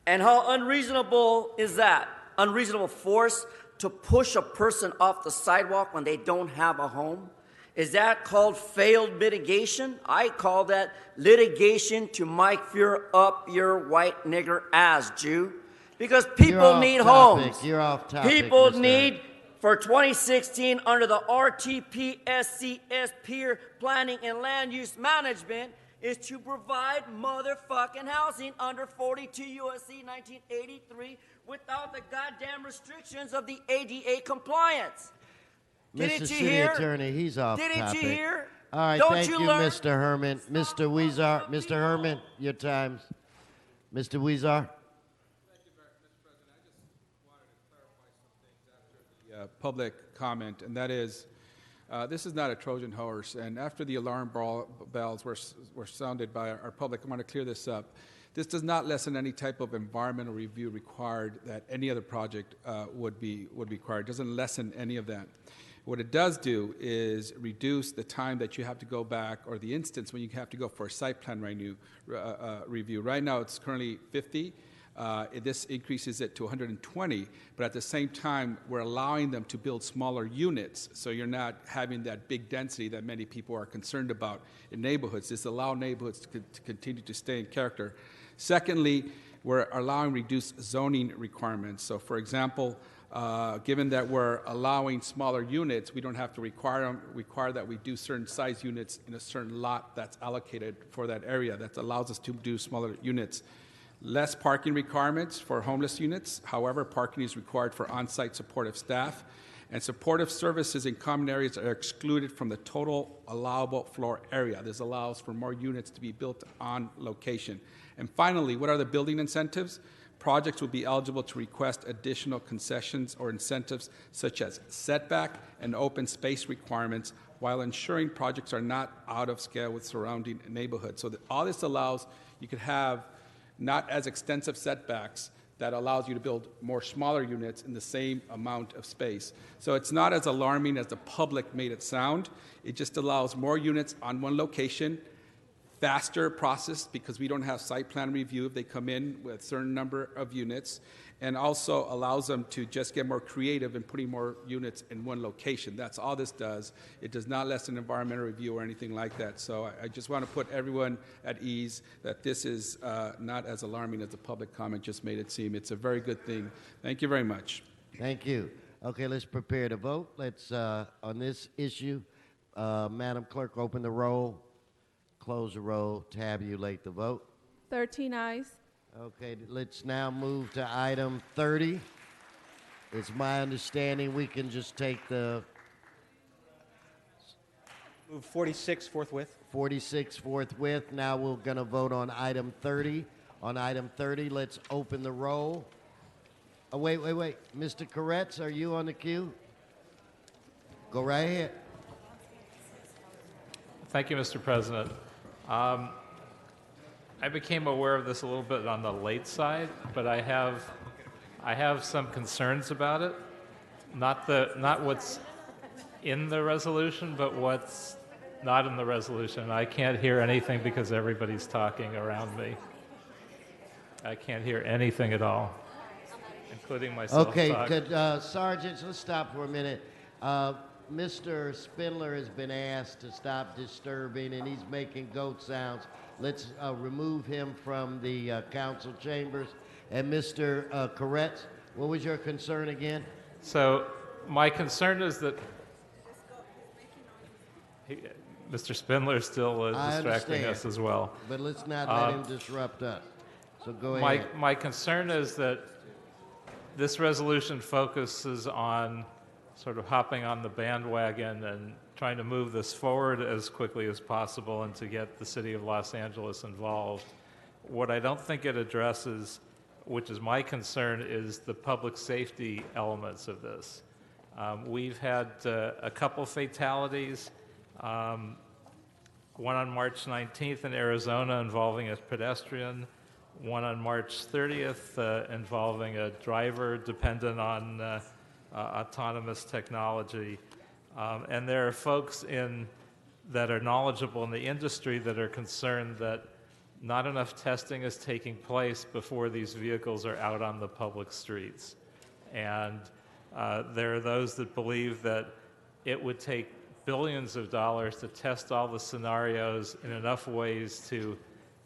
And how unreasonable is that? Unreasonable force to push a person off the sidewalk when they don't have a home? Is that called failed mitigation? I call that litigation to Mike Fuhrer up your white nigger ass, Jew. Because people need homes. You're off topic. People Mr. need, for 2016, under the RTPSCS peer planning and land use management, is to provide motherfucking housing under 42 U.S.C. 1983 without the goddamn restrictions of the ADA compliance. Mr. Didn't you City hear? Attorney, he's off Didn't topic. you hear? All right, Don't thank you you, learn? Mr. Herman. Mr. Weezer, Mr. Herman, your time's. Mr. Weezer. Public comment, and that is, this is not a Trojan horse. And after the alarm bells were sounded by our public, I want to clear this up. This does not lessen any type of environmental review required that any other project would be required. It doesn't lessen any of that. What it does do is reduce the time that you have to go back, or the instance when you have to go for a site plan review. Right now, it's currently 50. This increases it to 120, but at the same time, we're allowing them to build smaller units, so you're not having that big density that many people are concerned about in neighborhoods. This allows neighborhoods to continue to stay in character. Secondly, we're allowing reduced zoning requirements. So, for example, given that we're allowing smaller units, we don't have to require that we do certain size units in a certain lot that's allocated for that area. That allows us to do smaller units. Less parking requirements for homeless units. However, parking is required for on-site supportive staff, and supportive services in common areas are excluded from the total allowable floor area. This allows for more units to be built on location. And finally, what are the building incentives? Projects will be eligible to request additional concessions or incentives such as setback and open space requirements, while ensuring projects are not out of scale with surrounding neighborhoods. So that all this allows, you could have not as extensive setbacks that allows you to build more smaller units in the same amount of space. So it's not as alarming as the public made it sound. It just allows more units on one location, faster process because we don't have site plan review if they come in with a certain number of units, and also allows them to just get more creative in putting more units in one location. That's all this does. It does not lessen environmental review or anything like that. So I just want to put everyone at ease that this is not as alarming as the public comment just made it seem. It's a very good thing. Thank you very much. Thank you. Okay, let's prepare to vote. Let's, on this issue, Madam Clerk, open the roll, close the roll, tabulate the vote. 13 ayes. Okay, let's now move to item 30. It's my understanding we can just take the Move 46 forthwith. 46 forthwith. Now we're going to vote on item 30. On item 30, let's open the roll. Oh, wait. Mr. Koretz, are you on the queue? Go right ahead. Thank you, Mr. President. I became aware of this a little bit on the late side, but I have some concerns about it. Not what's in the resolution, but what's not in the resolution. I can't hear anything because everybody's talking around me. I can't hear anything at all, including myself. Okay, good. Sergeants, let's stop for a minute. Mr. Spindler has been asked to stop disturbing, and he's making goat sounds. Let's remove him from the council chambers. And Mr. Koretz, what was your concern again? So my concern is that Mr. Spindler still is distracting us as well. But let's not let him disrupt us. So go ahead. My concern is that this resolution focuses on sort of hopping on the bandwagon and trying to move this forward as quickly as possible and to get the city of Los Angeles involved. What I don't think it addresses, which is my concern, is the public safety elements of this. We've had a couple fatalities one on March 19th in Arizona involving a pedestrian, one on March 30th involving a driver dependent on autonomous technology. And there are folks that are knowledgeable in the industry that are concerned that not enough testing is taking place before these vehicles are out on the public streets. And there are those that believe that it would take billions of dollars to test all the scenarios in enough ways to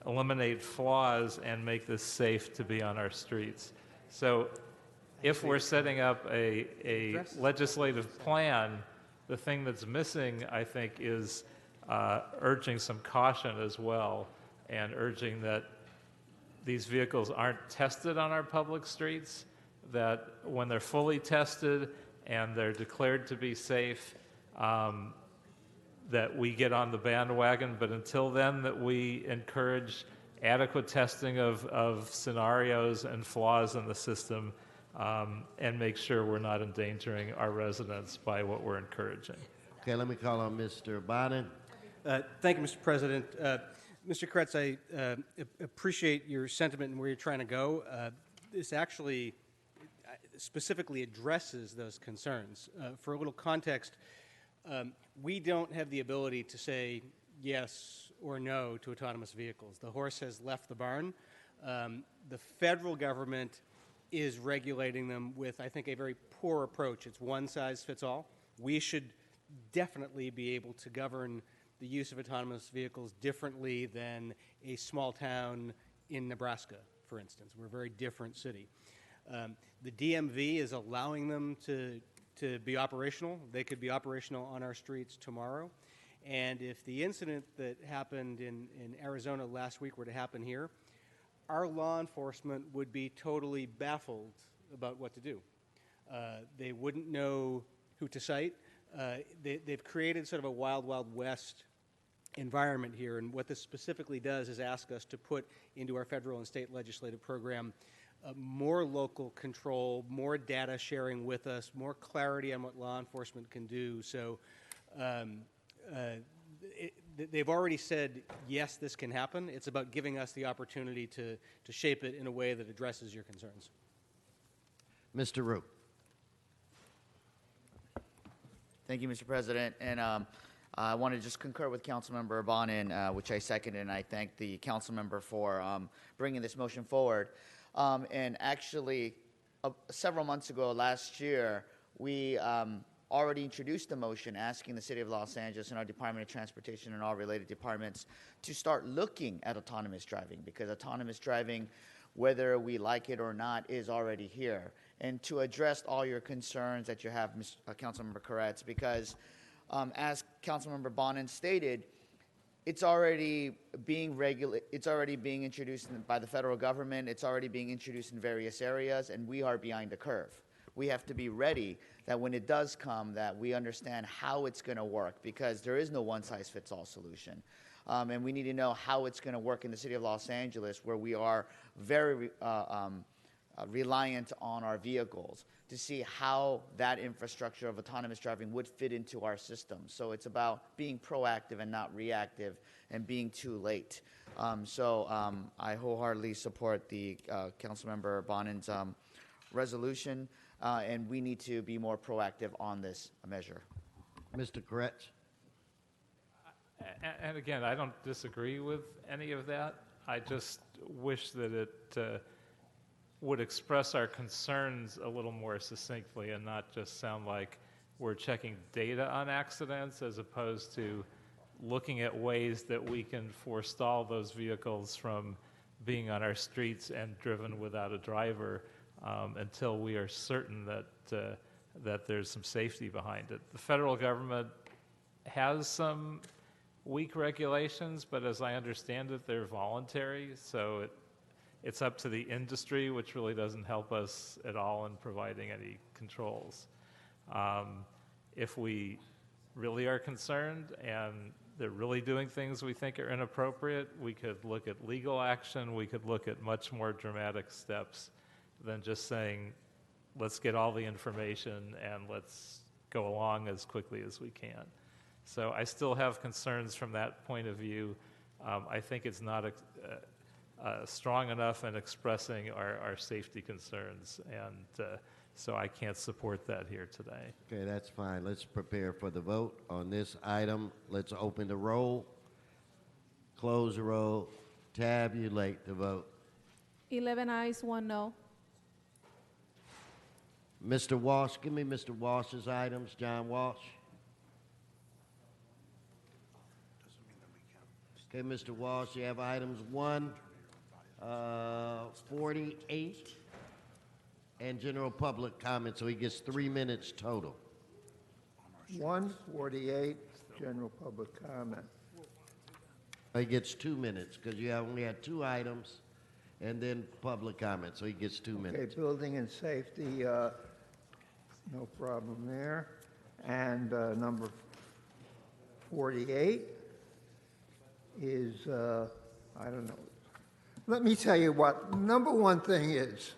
eliminate flaws and make this safe to be on our streets. So if we're setting up a legislative plan, the thing that's missing, I think, is urging some caution as well, and urging that these vehicles aren't tested on our public streets, that when they're fully tested and they're declared to be safe, that we get on the bandwagon, but until then that we encourage adequate testing of scenarios and flaws in the system, and make sure we're not endangering our residents by what we're encouraging. Okay, let me call on Mr. Bonin. Thank you, Mr. President. Mr. Kretz, I appreciate your sentiment and where you're trying to go. This actually specifically addresses those concerns. For a little context, we don't have the ability to say yes or no to autonomous vehicles. The horse has left the barn. The federal government is regulating them with, I think, a very poor approach. It's one size fits all. We should definitely be able to govern the use of autonomous vehicles differently than a small town in Nebraska, for instance. We're a very different city. The DMV is allowing them to be operational. They could be operational on our streets tomorrow. And if the incident that happened in Arizona last week were to happen here, our law enforcement would be totally baffled about what to do. They wouldn't know who to cite. They've created sort of a wild, wild west environment here, and what this specifically does is ask us to put into our federal and state legislative program more local control, more data sharing with us, more clarity on what law enforcement can do. So they've already said, yes, this can happen. It's about giving us the opportunity to shape it in a way that addresses your concerns. Mr. Roop. Thank you, Mr. President. And I want to just concur with Councilmember Bonin, which I second, and I thank the council member for bringing this motion forward. And actually, several months ago, last year, we already introduced a motion asking the City of Los Angeles and our Department of Transportation and all related departments to start looking at autonomous driving, because autonomous driving, whether we like it or not, is already here. And to address all your concerns that you have, Councilmember Koretz, because as Councilmember Bonin stated, it's already being introduced by the federal government. It's already being introduced in various areas, and we are behind the curve. We have to be ready that when it does come, that we understand how it's going to work, because there is no one-size-fits-all solution. And we need to know how it's going to work in the city of Los Angeles, where we are very reliant on our vehicles, to see how that infrastructure of autonomous driving would fit into our system. So it's about being proactive and not reactive and being too late. I wholeheartedly support the Councilmember Bonin's resolution, and we need to be more proactive on this measure. Mr. Koretz. And again, I don't disagree with any of that. I just wish that it would express our concerns a little more succinctly and not just sound like we're checking data on accidents, as opposed to looking at ways that we can forestall those vehicles from being on our streets and driven without a driver until we are certain that there's some safety behind it. The federal government has some weak regulations, but as I understand it, they're voluntary, so it's up to the industry, which really doesn't help us at all in providing any controls. If we really are concerned and they're really doing things we think are inappropriate, we could look at legal action. We could look at much more dramatic steps than just saying, let's get all the information and let's go along as quickly as we can. So I still have concerns from that point of view. I think it's not strong enough in expressing our safety concerns, and so I can't support that here today. Okay, that's fine. Let's prepare for the vote on this item. Let's open the roll, close the roll, tabulate the vote. 11 ayes, 1 no. Mr. Walsh, give me Mr. Walsh's items. John Walsh. Okay, Mr. Walsh, you have items 148 and general public comment, so he gets 3 minutes total. 148, general public comment. He gets 2 minutes because you only had 2 items and then public comment, so he gets 2 minutes. Okay, building and safety, no problem there. And number 48 is, I don't know. Let me tell you what, number one thing is,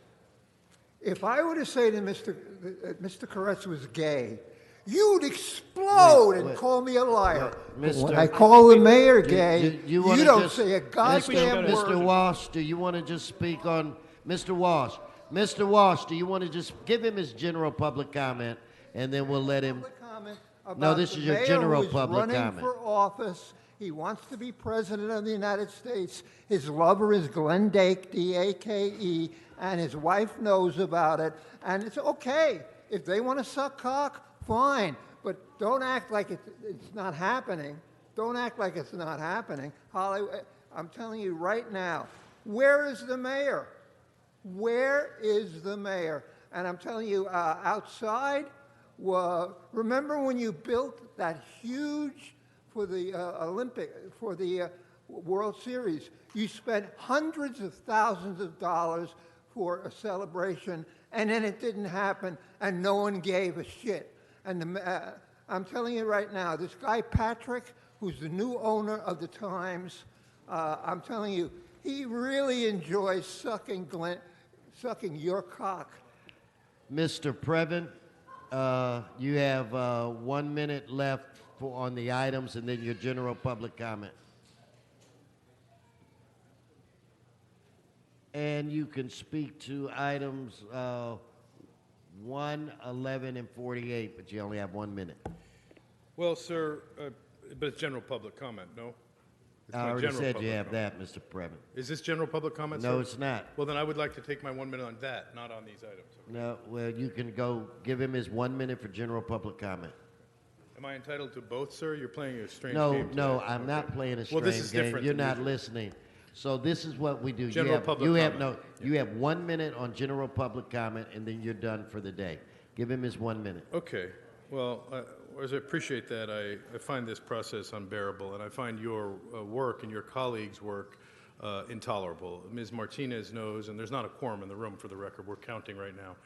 if I were to say to Mr. Koretz was gay, you'd explode and call me a liar. When I call the mayor gay, you don't say a goddamn word. Mr. Walsh, do you want to just speak on Mr. Walsh? Mr. Walsh, do you want to just give him his general public comment, and then we'll let him? No, this is your general public comment. Running for office. He wants to be president of the United States. His lover is Glenn Dake, D-A-K-E, and his wife knows about it. And it's okay. If they want to suck cock, fine. But don't act like it's not happening. Don't act like it's not happening. Hollywood, I'm telling you right now, where is the mayor? Where is the mayor? And I'm telling you, outside, remember when you built that huge, for the World Series, you spent hundreds of thousands of dollars for a celebration, and then it didn't happen, and no one gave a shit. And I'm telling you right now, this guy Patrick, who's the new owner of the Times, I'm telling you, he really enjoys sucking your cock. Mr. Previn, you have 1 minute left on the items, and then your general public comment. And you can speak to items 1, 11, and 48, but you only have 1 minute. Well, sir, but it's general public comment, no? It's I not already general said public you have comment. that, Mr. Previn. Is this general public comment, No, sir? it's not. Well, then I would like to take my 1 minute on that, not on these items. No, well, you can go give him his 1 minute for general public comment. Am I entitled to both, sir? You're playing a strange No, game no, today. I'm not playing a Well, strange this is game. different You're than not usual. listening. So this is what we do. General public comment. You have 1 minute on general public comment, and then you're done for the day. Give him his 1 minute. Okay. Well, as I appreciate that, I find this process unbearable, and I find your work and your colleagues' work intolerable. Ms. Martinez knows, and there's not a quorum in the room for the record. We're counting right now.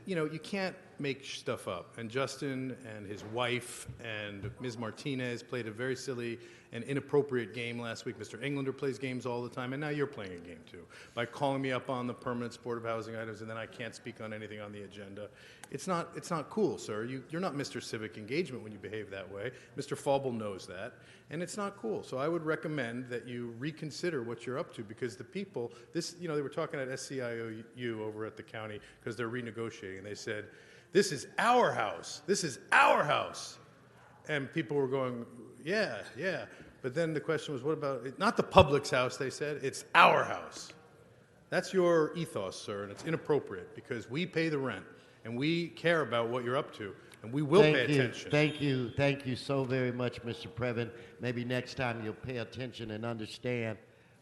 You know, you can't make stuff up. And Justin and his wife and Ms. Martinez played a very silly and inappropriate game last week. Mr. Englander plays games all the time, and now you're playing a game too by calling me up on the permanent supportive housing items, and then I can't speak on anything on the agenda. It's not cool, sir. You're not Mr. Civic Engagement when you behave that way. Mr. Falble knows that, and it's not cool. So I would recommend that you reconsider what you're up to, because the people, they were talking at SCIOU over at the county because they're renegotiating, and they said, "This is our house. This is our house." And people were going, yeah. But then the question was, what about, not the public's house, they said, it's our house. That's your ethos, sir, and it's inappropriate because we pay the rent and we care about what you're up to, and we will pay attention. Thank you so very much, Mr. Previn. Maybe next time you'll pay attention and understand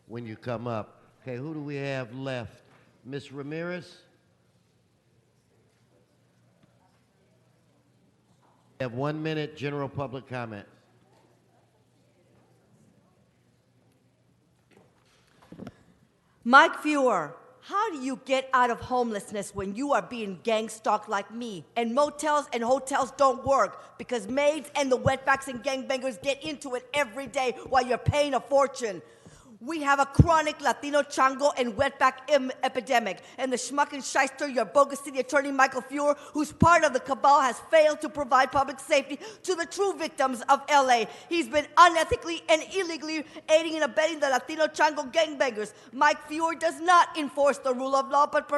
when you come up. Okay, who do we have left? Ms. Ramirez? You have 1 minute general public comment. Mike Fewer, how do you get out of homelessness when you are being gang-stalked like me? And motels and hotels don't work because maids and the wetbacks and gangbangers get into it every day while you're paying a fortune. We have a chronic Latino chango and wetback epidemic. And the schmuck and shyster, your bogus city attorney, Michael Fuhrer, who's part of the cabal, has failed to provide public safety to the true victims of LA. He's been unethically and illegally aiding and abetting the Latino chango gangbangers. Mike Fuhrer does not enforce the rule of law, but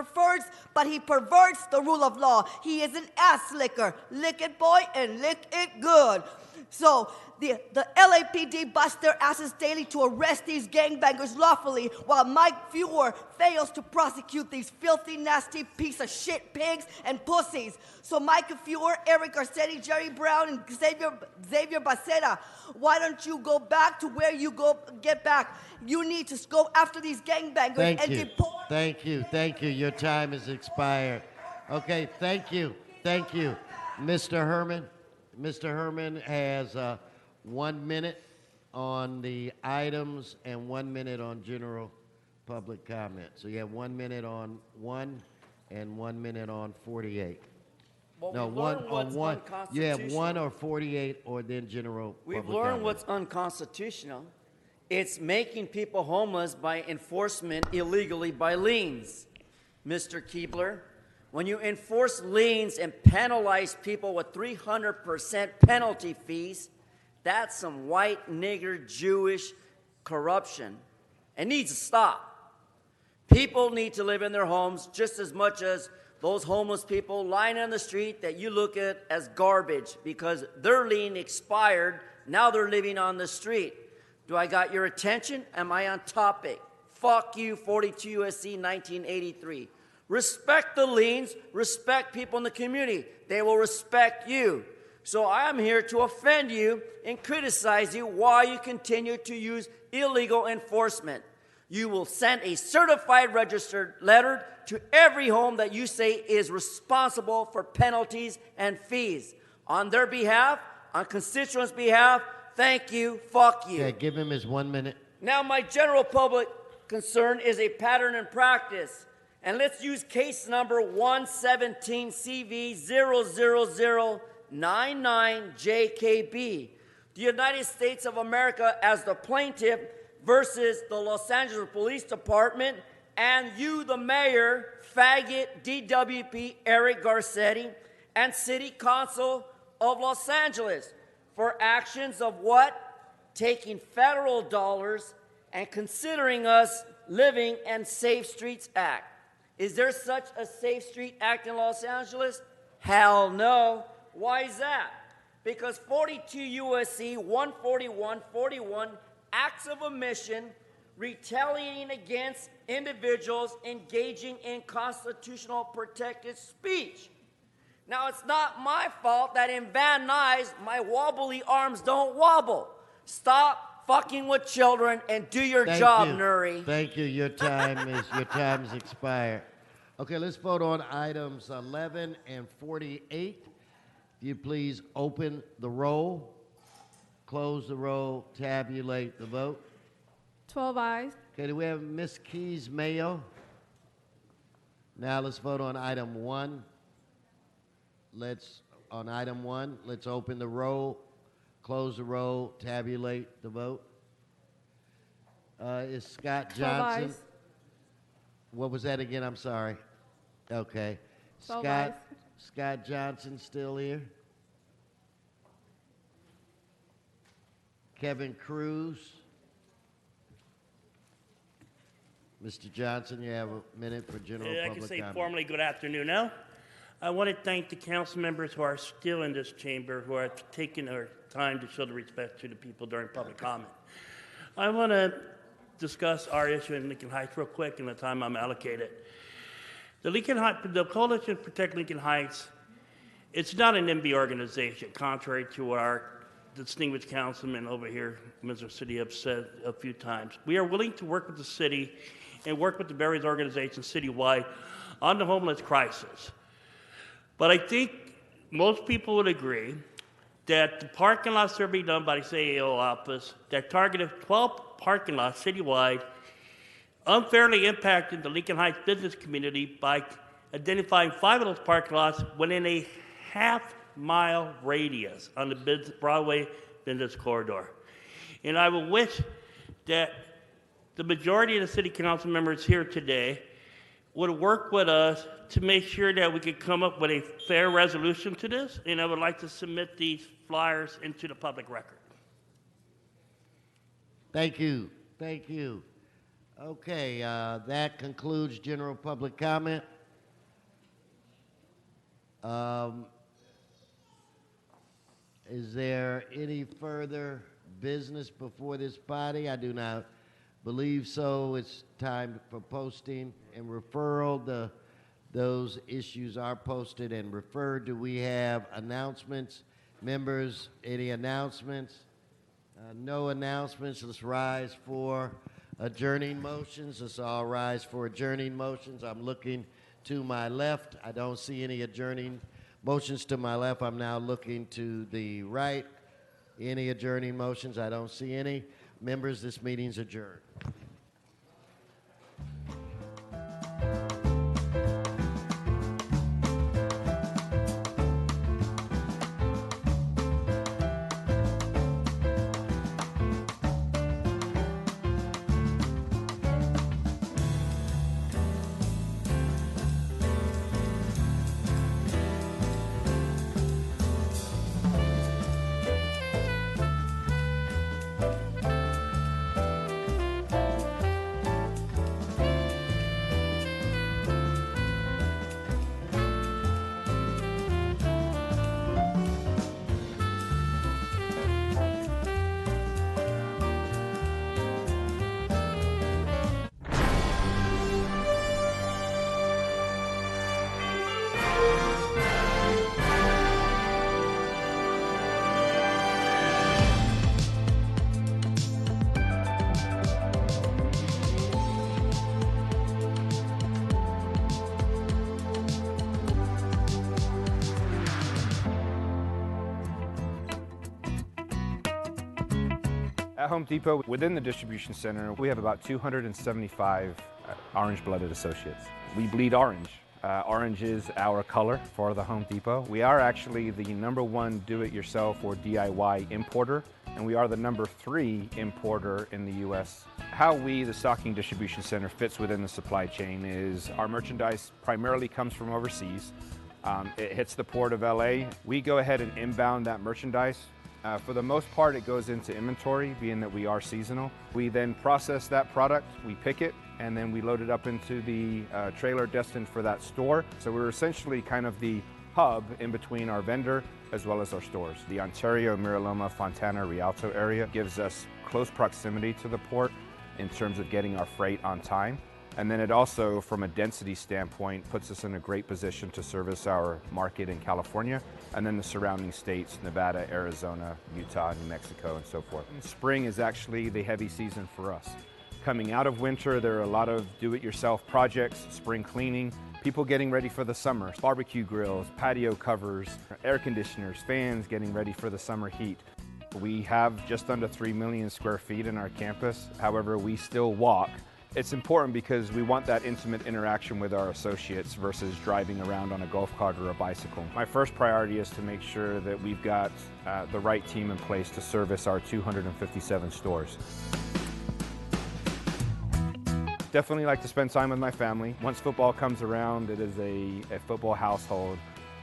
he perverts the rule of law. He is an ass licker. Lick it, boy, and lick it good. So the LAPD busts their asses daily to arrest these gangbangers lawfully, while Mike Fuhrer fails to prosecute these filthy, nasty piece of shit pigs and pussies. So Mike Fuhrer, Eric Garcetti, Jerry Brown, and Xavier Becerra, why don't you go back to where you get back? You need to go after these gangbangers and deport. Thank you. Your time has expired. Okay, thank you. Mr. Herman. Mr. Herman has 1 minute on the items and 1 minute on general public comment. So you have 1 minute on 1 and 1 minute on 48. Well, No, we've one learned on what's one. You have 1 unconstitutional. or 48 or then general We've public learned comment. what's unconstitutional. It's making people homeless by enforcement illegally by liens. Mr. Keebler, when you enforce liens and penalize people with 300% penalty fees, that's some white nigger Jewish corruption. It needs to stop. People need to live in their homes just as much as those homeless people lying on the street that you look at as garbage because their lien expired. Now they're living on the street. Do I got your attention? Am I on topic? Fuck you, 42 U.S.C. 1983. Respect the liens, respect people in the community. They will respect you. So I am here to offend you and criticize you while you continue to use illegal enforcement. You will send a certified registered letter to every home that you say is responsible for penalties and fees. On their behalf, on constituents' behalf, thank you, fuck you. Okay, give him his 1 minute. Now, my general public concern is a pattern and practice. And let's use case number 117CV00099JKB. The United States of America as the plaintiff versus the Los Angeles Police Department and you, the mayor, faggot DWP Eric Garcetti, and City Council of Los Angeles for actions of what? Taking federal dollars and considering us living in Safe Streets Act. Is there such a Safe Street Act in Los Angeles? Hell no. Why is that? Because 42 U.S.C. 14141 acts of omission retaliating against individuals engaging in constitutional protected speech. Now, it's not my fault that in Van Nuys, my wobbly arms don't wobble. Stop fucking with children and do your job, Nuri. Thank you. Your time is expired. Okay, let's vote on items 11 and 48. If you please open the roll, close the roll, tabulate the vote. 12 ayes. Okay, do we have Ms. Keys Mayo? Now let's vote on item 1. Let's open the roll, close the roll, tabulate the vote. Is Scott 12 Johnson? ayes. What was that again? I'm sorry. Okay. 12 ayes. Scott Johnson still here? Kevin Cruz? Mr. Johnson, you have a minute for general I public can say comment. formally good afternoon now. I want to thank the council members who are still in this chamber, who are taking their time to show the respect to the people during public comment. I want to discuss our issue in Lincoln Heights real quick in the time I'm allocated. The Coalition Protect Lincoln Heights, it's not an NB organization, contrary to our distinguished councilman over here, Mr. City, have said a few times. We are willing to work with the city and work with the various organizations citywide on the homeless crisis. But I think most people would agree that the parking lots that are being done by the CAO office that targeted 12 parking lots citywide unfairly impacted the Lincoln Heights business community by identifying 5 of those parking lots within a half-mile radius on the Broadway business corridor. And I would wish that the majority of the city council members here today would work with us to make sure that we could come up with a fair resolution to this, and I would like to submit these flyers into the public record. Thank you. Thank you. Okay, that concludes general public comment. Is there any further business before this body? I do not believe so. It's time for posting and referral. Those issues are posted and referred. Do we have announcements? Members, any announcements? No announcements. Let's rise for adjourning motions. Let's all rise for adjourning motions. I'm looking to my left. I don't see any adjourning motions to my left. I'm now looking to the right. Any adjourning motions? I don't see any. Members, this meeting's adjourned. At Home Depot, within the distribution center, we have about 275 orange-blooded associates. We bleed orange. Orange is our color for the Home Depot. We are actually the #1 do-it-yourself or DIY importer, and we are the #3 importer in the U.S. How we, the Stocking Distribution Center, fits within the supply chain is our merchandise primarily comes from overseas. It hits the port of LA. We go ahead and inbound that merchandise. For the most part, it goes into inventory, being that we are seasonal. We then process that product, we pick it, and then we load it up into the trailer destined for that store. So we're essentially kind of the hub in between our vendor as well as our stores. The Ontario, Miraloma, Fontana, Rialto area gives us close proximity to the port in terms of getting our freight on time. And then it also, from a density standpoint, puts us in a great position to service our market in California and then the surrounding states, Nevada, Arizona, Utah, New Mexico, and so forth. Spring is actually the heavy season for us. Coming out of winter, there are a lot of do-it-yourself projects, spring cleaning, people getting ready for the summer, barbecue grills, patio covers, air conditioners, fans getting ready for the summer heat. We have just under 3 million square feet in our campus. However, we still walk. It's important because we want that intimate interaction with our associates versus driving around on a golf cart or a bicycle. My first priority is to make sure that we've got the right team in place to service our 257 stores. Definitely like to spend time with my family. Once football comes around, it is a football household.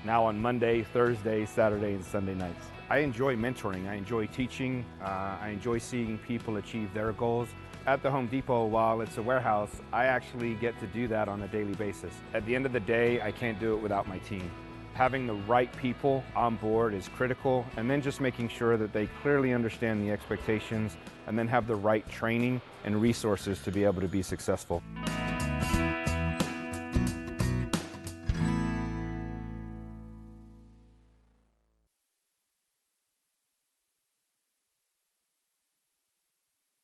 Now on Monday, Thursday, Saturday, and Sunday nights. I enjoy mentoring, I enjoy teaching, I enjoy seeing people achieve their goals. At the Home Depot, while it's a warehouse, I actually get to do that on a daily basis. At the end of the day, I can't do it without my team. Having the right people on board is critical, and then just making sure that they clearly understand the expectations and then have the right training and resources to be able to be successful.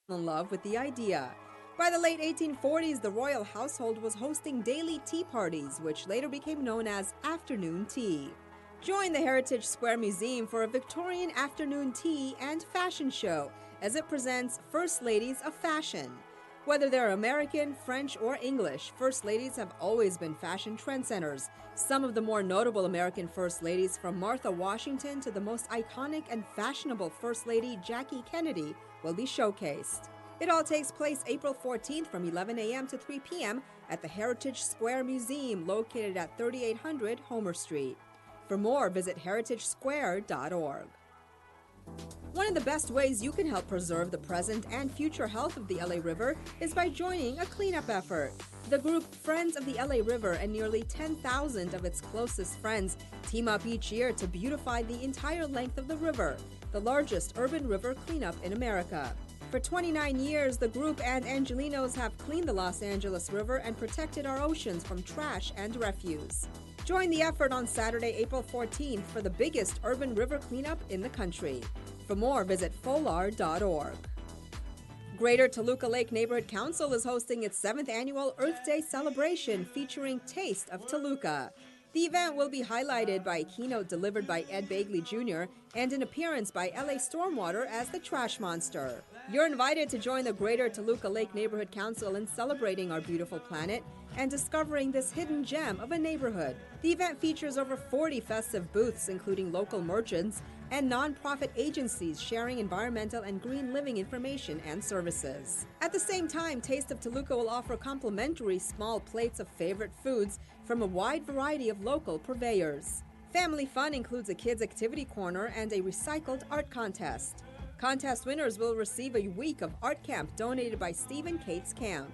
In love with the idea. By the late 1840s, the royal household was hosting daily tea parties, which later became known as afternoon tea. Join the Heritage Square Museum for a Victorian afternoon tea and fashion show as it presents First Ladies of Fashion. Whether they're American, French, or English, First Ladies have always been fashion trendsetters. Some of the more notable American First Ladies, from Martha Washington to the most iconic and fashionable First Lady Jackie Kennedy, will be showcased. It all takes place April 14th from 11 a.m. to 3 p.m. at the Heritage Square Museum located at 3800 Homer Street. For more, visit heritagesquare.org. One of the best ways you can help preserve the present and future health of the LA River is by joining a cleanup effort. The group Friends of the LA River and nearly 10,000 of its closest friends team up each year to beautify the entire length of the river, the largest urban river cleanup in America. For 29 years, the group and Angelinos have cleaned the Los Angeles River and protected our oceans from trash and refuse. Join the effort on Saturday, April 14th for the biggest urban river cleanup in the country. For more, visit folar.org. Greater Toluca Lake Neighborhood Council is hosting its 7th annual Earth Day celebration featuring Taste of Toluca. The event will be highlighted by a keynote delivered by Ed Begley Jr. and an appearance by LA Stormwater as the Trash Monster. You're invited to join the Greater Toluca Lake Neighborhood Council in celebrating our beautiful planet and discovering this hidden gem of a neighborhood. The event features over 40 festive booths, including local merchants and nonprofit agencies sharing environmental and green living information and services. At the same time, Taste of Toluca will offer complimentary small plates of favorite foods from a wide variety of local purveyors. Family fun includes a kids' activity corner and a recycled art contest. Contest winners will receive a week of art camp donated by Steve and Kate's Camp.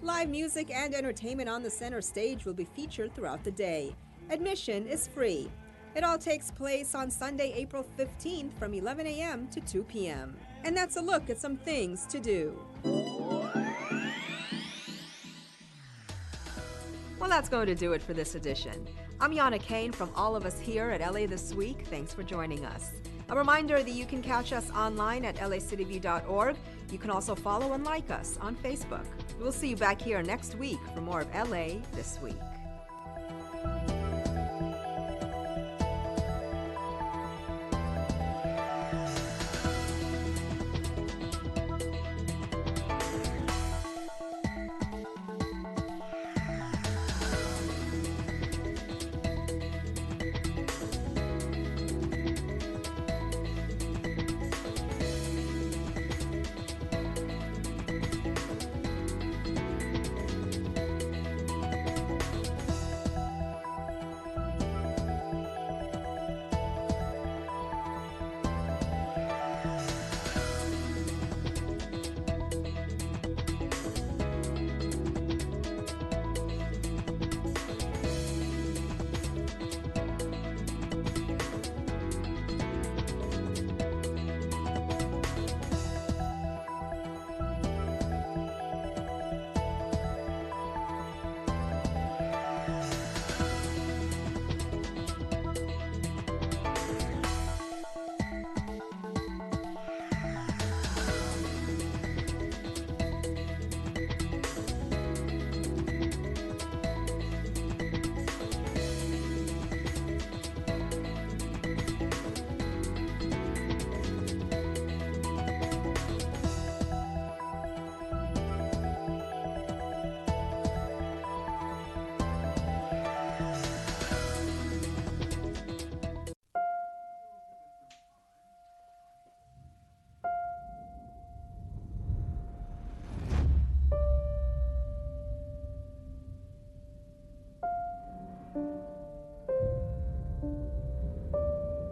Live music and entertainment on the center stage will be featured throughout the day. Admission is free. It all takes place on Sunday, April 15th from 11 a.m. to 2 p.m. And that's a look at some things to do. Well, that's going to do it for this edition. I'm Yana Kane from all of us here at LA This Week. Thanks for joining us. A reminder that you can catch us online at lacityview.org. You can also follow and like us on Facebook. We'll see you back here next week for more of LA This Week.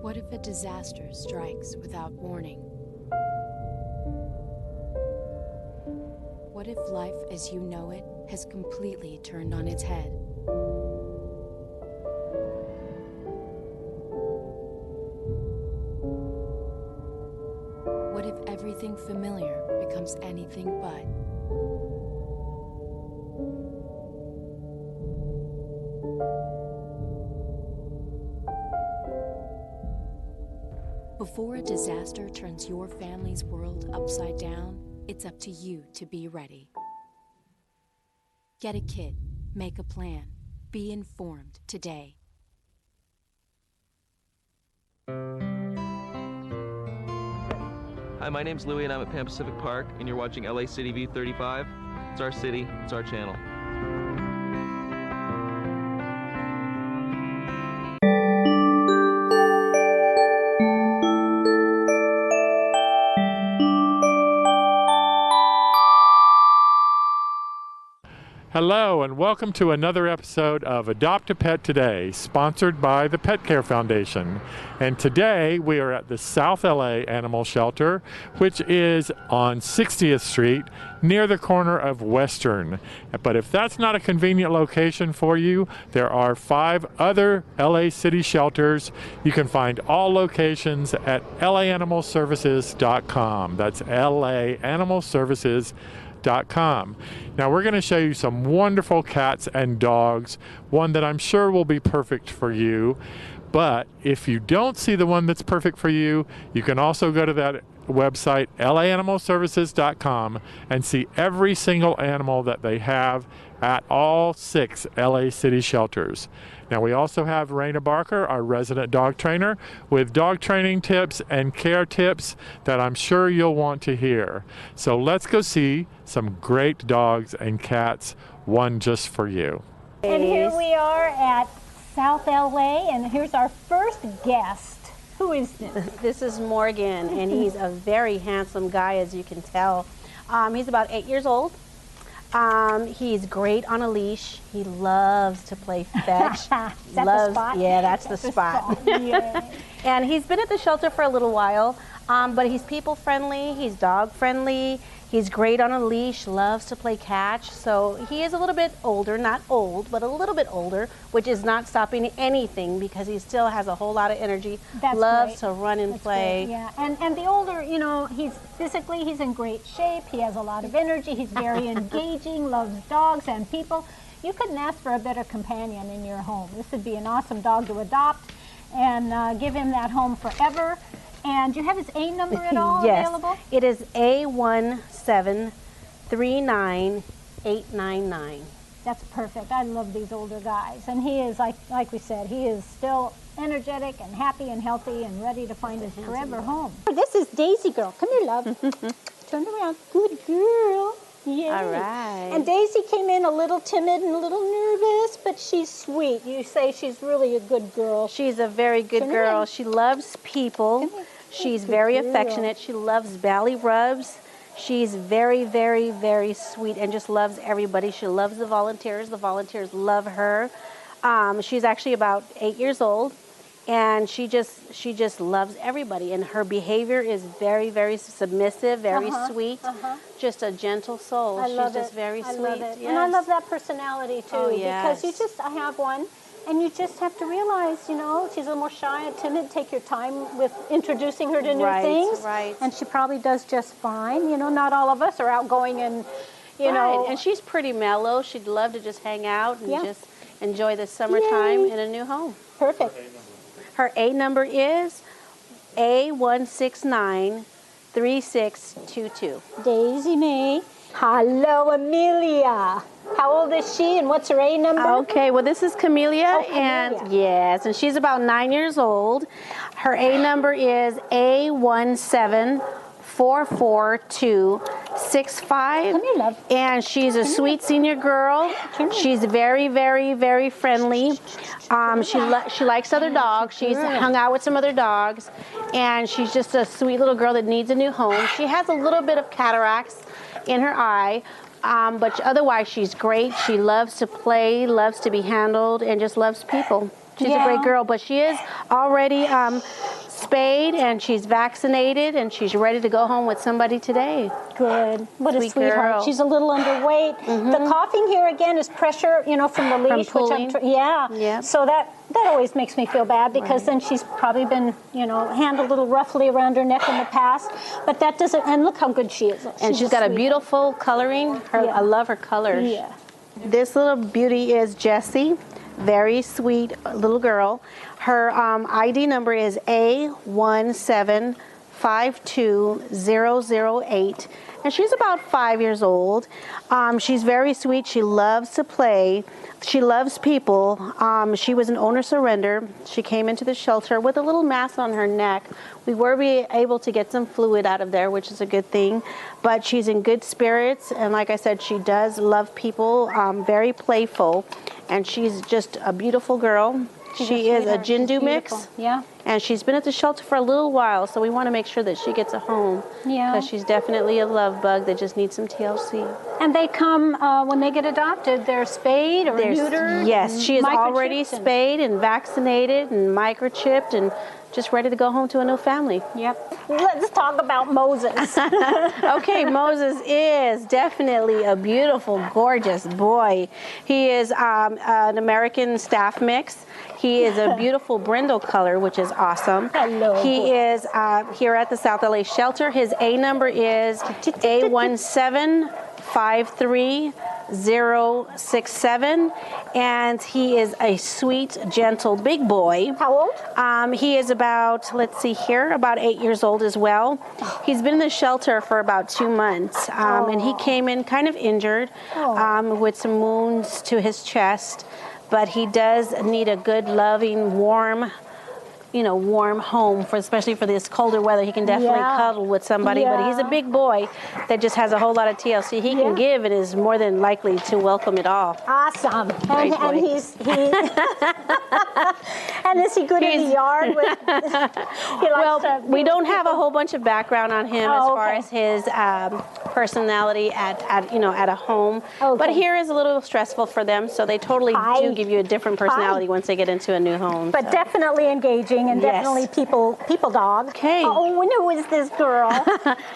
What if a disaster strikes without warning? What if life as you know it has completely turned on its head? What if everything familiar becomes anything but? Before a disaster turns your family's world upside down, it's up to you to be ready. Get a kit, make a plan, be informed today. Hi, my name's Louie and I'm at Pan Pacific Park and you're watching LA City View 35. It's our city, it's our channel. Hello and welcome to another episode of Adopt a Pet Today, sponsored by the Pet Care Foundation. And today we are at the South LA Animal Shelter, which is on 60th Street near the corner of Western. But if that's not a convenient location for you, there are 5 other LA City shelters. You can find all locations at laanimalservices.com. That's laanimalservices.com. Now we're going to show you some wonderful cats and dogs, one that I'm sure will be perfect for you. But if you don't see the one that's perfect for you, you can also go to that website, laanimalservices.com, and see every single animal that they have at all 6 LA City shelters. Now we also have Raina Barker, our resident dog trainer, with dog training tips and care tips that I'm sure you'll want to hear. So let's go see some great dogs and cats, one just for you. And here we are at South LA, and here's our first guest. Who is this? This is Morgan, and he's a very handsome guy, as you can tell. He's about 8 years old. He's great on a leash. He loves to play fetch. Is that the spot? Yeah, that's the spot. And he's been at the shelter for a little while, but he's people friendly, he's dog friendly, he's great on a leash, loves to play catch. So he is a little bit older, not old, but a little bit older, which is not stopping anything because he still has a whole lot of energy, loves to run and play. Great, yeah, and the older, you know, he's in great shape, he has a lot of energy, he's very engaging, loves dogs and people. You couldn't ask for a better companion in your home. This would be an awesome dog to adopt and give him that home forever. And do you have his A number at all available? Yes, it is A1739899. That's perfect. I love these older guys. And he is, like we said, he is still energetic and happy and healthy and ready to find his forever home. This is Daisy Girl. Come here, love. Turn around. Good girl. Yeah. All right. And Daisy came in a little timid and a little nervous, but she's sweet. You say she's really a good girl. She's a very good girl. She loves people. She's very affectionate. She loves belly rubs. She's very, very, very sweet and just loves everybody. She loves the volunteers. The volunteers love her. She's actually about 8 years old, and she just loves everybody. And her behavior is very, very submissive, very sweet, just a gentle soul. I love She's just very I sweet. love it. Yes. And I love that personality too, Oh, yes. because I have one. And you just have to realize, you know, she's a little more shy and timid. Take your time with introducing her to new things. Right. And she probably does just fine. You know, not all of us are outgoing and, you know. And she's pretty mellow. She'd love to just hang out and just enjoy the summertime in a new home. Perfect. Her A number is A1693622. Daisy Mae. Hello, Amelia. How old is she and what's her A number? Okay, well, this is Camellia, Oh, Camellia. and yes, and she's about 9 years old. Her A number is A1744265. Come here, love. And she's a sweet senior girl. She's very, very, very friendly. She likes other dogs. She's hung out with some other dogs, and she's just a sweet little girl that needs a new home. She has a little bit of cataracts in her eye, but otherwise she's great. She loves to play, loves to be handled, and just loves people. She's a great girl, but she is already spayed and she's vaccinated and she's ready to go home with somebody today. Good. What Sweet a sweetheart. girl. She's a little underweight. The coughing here again is pressure, you know, from the leash. pulling. Yeah. So that always makes me feel bad because then she's probably been, you know, handled a little roughly around her neck in the past. But that doesn't, and look how good she is. And she's got a beautiful coloring. I love her colors. Yeah. This little beauty is Jessie. Very sweet little girl. Her ID number is A1752008, and she's about 5 years old. She's very sweet. She loves to play. She loves people. She was an owner surrender. She came into the shelter with a little mass on her neck. We were able to get some fluid out of there, which is a good thing. But she's in good spirits, and like I said, she does love people, very playful. And she's just a beautiful girl. She is a Jindu mix. Yeah. And she's been at the shelter for a little while, so we want to make sure that she gets a home. Yeah. Because she's definitely a love bug that just needs some TLC. And they come, when they get adopted, they're spayed or neutered? Yes, she is already microchipped and- spayed and vaccinated and microchipped and just ready to go home to a new family. Yep. Let's talk about Moses. Okay, Moses is definitely a beautiful, gorgeous boy. He is an American staff mix. He is a beautiful brindle color, which is awesome. Hello. He is here at the South LA shelter. His A number is A1753067, and he is a sweet, gentle, big boy. How old? He is about, let's see here, about 8 years old as well. He's been in the shelter for about 2 months, and he came in kind of injured with some wounds to his chest, but he does need a good, loving, warm, warm home, especially for this colder weather. He can definitely cuddle with somebody, but he's a big boy that just has a whole lot of TLC he can give and is more than likely to welcome it all. Awesome. Great And boy. he's and is he good in the yard? With, We don't have a whole bunch of background on him as far as his personality at a home. But here is a little stressful for them, so they totally do give you a different personality once they get into a new home. But definitely engaging and Yes. definitely people dog. Okay. Oh, who is this girl?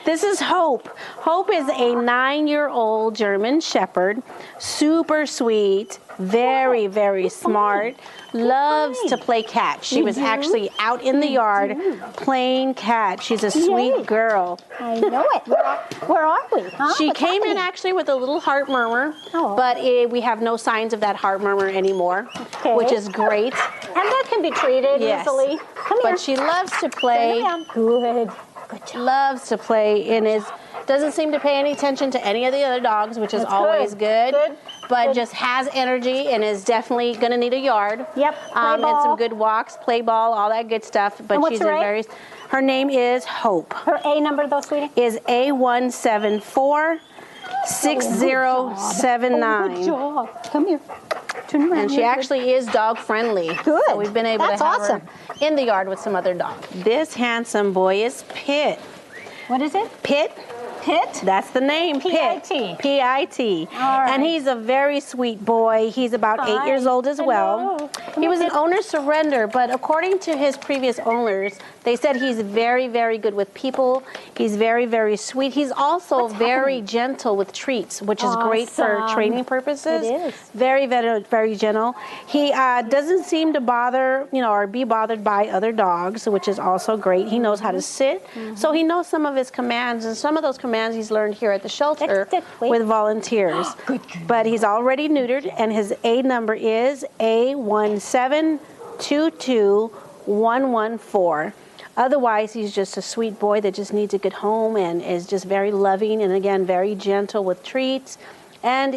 This is Hope. Hope is a 9-year-old German Shepherd, super sweet, very, very smart, loves to play catch. She was actually out in the yard playing catch. She's a sweet girl. I know it. Where are we? Huh? She What's came in happening? actually with a little heart murmur, but we have no signs of that heart murmur anymore, which is great. And that can be treated easily. Come here. But she loves to play. Good. Loves to play and doesn't seem to pay any attention to any of the other dogs, which is That's always good. Good. But just has energy and is definitely going to need a yard. Yep. And some good walks, play ball, all that good stuff. But And what's she's her a age? very. Her name is Hope. Her A number, though, sweetie? Is A1746079. Good job. Come here. Turn around. And she here. actually is dog friendly. Good. So we've been able That's to have awesome. her in the yard with some other dogs. This handsome boy is Pitt. What is it? Pitt. Pitt? That's the name, Pitt. P-I-T. P-I-T. All right. And he's a very sweet boy. He's about 8 years old as well. He was an owner surrender, but according to his previous owners, they said he's very, very good with people. He's very, very sweet. He's also very gentle with treats, which is great for Awesome. training purposes. It is. Very, very, very gentle. He doesn't seem to bother, or be bothered by other dogs, which is also great. He knows how to sit, so he knows some of his commands, and some of those commands he's learned here at the shelter with volunteers. But he's already neutered, and his A number is A1722114. Otherwise, he's just a sweet boy that just needs a good home and is just very loving and, again, very gentle with treats and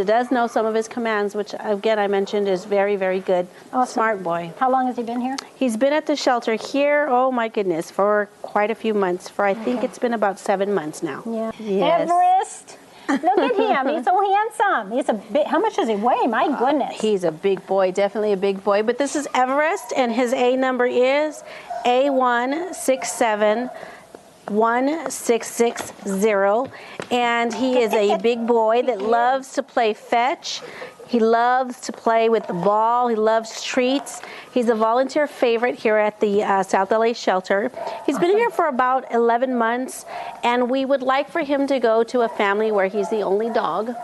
does know some of his commands, which, again, I mentioned is very, very good. Smart boy. How long has he been here? He's been at the shelter here, oh, my goodness, for quite a few months. I think it's been about 7 months now. Yeah. Yes. Everest. Look at him. He's so handsome. He's a bit. How much does he weigh? My goodness. He's a big boy, definitely a big boy. But this is Everest, and his A number is A1671660, and he is a big boy that loves to play fetch. He loves to play with the ball. He loves treats. He's a volunteer favorite here at the South LA shelter. He's been here for about 11 months, and we would like for him to go to a family where he's the only dog.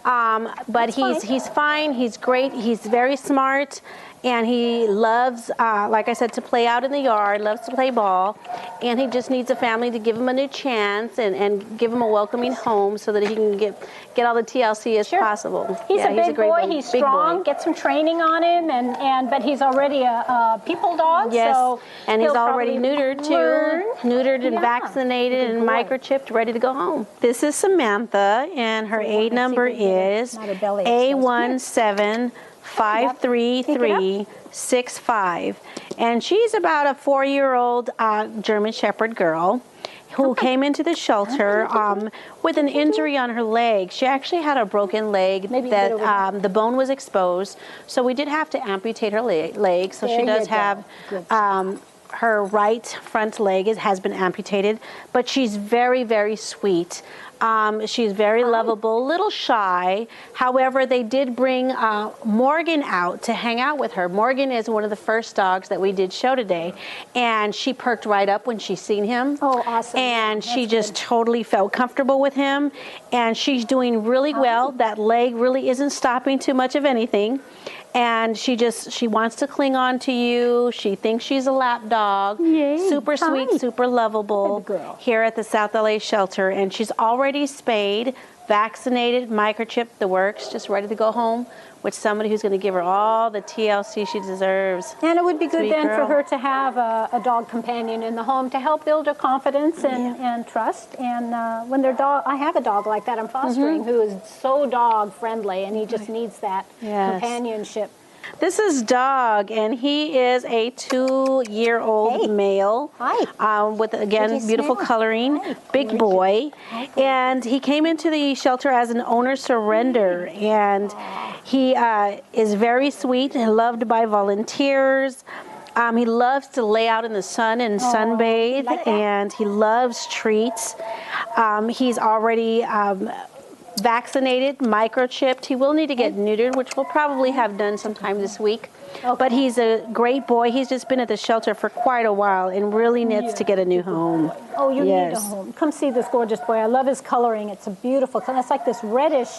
But he's fine. He's great. He's very smart. And he loves, like I said, to play out in the yard, loves to play ball. And he just needs a family to give him a new chance and give him a welcoming home so that he can get all the TLC as possible. He's a big great boy. He's big strong. boy. Get some training on him, but he's already a people dog. Yes, so and he's he'll already probably neutered too. learn. Neutered and Yeah. vaccinated and microchipped, ready to go home. This is Samantha, and her A number is A1753365. And she's about a 4-year-old German Shepherd girl who came into the shelter with an injury on her leg. She actually had a broken leg that the bone was exposed, so we did have to amputate her leg. So There she does you go. have Good. her right front leg has been amputated, but she's very, very sweet. She's very lovable, a little shy. However, they did bring Morgan out to hang out with her. Morgan is one of the first dogs that we did show today, and she perked right up when she seen him. Oh, awesome. And she just totally felt comfortable with him, and she's doing really well. That leg really isn't stopping too much of anything. And she wants to cling on to you. She thinks she's a lap dog. Yay. Super sweet, Hi. super lovable here at the South LA shelter. And she's already spayed, vaccinated, microchipped, the works, just ready to go home with somebody who's going to give her all the TLC she deserves. And it would be good Sweet then girl. for her to have a dog companion in the home to help build her confidence and trust. And when their dog, I have a dog like that I'm fostering who is so dog friendly, and he just needs that companionship. This is Dog, and he is a 2-year-old male. Hi. With, again, beautiful coloring, big boy. And he came into the shelter as an owner surrender, and he is very sweet and loved by volunteers. He loves to lay out in the sun and sunbathe, and he loves treats. He's already vaccinated, microchipped. He will need to get neutered, which we'll probably have done sometime this week. But he's a great boy. He's just been at the shelter for quite a while and really needs to get a new home. Oh, you need a home. Come see this gorgeous boy. I love his coloring. It's a beautiful color. It's like this reddish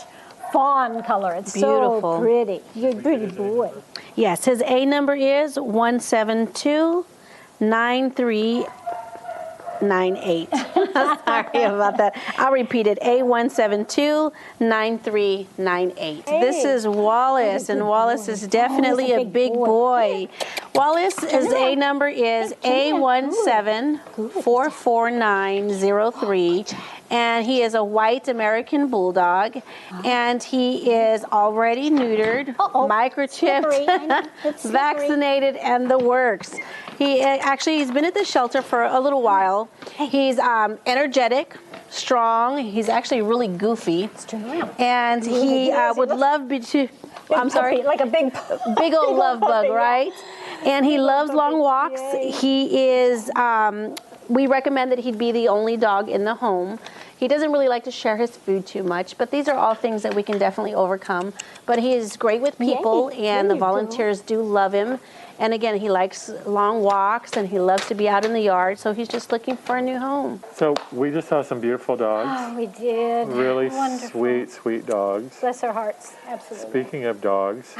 fawn color. It's Beautiful. so pretty. You're a pretty boy. Yes, his A number is 1729398. Sorry about that. I'll repeat it. A1729398. This is Wallace, and Wallace is definitely a big boy. Wallace's A number is A1744903, and he is a white American bulldog, and he is already neutered, microchipped, vaccinated, and the works. He's been at the shelter for a little while. He's energetic, strong. He's actually really goofy. And he would love to, I'm sorry. Like a big old love bug, right? And he loves long walks. He is, we recommend that he'd be the only dog in the home. He doesn't really like to share his food too much, but these are all things that we can definitely overcome. But he is great with people, and the volunteers do love him. And again, he likes long walks, and he loves to be out in the yard, so he's just looking for a new home. So we just saw some beautiful dogs. Oh, we did. Really Wonderful. sweet, sweet dogs. Bless their hearts. Absolutely. Speaking of dogs,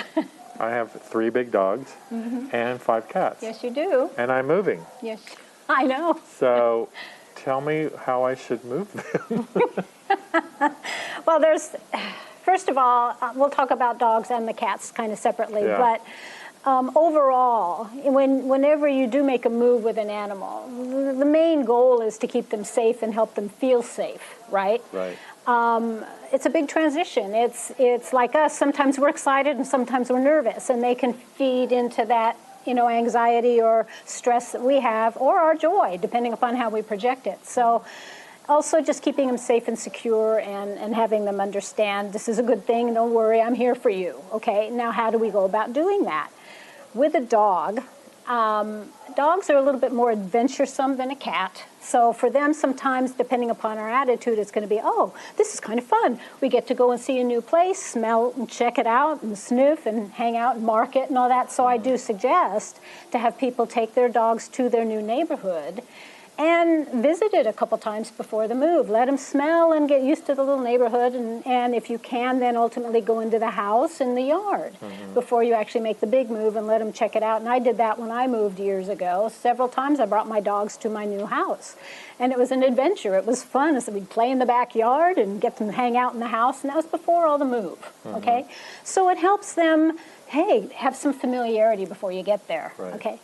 I have 3 big dogs and 5 cats. Yes, you do. And I'm moving. Yes, I know. So tell me how I should move them. Well, first of all, we'll talk about dogs and the cats kind of separately, but overall, whenever you do make a move with an animal, the main goal is to keep them safe and help them feel safe, right? Right. It's a big transition. It's like us. Sometimes we're excited and sometimes we're nervous, and they can feed into that, anxiety or stress that we have, or our joy, depending upon how we project it. So also just keeping them safe and secure, and having them understand this is a good thing, don't worry, I'm here for you. Okay, now how do we go about doing that? With a dog, dogs are a little bit more adventuresome than a cat. So for them, sometimes, depending upon our attitude, it's going to be, oh, this is kind of fun. We get to go and see a new place, smell and check it out, and sniff and hang out and mark it and all that. So I do suggest to have people take their dogs to their new neighborhood and visit it a couple times before the move. Let them smell and get used to the little neighborhood, and if you can, then ultimately go into the house and the yard before you actually make the big move, and let them check it out. And I did that when I moved years ago. Several times I brought my dogs to my new house, and it was an adventure. It was fun. So we'd play in the backyard and get them to hang out in the house, and that was before all the move, okay? So it helps them, hey, have some familiarity before you get there, okay?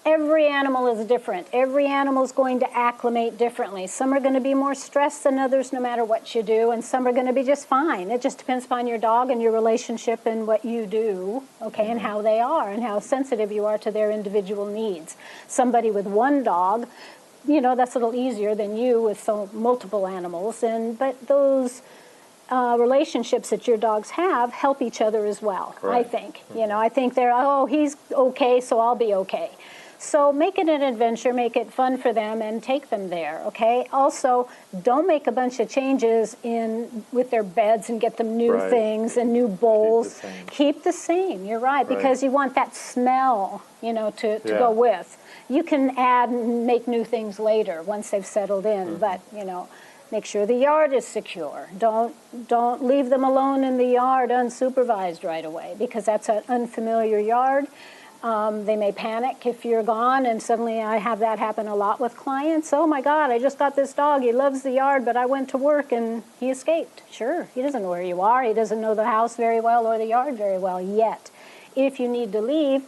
Every animal is different. Every animal is going to acclimate differently. Some are going to be more stressed than others no matter what you do, and some are going to be just fine. It just depends upon your dog and your relationship and what you do, okay, and how they are and how sensitive you are to their individual needs. Somebody with one dog, that's a little easier than you with multiple animals, but those relationships that your dogs have help each other as well, I think. I think they're, oh, he's okay, so I'll be okay. So make it an adventure, make it fun for them, and take them there, okay? Also, don't make a bunch of changes with their beds and get them new things and new bowls. Keep the same, you're right, because you want that smell, to go with. You can add and make new things later once they've settled in, but, make sure the yard is secure. Don't leave them alone in the yard unsupervised right away, because that's an unfamiliar yard. They may panic if you're gone, and suddenly I have that happen a lot with clients. Oh my God, I just got this dog. He loves the yard, but I went to work and he escaped. Sure, he doesn't know where you are. He doesn't know the house very well or the yard very well yet. If you need to leave,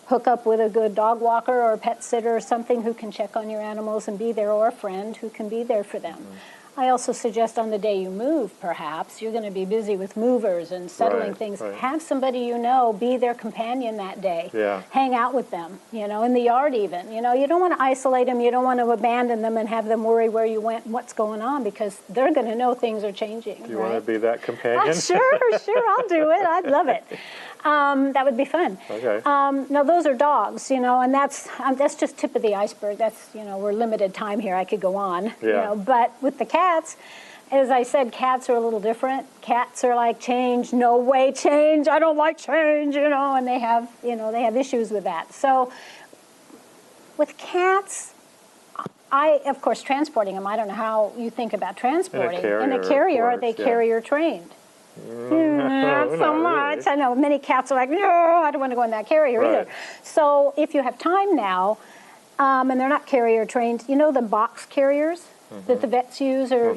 hook up with a good dog walker or pet sitter or something who can check on your animals and be there, or a friend who can be there for them. I also suggest on the day you move, perhaps, you're going to be busy with movers and settling things. Have somebody be their companion that day. Hang out with them, in the yard even. You don't want to isolate them. You don't want to abandon them and have them worry where you went and what's going on, because they're going to know things are changing. Do you want to be that companion? Sure, I'll do it. I'd love it. That would be fun. Okay. Now, those are dogs, and that's just tip of the iceberg. That's, we're limited time here. I could go on. But with the cats, as I said, cats are a little different. Cats are like change, no way change. I don't like change, and they have issues with that. So with cats, of course, transporting them, I don't know how you think about transporting. In a carrier, are they carrier trained? Not so much. Really. I know many cats are like, no, I don't want to go in that carrier either. So if you have time now, and they're not carrier trained, the box carriers that the vets use, or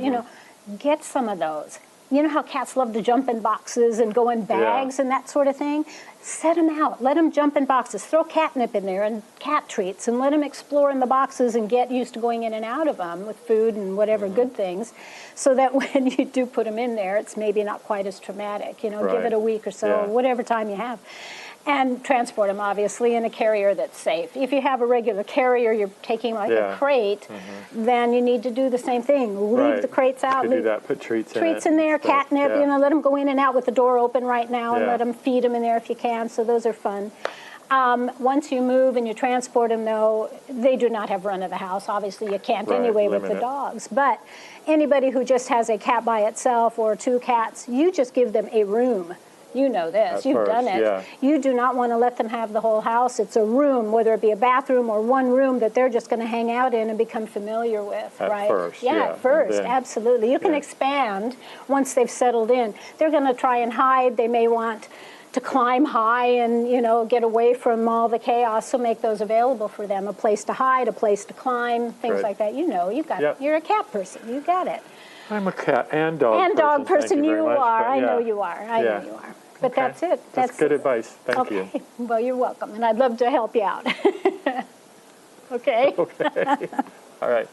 get some of those. You know how cats love to jump in boxes and go in bags and that sort of thing? Set them out. Let them jump in boxes. Throw catnip in there and cat treats, and let them explore in the boxes and get used to going in and out of them with food and whatever good things, so that when you do put them in there, it's maybe not quite as traumatic. Give it a week or so, whatever time you have. And transport them, obviously, in a carrier that's safe. If you have a regular carrier, you're taking like a crate, then you need to do the same thing. Leave the crates out. Do that. Put treats in there, catnip, let them go in and out with the door open right now, and let them feed them in there if you can, so those are fun. Once you move and you transport them, though, they do not have run of the house. Obviously, you can't anyway with the dogs. But anybody who just has a cat by itself or two cats, you just give them a room. You know this. You've done it. You do not want to let them have the whole house. It's a room, whether it be a bathroom or one room that they're just going to hang out in and become familiar with, at first, at first, absolutely. You can expand once they've settled in. They're going to try and hide. They may want to climb high and, get away from all the chaos, so make those available for them. A place to hide, a place to climb, things like that. You're a cat person. You got it. I'm a cat and dog person. You are. I know you are. I know you are. But that's it. That's good advice. Thank you. Well, you're welcome, and I'd love to help you out. Okay. Okay. All right.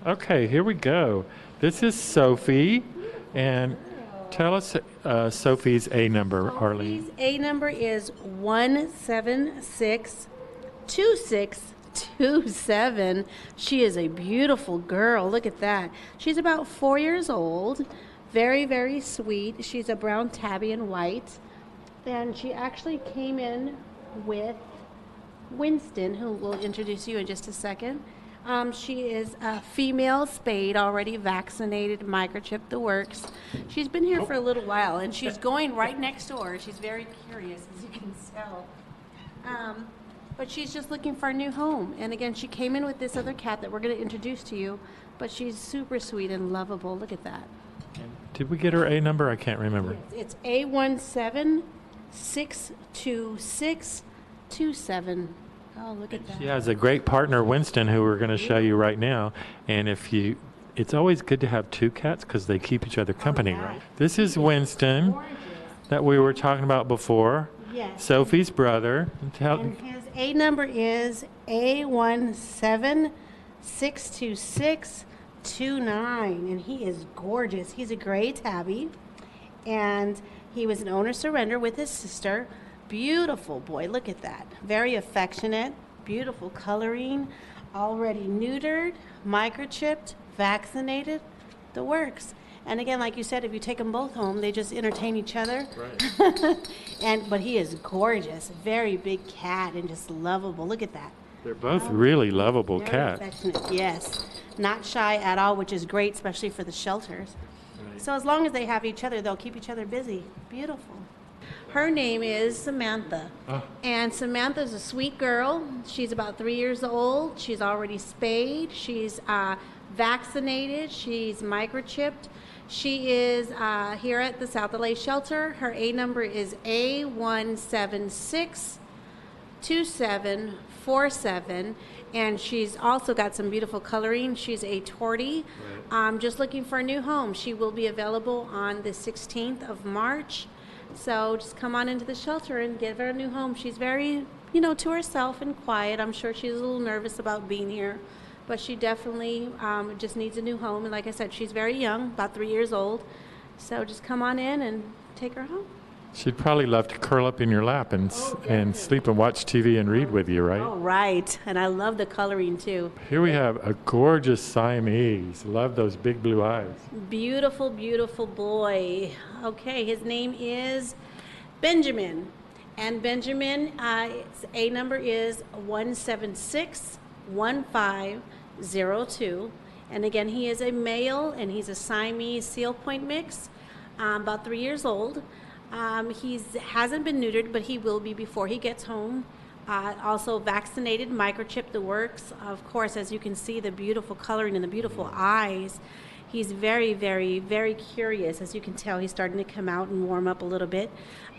Okay, here we go. This is Sophie, and tell us Sophie's A number, Arlene. Sophie's A number is 1762627. She is a beautiful girl. Look at that. She's about 4 years old. Very, very sweet. She's a brown tabby and white. And she actually came in with Winston, who will introduce you in just a second. She is a female spayed, already vaccinated, microchipped, the works. She's been here for a little while, and she's going right next door. She's very curious, as you can tell. But she's just looking for a new home. And again, she came in with this other cat that we're going to introduce to you, but she's super sweet and lovable. Look at that. Did we get her A number? I can't remember. It's A1762627. Oh, look at that. She has a great partner, Winston, who we're going to show you right now. And it's always good to have two cats because they keep each other company, right? This is Winston that we were talking about before. Yes. Sophie's brother. And his A number is A1762629, and he is gorgeous. He's a gray tabby, and he was an owner surrender with his sister. Beautiful boy. Look at that. Very affectionate, beautiful coloring, already neutered, microchipped, vaccinated, the works. And again, like you said, if you take them both home, they just entertain each other. Right. But he is gorgeous, very big cat and just lovable. Look at that. They're both really lovable Very cats. affectionate, yes. Not shy at all, which is great, especially for the shelters. So as long as they have each other, they'll keep each other busy. Beautiful. Her name is Samantha. And Samantha's a sweet girl. She's about 3 years old. She's already spayed. She's vaccinated. She's microchipped. She is here at the South LA shelter. Her A number is A1762747, and she's also got some beautiful coloring. She's a tortie, just looking for a new home. She will be available on the 16th of March. So just come on into the shelter and give her a new home. She's very, to herself and quiet. I'm sure she's a little nervous about being here, but she definitely just needs a new home. And like I said, she's very young, about 3 years old. So just come on in and take her home. She'd probably love to curl up in your lap and sleep and watch TV and read with you, right? Oh, right. And I love the coloring too. Here we have a gorgeous Siamese. Love those big blue eyes. Beautiful, beautiful boy. Okay, his name is Benjamin. And Benjamin, its A number is 1761502. And again, he is a male, and he's a Siamese Seal Point mix, about 3 years old. He hasn't been neutered, but he will be before he gets home. Also vaccinated, microchipped, the works. Of course, as you can see, the beautiful coloring and the beautiful eyes. He's very, very, very curious. As you can tell, he's starting to come out and warm up a little bit.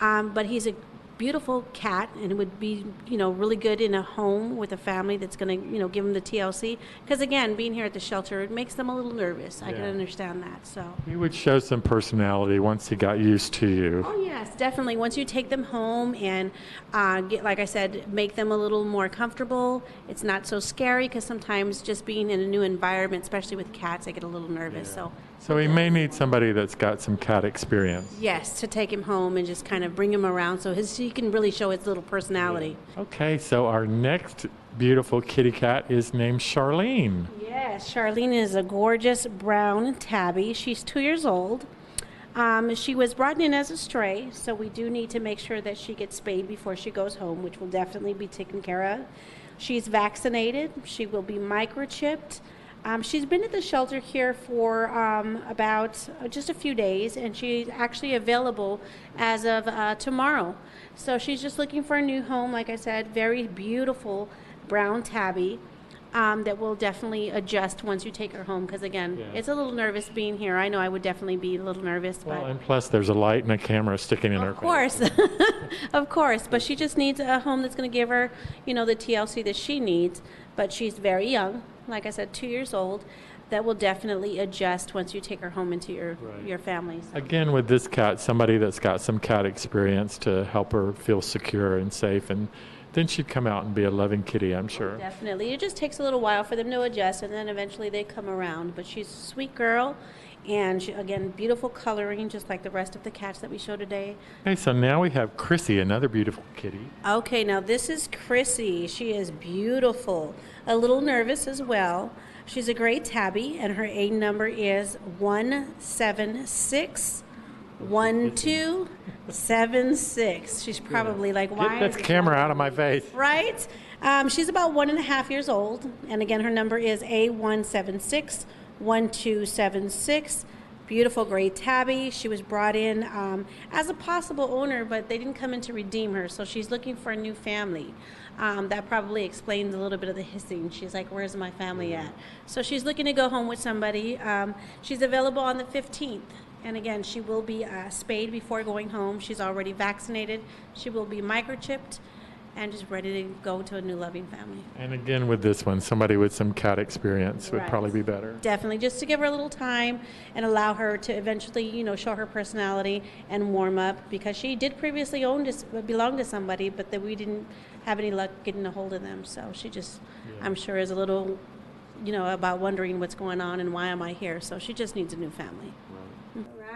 But he's a beautiful cat, and it would be, really good in a home with a family that's going to, give him the TLC. Because again, being here at the shelter, it makes them a little nervous. I can understand that. So He would show some personality once he got used to you. Oh yes, definitely. Once you take them home and like I said, make them a little more comfortable, it's not so scary, because sometimes just being in a new environment, especially with cats, they get a little nervous. So he may need somebody that's got some cat experience. Yes, to take him home and just kind of bring him around so he can really show his little personality. Okay, so our next beautiful kitty cat is named Charlene. Yes, Charlene is a gorgeous brown tabby. She's 2 years old. She was brought in as a stray, so we do need to make sure that she gets spayed before she goes home, which will definitely be taken care of. She's vaccinated. She will be microchipped. She's been at the shelter here for about just a few days, and she's actually available as of tomorrow. So she's just looking for a new home. Like I said, very beautiful brown tabby that will definitely adjust once you take her home, because again, it's a little nervous being here. I know I would definitely be a little nervous. Well, but and plus there's a light and a camera sticking in her face. of course, of course. But she just needs a home that's going to give her, the TLC that she needs. But she's very young. Like I said, 2 years old. That will definitely adjust once you take her home into your family. So. Again, with this cat, somebody that's got some cat experience to help her feel secure and safe, and then she'd come out and be a loving kitty, I'm sure. Definitely. It just takes a little while for them to adjust, and then eventually they come around. But she's a sweet girl, and she, again, beautiful coloring, just like the rest of the cats that we show today. Okay, so now we have Chrissy, another beautiful kitty. Okay, now this is Chrissy. She is beautiful, a little nervous as well. She's a gray tabby, and her A number is 1761276. She's probably like, why? Get that camera out of my face. Right? She's about 1.5 years old, and again, her number is A1761276. Beautiful gray tabby. She was brought in as a possible owner, but they didn't come in to redeem her, so she's looking for a new family. That probably explains a little bit of the hissing. She's like, where's my family at? So she's looking to go home with somebody. She's available on the 15th. And again, she will be spayed before going home. She's already vaccinated. She will be microchipped and just ready to go to a new loving family. And again, with this one, somebody with some cat experience would probably be better. Definitely, just to give her a little time and allow her to eventually, show her personality and warm up, because she did previously belong to somebody, but that we didn't have any luck getting a hold of them. So she just, I'm sure, is a little, about wondering what's going on and why am I here. So she just needs a new family.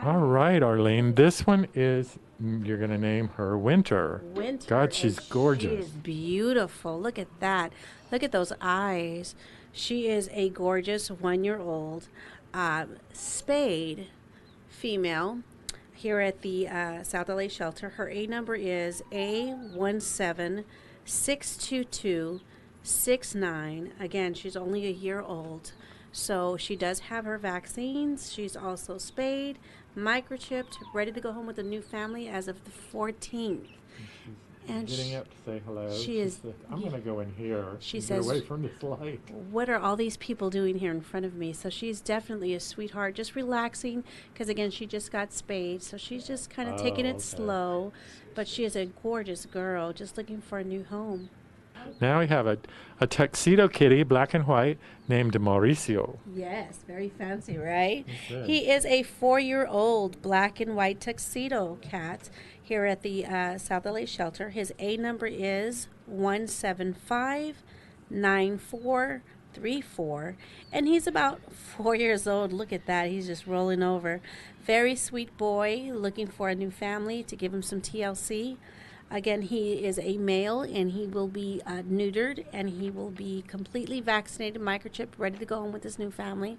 All right, Arlene. This one is, you're going to name her Winter. Winter. God, she's gorgeous. She is beautiful. Look at that. Look at those eyes. She is a gorgeous 1-year-old spayed female here at the South LA shelter. Her A number is A17622 6'9". Again, she's only a year old. So she does have her vaccines. She's also spayed, microchipped, ready to go home with a new family as of the 14th. And Getting up to say hello. She is. I'm going to go in here. She and says, get away from this light. "What are all these people doing here in front of me?" So she's definitely a sweetheart, just relaxing, because again, she just got spayed, so she's just kind of taking it slow. But she is a gorgeous girl, just looking for a new home. Now we have a tuxedo kitty, black and white, named Mauricio. Yes, very fancy, right? Yes. He is a 4-year-old black and white tuxedo cat here at the South LA shelter. His A number is 1759434, and he's about 4 years old. Look at that. He's just rolling over. Very sweet boy, looking for a new family to give him some TLC. Again, he is a male, and he will be neutered, and he will be completely vaccinated, microchipped, ready to go home with his new family.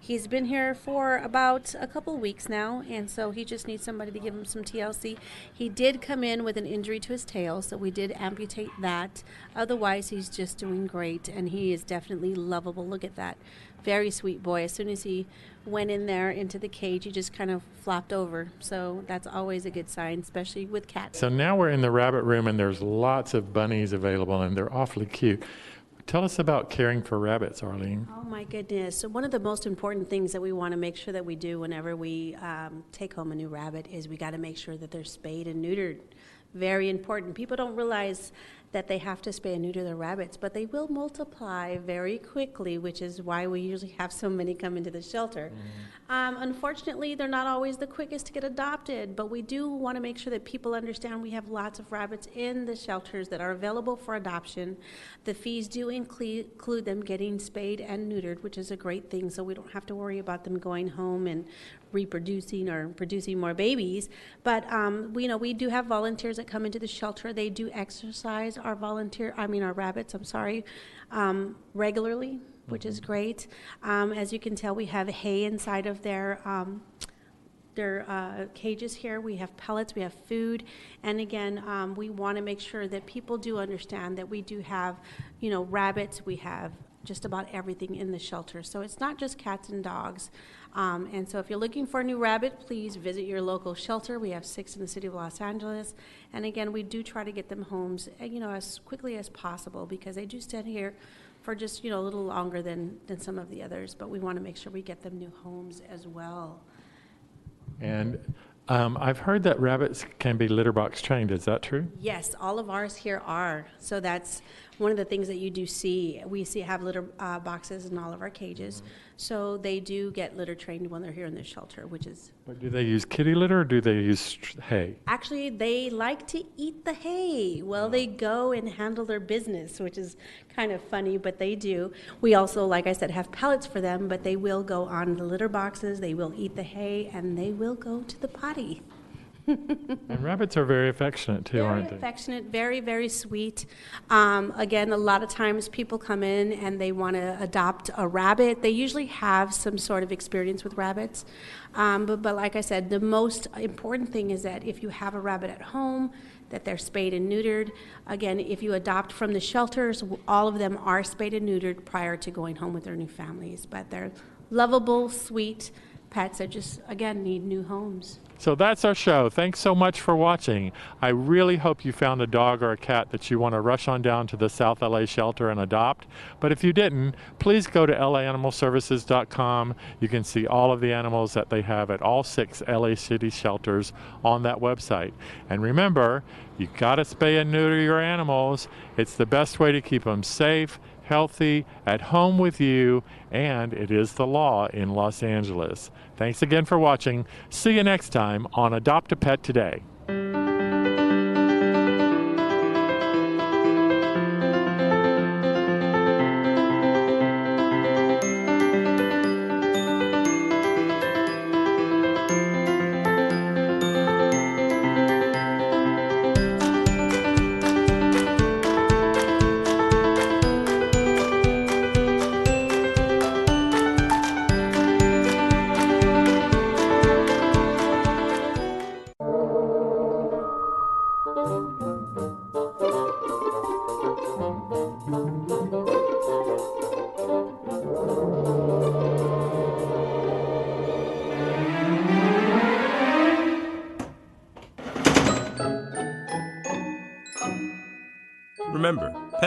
He's been here for about a couple weeks now, and so he just needs somebody to give him some TLC. He did come in with an injury to his tail, so we did amputate that. Otherwise, he's just doing great, and he is definitely lovable. Look at that. Very sweet boy. As soon as he went in there into the cage, he just kind of flopped over. So that's always a good sign, especially with cats. So now we're in the rabbit room, and there's lots of bunnies available, and they're awfully cute. Tell us about caring for rabbits, Arlene. Oh my goodness. So one of the most important things that we want to make sure that we do whenever we take home a new rabbit is we got to make sure that they're spayed and neutered. Very important. People don't realize that they have to spay and neuter their rabbits, but they will multiply very quickly, which is why we usually have so many come into the shelter. Unfortunately, they're not always the quickest to get adopted, but we do want to make sure that people understand we have lots of rabbits in the shelters that are available for adoption. The fees do include them getting spayed and neutered, which is a great thing, so we don't have to worry about them going home and reproducing or producing more babies. But we do have volunteers that come into the shelter. They do exercise our rabbits, regularly, which is great. As you can tell, we have hay inside of their cages here. We have pellets, we have food, and again, we want to make sure that people do understand that we do have, rabbits. We have just about everything in the shelter. So it's not just cats and dogs. And so if you're looking for a new rabbit, please visit your local shelter. We have 6 in the city of Los Angeles. And again, we do try to get them homes, as quickly as possible, because they do stay here for just, a little longer than some of the others. But we want to make sure we get them new homes as well. And I've heard that rabbits can be litter box trained. Is that true? Yes, all of ours here are. So that's one of the things that you do see. We have litter boxes in all of our cages. So they do get litter trained when they're here in the shelter, which is... But do they use kitty litter or do they use hay? Actually, they like to eat the hay. Well, they go and handle their business, which is kind of funny, but they do. We also, like I said, have pellets for them, but they will go on the litter boxes, they will eat the hay, and they will go to the potty. And rabbits are very affectionate too, aren't they? Very affectionate, very, very sweet. Again, a lot of times people come in and they want to adopt a rabbit. They usually have some sort of experience with rabbits. But like I said, the most important thing is that if you have a rabbit at home, that they're spayed and neutered. Again, if you adopt from the shelters, all of them are spayed and neutered prior to going home with their new families. But they're lovable, sweet pets that just, again, need new homes. So that's our show. Thanks so much for watching. I really hope you found a dog or a cat that you want to rush on down to the South LA shelter and adopt. But if you didn't, please go to laanimalservices.com. You can see all of the animals that they have at all 6 LA City shelters on that website. And remember, you got to spay and neuter your animals. It's the best way to keep them safe, healthy, at home with you, and it is the law in Los Angeles. Thanks again for watching. See you next time on Adopt a Pet Today.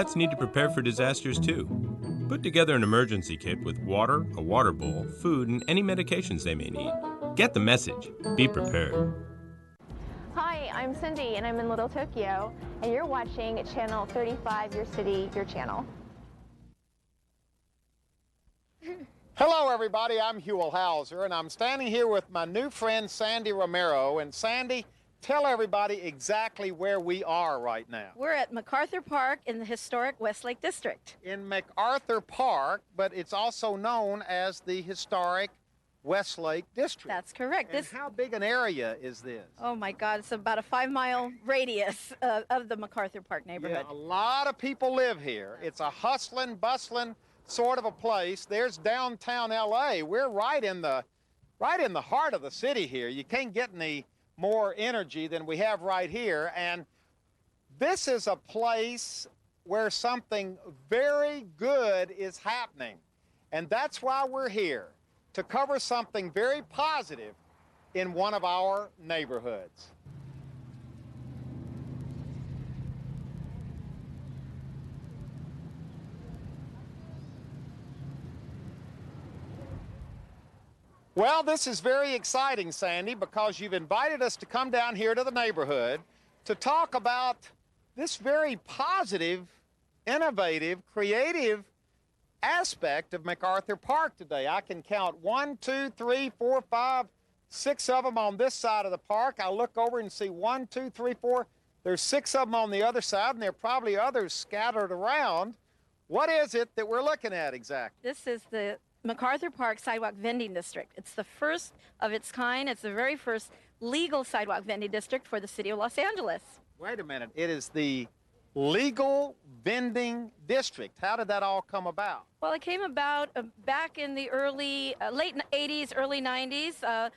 cats need to prepare for disasters too. Put together an emergency kit with water, a water bowl, food, and any medications they may need. Get the message. Be prepared. Hi, I'm Cindy, and I'm in Little Tokyo, and you're watching Channel 35, Your City, Your Channel. Hello, everybody. I'm Hewell Hauser, and I'm standing here with my new friend, Sandy Romero. And Sandy, tell everybody exactly where we are right now. We're at MacArthur Park in the historic Westlake District. In MacArthur Park, but it's also known as the historic Westlake District. That's correct. And how big an area is this? Oh my God, it's about a 5-mile radius of the MacArthur Park neighborhood. Yeah, a lot of people live here. It's a hustling, bustling sort of a place. There's downtown LA. We're right in the heart of the city here. You can't get any more energy than we have right here. And this is a place where something very good is happening. And that's why we're here, to cover something very positive in one of our neighborhoods. Well, this is very exciting, Sandy, because you've invited us to come down here to the neighborhood to talk about this very positive, innovative, creative aspect of MacArthur Park today. I can count 1, 2, 3, 4, 5, 6 of them on this side of the park. I look over and see 1, 2, 3, 4. There's 6 of them on the other side, and there are probably others scattered around. What is it that we're looking at exactly? This is the MacArthur Park Sidewalk Vending District. It's the first of its kind. It's the very first legal sidewalk vending district for the city of Los Angeles. Wait a minute. It is the legal vending district. How did that all come about? Well, it came about back in the late 80s, early 90s.